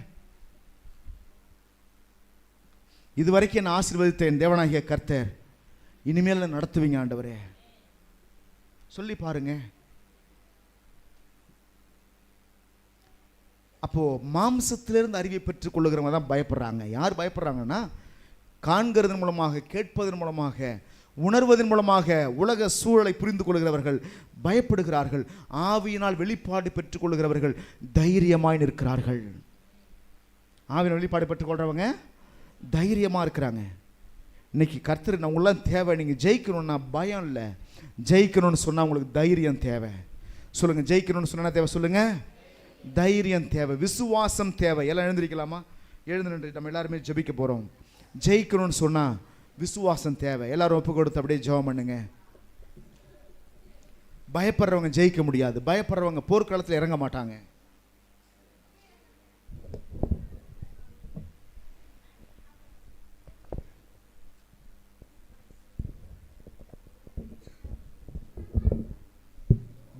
இதுவரைக்கும் என்ன ஆசீர்வதித்தேன் தேவனாகிய கர்த்தர், இனிமேல் நடத்துவீங்க ஆண்டவரே சொல்லி பாருங்க. அப்போ மாம்சத்திலிருந்து அறிவை பெற்றுக் கொள்ளுகிறவங்க தான் பயப்படுறாங்க. யார் பயப்படுறாங்கன்னா, காண்கிறதன் மூலமாக, கேட்பதன் மூலமாக, உணர்வதன் மூலமாக உலக சூழலை புரிந்து கொள்கிறவர்கள் பயப்படுகிறார்கள். ஆவியினால் வெளிப்பாடு பெற்றுக் கொள்கிறவர்கள் தைரியமாய் நிற்கிறார்கள். ஆவியினால் வெளிப்பாடு பெற்றுக் கொள்றவங்க தைரியமாக இருக்கிறாங்க. இன்னைக்கு கர்த்தர் உங்களாம் தேவை. நீங்கள் ஜெயிக்கணும்னா பயம் இல்லை, ஜெயிக்கணும்னு சொன்னால் உங்களுக்கு தைரியம் தேவை. சொல்லுங்க, ஜெயிக்கணும்னு சொன்னா தேவை சொல்லுங்க, தைரியம் தேவை, விசுவாசம் தேவை. எல்லாம் எழுந்திருக்கலாமா? எழுந்து நின்று நம்ம எல்லாருமே ஜெபிக்க போகிறோம். ஜெயிக்கணும்னு சொன்னால் விசுவாசம் தேவை. எல்லாரும் ஒப்பு கொடுத்து அப்படியே ஜெபம் பண்ணுங்க. பயப்படுறவங்க ஜெயிக்க முடியாது. பயப்படுறவங்க போர்க்களத்தில் இறங்க மாட்டாங்க.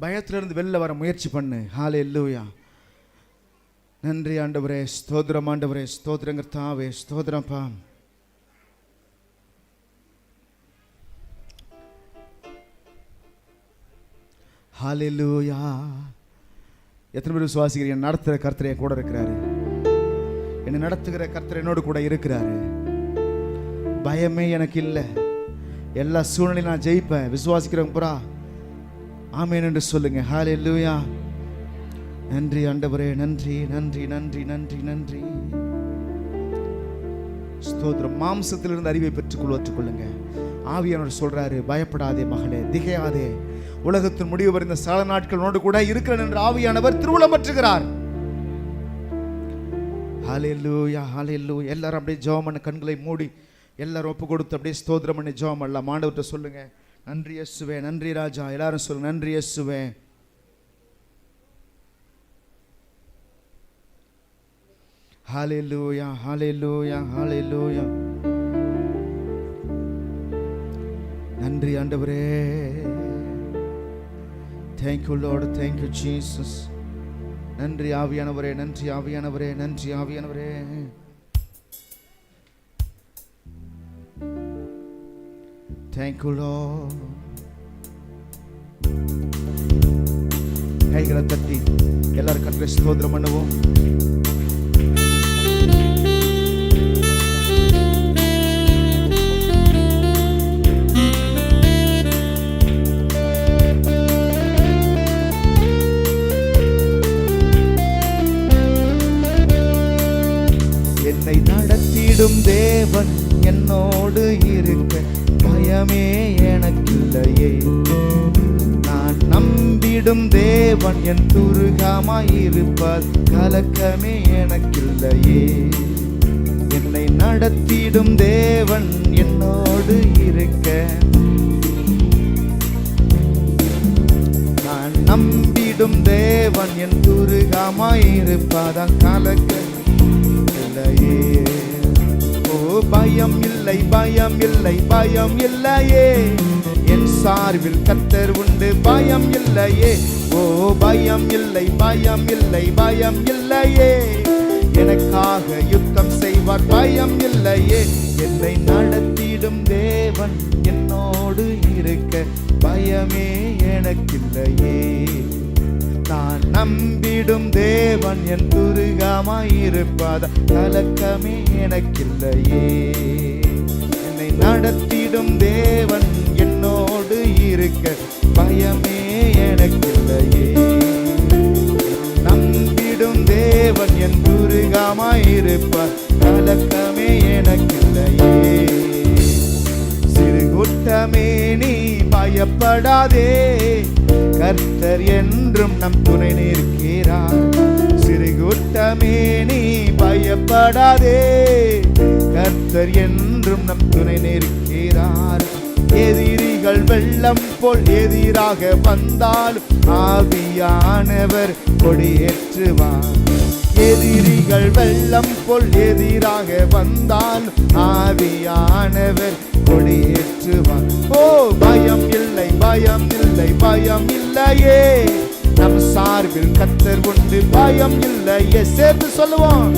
பயத்திலிருந்து வெளில வர முயற்சி பண்ணு. ஹல்லேலூயா. நன்றி ஆண்டவரே, ஸ்தோத்திரம் ஆண்டவரே, ஸ்தோத்திரம் கர்த்தாவே, ஸ்தோத்திரம்ப்பா. ஹல்லேலூயா. எத்தனை பேர் விசுவாசிக்கிறீங்க? என்னை நடத்துகிற கர்த்தர் என் கூட இருக்கிறாரு, என்னை நடத்துகிற கர்த்தர் என்னோடு கூட இருக்கிறாரு. பயமே எனக்கு இல்லை. எல்லா சூழ்நிலையும் நான் ஜெயிப்பேன். விசுவாசிக்கிறவங்க புறா ஆமென் என்று சொல்லுங்க. ஹல்லேலூயா. நன்றி ஆண்டவரே, நன்றி நன்றி நன்றி நன்றி நன்றி. ஸ்தோத்திரம். மாம்சத்திலிருந்து அறிவை பெற்றுக்கொள்ளுங்க. ஆவியானவர் சொல்றாரு, பயப்படாதே மகளே, திகையாதே, உலகத்தின் முடிவு வரை இந்த சால நாட்களோடு கூட இருக்கிறேன் என்று ஆவியானவர் திருவுளம் பற்றுகிறார். ஹல்லேலூயா, ஹல்லேலூயா. எல்லாரும் அப்படியே ஜெபம் பண்ண, கண்களை மூடி எல்லாரும் ஒப்பு கொடுத்து அப்படியே ஸ்தோத்திரம் பண்ணி ஜெபம் பண்ணலாம். ஆண்டவர்கிட்ட சொல்லுங்க, நன்றி இயேசுவே, நன்றி ராஜா. எல்லாரும் சொல்லுங்க, நன்றி இயேசுவே. ஹல்லேலூயா, ஹல்லேலூயா, ஹல்லேலூயா. நன்றி ஆண்டவரே. Thank you Lord, thank you Jesus. நன்றி ஆவியானவரே, நன்றி ஆவியானவரே, நன்றி ஆவியானவரே. Thank you Lord. கைகளை தட்டி எல்லாரும் கர்த்தரை ஸ்தோத்திரம் பண்ணுவோம். என்னை நடத்திடும் தேவன் என்னோடு இருக்க பயமே எனக்கில்லையே. நான் நம்பி நம்பிடும் தேவன் என் துருகமாயிருப்பார், கலக்கமே எனக்கில்லையே. என்னை நடத்திடும் தேவன் என்னோடு இருக்க, நான் நம்பிடும் தேவன் என் துருகமாயிருப்பார், கலக்கமே இல்லையே. ஓ பயம் இல்லை, பயம் இல்லை, பயம் இல்லையே. என் சார்பில் கர்த்தர் உண்டு, பயம் இல்லையே. ஓ பயம் இல்லை, பயம் இல்லை, பயம் இல்லையே. எனக்காக யுத்தம் செய்வார், பயம் இல்லையே. என்னை நடத்திடும் தேவன் என்னோடு இருக்க, பயமே எனக்கில்லையே. நான் நம்பிடும் தேவன் என் துருகமாயிருப்பார், கலக்கமே எனக்கில்லையே. என்னை நடத்திடும் தேவன் என்னோடு இருக்க, பயமே எனக்கில்லையே. நம்பிடும் தேவன் என் துருகமாயிருப்பார், கலக்கமே எனக்கில்லையே. சிறு கூட்டமே நீ பயப்படாதே, கர்த்தர் என்றும் நம் துணை நிற்கிறார். சிறு கூட்டமே நீ பயப்படாதே, கர்த்தர் என்றும் நம் துணை நிற்கிறார். எதிரிகள் வெள்ளம் போல் எதிராக வந்தாலும் ஆவியானவர் கொடியேற்றுவார். எதிரிகள் வெள்ளம் போல் எதிராக வந்தாலும் ஆவியானவர் கொடியேற்றுவார். ஓ பயம் இல்லை, பயம் இல்லை, பயம் இல்லையே. நம் சார்பில் கர்த்தர் உண்டு, பயம் இல்லையே. சேர்த்து சொல்லுவோம்,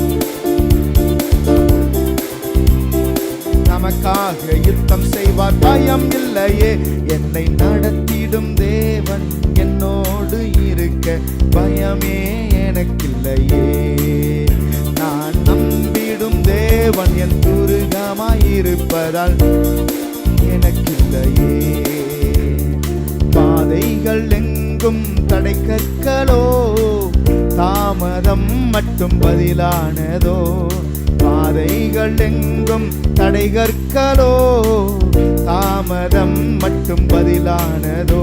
நமக்காக யுத்தம் செய்வார், பயம் இல்லையே. என்னை நடத்திடும் தேவன் என்னோடு இருக்க, பயமே எனக்கில்லையே. நான் நம்பிடும் தேவன் என் துருகமாயிருப்பதால் எனக்கில்லையே. பாதைகள் எங்கும் தடை கற்களோ, தாமதம் மட்டும் பதிலானதோ. பாதைகள் எங்கும் தடை கற்களோ, தாமதம் மட்டும் பதிலானதோ.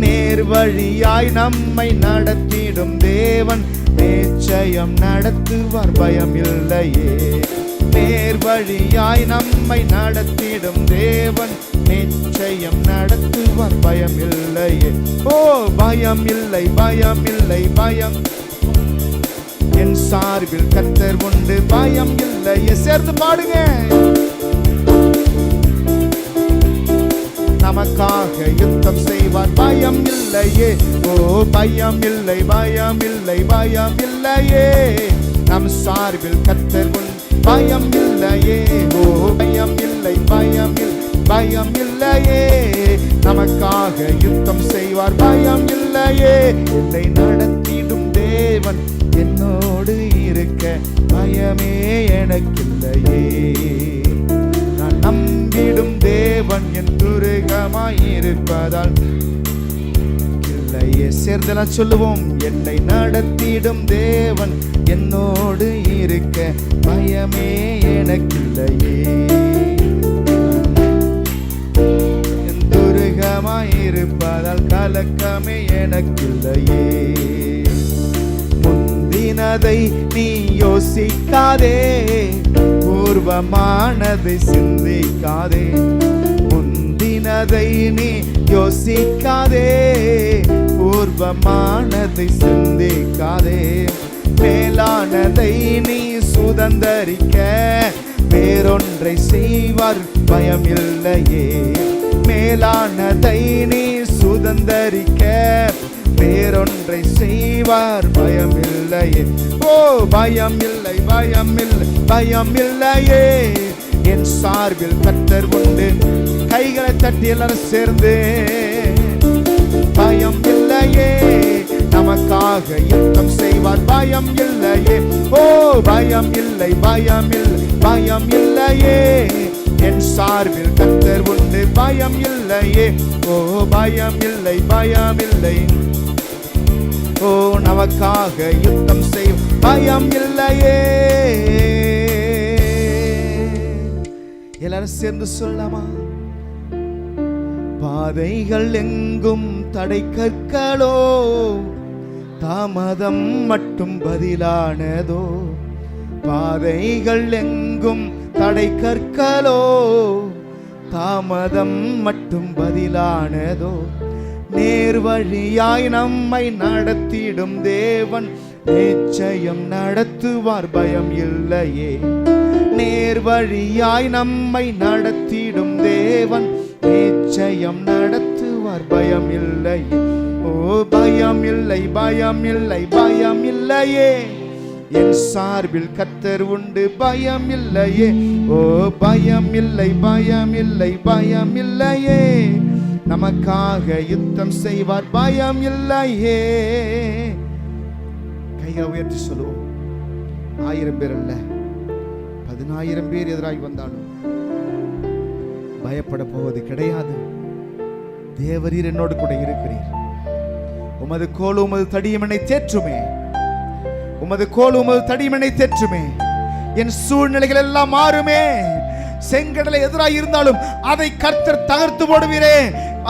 நேர் வழியாய் நம்மை நடத்திடும் தேவன் நிச்சயம் நடத்துவார், பயம் இல்லையே. நேர் வழியாய் நம்மை நடத்திடும் தேவன் நிச்சயம் நடத்துவார், பயம் இல்லையே. ஓ பயம் இல்லை, பயம் இல்லை, பயம். என் சார்பில் கர்த்தர் உண்டு, பயம் இல்லையே. சேர்ந்து பாடுங்க, நமக்காக யுத்தம் செய்வார், பயம் இல்லையே. ஓ பயம் இல்லை, பயம் இல்லை, பயம் இல்லையே. நம் சார்பில் கர்த்தர் உண்டு, பயம் இல்லையே. ஓ பயம் இல்லை, பயம் இல்லை, பயம் இல்லையே. நமக்காக யுத்தம் செய்வார், பயம் இல்லையே. என்னை நடத்திடும் தேவன் என்னோடு இருக்க, பயமே எனக்கில்லையே. நான் நம்பிடும் தேவன் என் துருகமாயிருப்பதால் இல்லையே. சேர்ந்தெல்லாம் சொல்லுவோம், என்னை நடத்திடும் தேவன் என்னோடு இருக்க, பயமே எனக்கில்லையே. என் துருகமாயிருப்பதால் கலக்கமே எனக்கில்லையே. முந்தினதை நீ யோசிக்காதே, பூர்வமானதை சிந்திக்காதே. முந்தினதை நீ யோசிக்காதே, பூர்வமானதை சிந்திக்காதே. மேலானதை நீ சுதந்தரிக்க, வேறொன்றை செய்வார், பயம் இல்லையே. மேலானதை நீ சுதந்தரிக்க, வேறொன்றை செய்வார், பயம் இல்லையே. ஓ பயம் இல்லை, பயம் இல்லை, பயம் இல்லையே. என் சார்பில் கர்த்தர் உண்டு, கைகளை தட்டி எல்லாரும் சேர்ந்து, பயம் இல்லையே. நமக்காக யுத்தம் செய்வார், பயம் இல்லையே. ஓ பயம் இல்லை, பயம் இல்லை, பயம் இல்லையே. என் சார்பில் கர்த்தர் உண்டு, பயம் இல்லையே. ஓ பயம் இல்லை, பயம் இல்லை. ஓ நமக்காக யுத்தம் செய்யும், பயம் இல்லையே. எல்லாரும் சேர்ந்து சொல்லலாமா? பாதைகள் எங்கும் தடை கற்களோ, தாமதம் மட்டும் பதிலானதோ. பாதைகள் எங்கும் தடை கற்களோ, தாமதம் மட்டும் பதிலானதோ. நேர்வழியாய் நம்மை நடத்திடும் தேவன் நிச்சயம் நடத்துவார், பயம் இல்லையே. நேர்வழியாய் நம்மை நடத்திடும் தேவன் நிச்சயம் நடத்துவார், பயம் இல்லையே. ஓ பயம் இல்லை, பயம் இல்லை, பயம் இல்லையே. என் சார்பில் கர்த்தர் உண்டு, பயம் இல்லையே. ஓ பயம் இல்லை, பயம் இல்லை, பயம் இல்லையே. நமக்காக யுத்தம் செய்வார், பயம் இல்லையே. கையை உயர்த்தி சொல்லுவோம். 1000 பேர் அல்ல, 10,000 பேர் எதிராகி வந்தாலும் பயப்பட போவது கிடையாது. தேவரீர் என்னோடு கூட இருக்கிறீர். உமது கோல் உமது தடியும் என்னை தேற்றுமே. உமது கோல் உமது தடியும் என்னை தேற்றுமே. என் சூழ்நிலைகள் எல்லாம் மாறுமே. செங்கடலை எதிராக இருந்தாலும் அதை கர்த்தர் தகர்த்து போடுவீரே.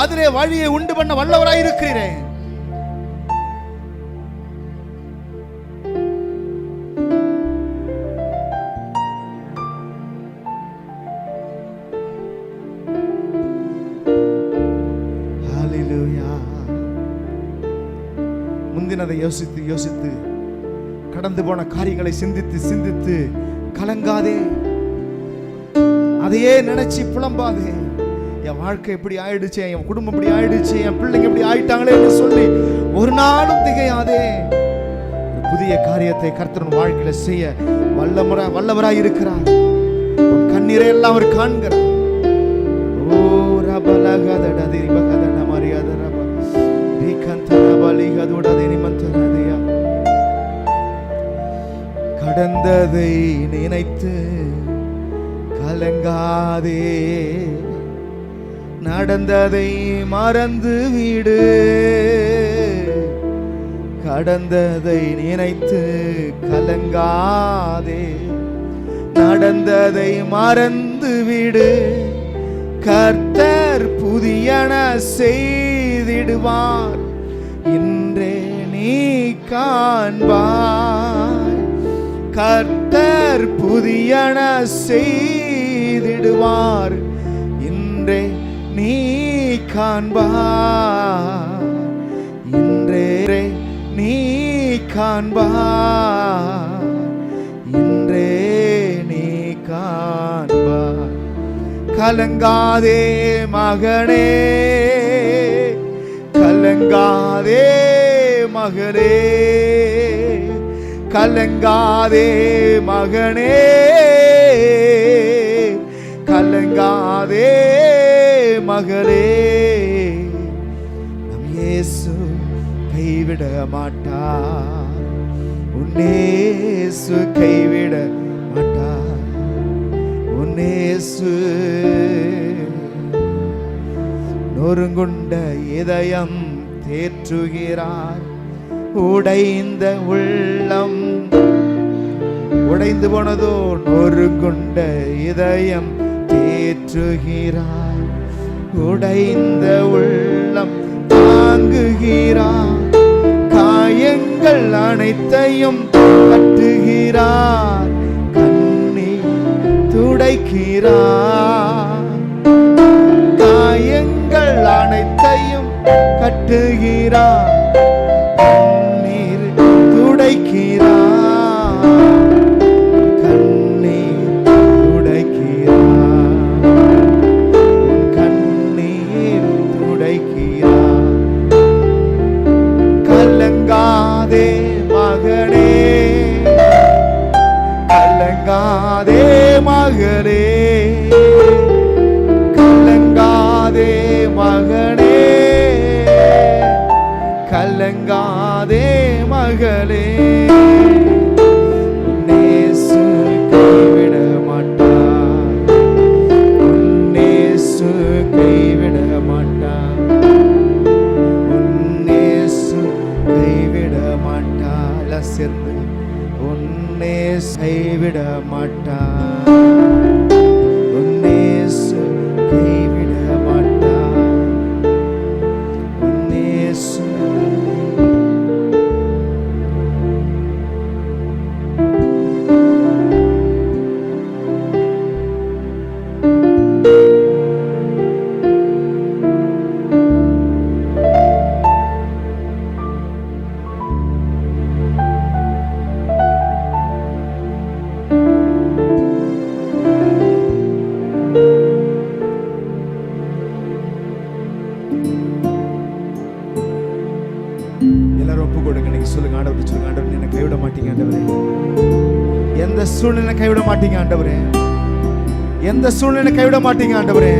அதிலே வழியை உண்டு பண்ண வல்லவராய் இருக்கிறீரே. ஹல்லேலூயா. முந்தினதை யோசித்து யோசித்து, கடந்து போன காரியங்களை சிந்தித்து சிந்தித்து கலங்காதே. அதையே நினைச்சு புலம்பாதே. என் வாழ்க்கை எப்படி ஆயிடுச்சு, என் குடும்பம் எப்படி ஆயிடுச்சு, என் பிள்ளைங்க எப்படி ஆயிட்டாங்களே சொல்லி ஒரு நாளும் திகையாதே. ஒரு புதிய காரியத்தை கர்த்தர் வாழ்க்கையில செய்ய வல்லவராய் இருக்கிறார். கண்ணீரை எல்லாம் அவர் காண்கிறார். ஓ ரபலகதடதி பகதன மரியாத ரப ரீகந்தன பலிகதுடதி நிமந்தனதியா. கடந்ததை நினைத்து கலங்காதே, நடந்ததை மறந்து விடு. கடந்ததை நினைத்து கலங்காதே, நடந்ததை மறந்து விடு. கர்த்தர் புதியன செய்திடுவார், இன்றே நீ காண்பாய். கர்த்தர் புதியன செய்திடுவார், இன்றே நீ காண்பாய். இன்றே நீ காண்பாய், இன்றே நீ காண்பாய். கலங்காதே மகனே, கலங்காதே மகளே, கலங்காதே மகனே, கலங்காதே மகளே. நம் இயேசு கைவிட மாட்டார், உன் இயேசு கைவிட மாட்டார். உன் இயேசு நொறுங்குண்ட இதயம் தேற்றுகிறார். உடைந்த உள்ளம், உடைந்து போனதோ நொறுங்குண்ட இதயம் தேற்றுகிறார். உடைந்த உள்ளம் தாங்குகிறார். காயங்கள் அனைத்தையும் கட்டுகிறார். கண்ணீர் துடைக்கிறார். காயங்கள் அனைத்தையும் கட்டுகிறார். கண்ணீர் துடைக்கிறார். கண்ணீர் துடைக்கிறார். கண்ணீர் துடைக்கிறார். கலங்காதே மகனே, கலங்காதே மகளே, கலங்காதே மகனே, கலங்காதே மகளே. உன் இயேசு கைவிட மாட்டார், உன் இயேசு கைவிட மாட்டார், உன் இயேசு கைவிட மாட்டார். சேர்ந்து உன் இயேசு கைவிட மாட்டார், உன் இயேசு கைவிட மாட்டார், உன் இன்னைக்கு சொல்லுங்க, ஆண்டவர் சொல்லுங்க, ஆண்டவர் என்னை கைவிட மாட்டீங்க ஆண்டவரே. எந்த சூழ்நிலை கைவிட மாட்டீங்க ஆண்டவரே. எந்த சூழ்நிலை கைவிட மாட்டீங்க ஆண்டவரே.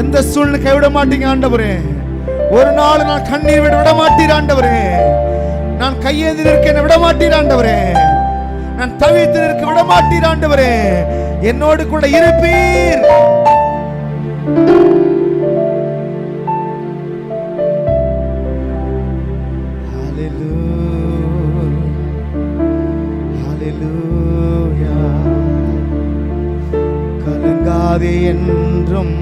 எந்த சூழ்நிலை கைவிட மாட்டீங்க ஆண்டவரே. ஒரு நாள் நான் கண்ணீர் விட மாட்டீர் ஆண்டவரே. நான் கையேந்தி நிற்க விட மாட்டீர் ஆண்டவரே. நான் தவித்து நிற்க விட மாட்டீர் ஆண்டவரே. என்னோடு கூட இருப்பீர். கலங்காதே என்றும்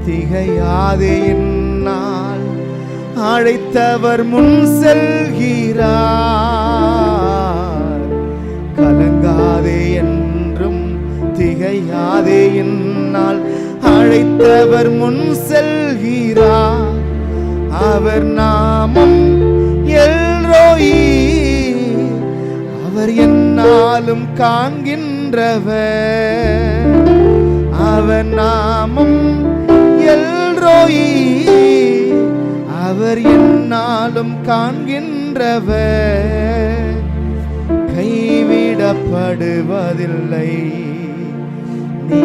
திகையாதே என்னால் அழைத்தவர் முன் செல்கிறார். கலங்காதே என்றும் திகையாதே என்னால் அழைத்தவர் முன் செல்கிறார். அவர் நாமம் எல்ரோயி, அவர் என்னாலும் காண்கின்றவர். அவர் நாமம் எல்ரோயி, அவர் என்னாலும் காண்கின்றவர். கைவிடப்படுவதில்லை, நீ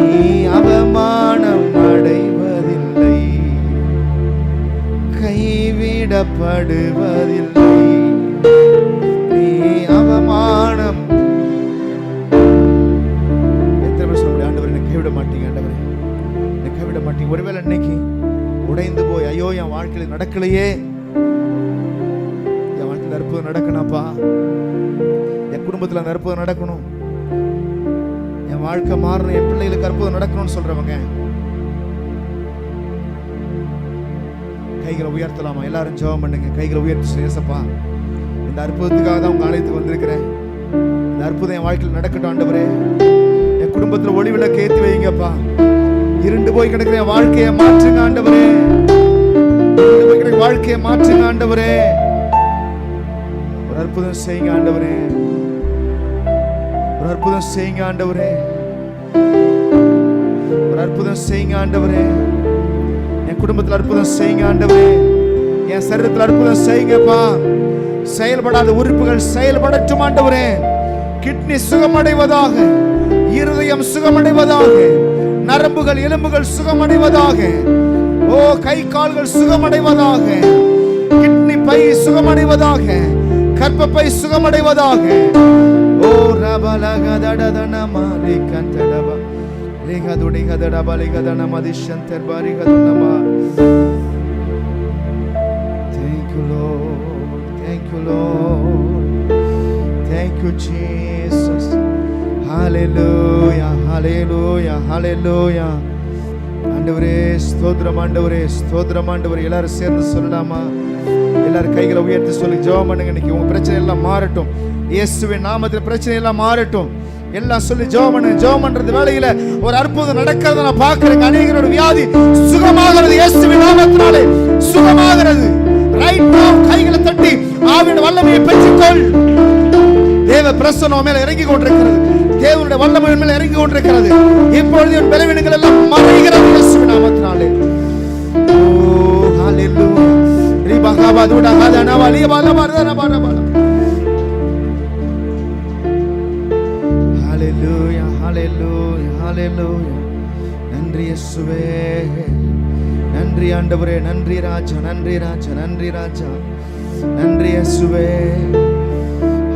அவமானம் அடைவதில்லை. கைவிடப்படுவதில்லை, நீ அவமானம். எத்தனை பேர் சொல்ல முடியும், ஆண்டவர் என்னை கைவிட மாட்டீங்க ஆண்டவரே, என்னை கைவிட மாட்டீங்க. ஒருவேளை இன்னைக்கு உடைந்து போய் ஐயோ என் வாழ்க்கையில் நடக்கலையே, என் வாழ்க்கையில் அற்புதம் நடக்கணும்ப்பா, என் குடும்பத்தில் அந்த அற்புதம் நடக்கணும், என் வாழ்க்கை மாறணும், என் பிள்ளைகளுக்கு அற்புதம் நடக்கணும்னு சொல்றவங்க கைகளை உயர்த்தலாமா? எல்லாரும் ஜெபம் பண்ணுங்க. கைகளை உயர்த்தி ஏசப்பா, இந்த அற்புதத்துக்காக தான் உங்க ஆலயத்துக்கு வந்திருக்கிறேன். இந்த அற்புதம் என் வாழ்க்கையில் நடக்கட்டும் ஆண்டவரே. என் குடும்பத்தில் ஒளி விளக்கு ஏற்றி வைங்கப்பா. இருண்டு போய் கிடக்கிற என் வாழ்க்கையை மாற்றுங்க ஆண்டவரே. இருண்டு போய் கிடக்கிற வாழ்க்கையை மாற்றுங்க ஆண்டவரே. ஒரு அற்புதம் செய்யுங்க ஆண்டவரே. ஒரு அற்புதம் செய்யுங்க ஆண்டவரே. ஒரு அற்புதம் செய்யுங்க ஆண்டவரே. என் குடும்பத்தில் அற்புதம் செய்யுங்க ஆண்டவரே. என் சரீரத்தில் அற்புதம் செய்யுங்கப்பா. செயல்படாத உறுப்புகள் செயல்படட்டும் ஆண்டவரே. கிட்னி சுகமடைவதாக, இருதயம் சுகமடைவதாக, நரம்புகள் எலும்புகள் சுகமடைவதாக, ஓ கை கால்கள் சுகமடைவதாக, கிட்னி பை சுகமடைவதாக, கர்ப்பப்பை சுகமடைவதாக. ஓ ரபலகதடதன மாலிகந்தடப ரிகதுடி கதடபலிகதன மதிஷந்தர் பாரிகதனமா. Thank you Lord, thank you Lord, thank you Jesus. Hallelujah, hallelujah, hallelujah. ஆண்டவரே ஸ்தோத்திரம், ஆண்டவரே ஸ்தோத்திரம், ஆண்டவரே. எல்லாரும் சேர்ந்து சொல்லலாமா? எல்லாரும் கைகளை உயர்த்தி சொல்லி ஜெபம் பண்ணுங்க. இன்னைக்கு உங்க பிரச்சனை எல்லாம் மாறட்டும். இயேசுவின் நாமத்தில் பிரச்சனை எல்லாம் மாறட்டும். எல்லாம் சொல்லி ஜெபம் பண்ணுங்க. ஜெபம் பண்றது வேளையில ஒரு அற்புதம் நடக்கிறத நான் பார்க்கிறேன். அநேகரோட வியாதி சுகமாகிறது. இயேசுவின் நாமத்தினாலே சுகமாகிறது. ரைட் நவ கைகளை தட்டி ஆவியின் வல்லமையை பெற்றுக்கொள். தேவ பிரசன்னம் மேல இறங்கி கொண்டிருக்கிறது. தேவனுடைய வல்லமை மேல இறங்கி கொண்டிருக்கிறது. இப்பொழுது என் பலவீனங்கள் எல்லாம் மறைகிறது இயேசுவின் நாமத்தினாலே. ஓ ஹalleluya. ரிபகபதுடா ஹதன வலிய பலமர்தன பரபல. ஹalleluya, ஹalleluya, ஹalleluya. நன்றி இயேசுவே, நன்றி ஆண்டவரே, நன்றி ராஜா, நன்றி ராஜா, நன்றி ராஜா, நன்றி இயேசுவே.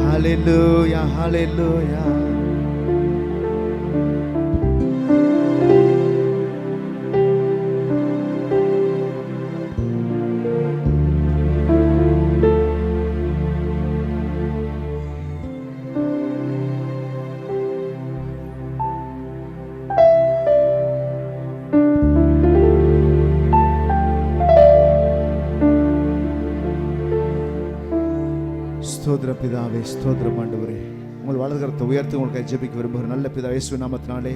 ஹalleluya, ஹalleluya. ஸ்தோத்திரம் பிதாவே, ஸ்தோத்திரம் ஆண்டவரே. உங்கள் வலதுகரத்தை உயர்த்தி உங்களுக்கு ஜெபிக்க விரும்புகிற நல்ல பிதா இயேசு நாமத்தினாலே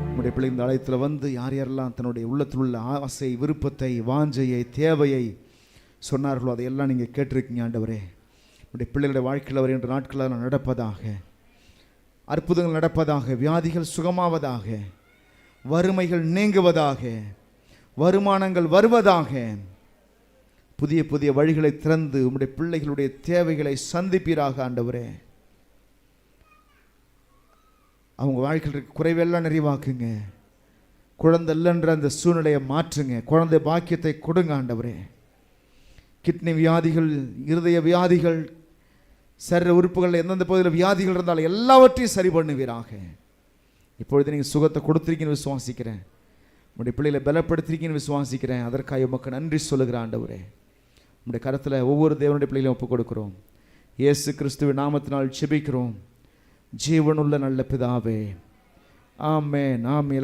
உங்களுடைய பிள்ளை இந்த ஆலயத்தில் வந்து யார் யாரெல்லாம் தன்னுடைய உள்ளத்தில் உள்ள ஆசை, விருப்பத்தை, வாஞ்சையை, தேவையை சொன்னார்களோ அதையெல்லாம் நீங்கள் கேட்டிருக்கீங்க ஆண்டவரே. உங்களுடைய பிள்ளைகளுடைய வாழ்க்கையில் வருகின்ற நாட்களால் நடப்பதாக, அற்புதங்கள் நடப்பதாக, வியாதிகள் சுகமாவதாக, வறுமைகள் நீங்குவதாக, வருமானங்கள் வருவதாக, புதிய புதிய வழிகளை திறந்து உம்முடைய பிள்ளைகளுடைய தேவைகளை சந்திப்பீராக ஆண்டவரே. அவங்க வாழ்க்கையில் குறைவெல்லாம் நிறைவாக்குங்க. குழந்தை இல்லைன்ற அந்த சூழ்நிலையை மாற்றுங்க. குழந்தை பாக்கியத்தை கொடுங்க ஆண்டவரே. கிட்னி வியாதிகள், இருதய வியாதிகள், சரீர உறுப்புகள் எந்தெந்த பகுதியில் வியாதிகள் இருந்தாலும் எல்லாவற்றையும் சரி பண்ணுவீராக. இப்பொழுது நீங்கள் சுகத்தை கொடுத்துருக்கீங்கன்னு விசுவாசிக்கிறேன். உங்களுடைய பிள்ளைகளை பலப்படுத்திருக்கீங்கன்னு விசுவாசிக்கிறேன். அதற்காக உமக்கு நன்றி சொல்லுகிறேன் ஆண்டவரே. உங்களுடைய கருத்தில் ஒவ்வொரு தேவனுடைய பிள்ளைகளையும் ஒப்புக் கொடுக்கிறோம். இயேசு கிறிஸ்துவின் நாமத்தினால் ஜெபிக்கிறோம் ஜீவனுள்ள நல்ல பிதாவே. ஆமென். ஆமென்.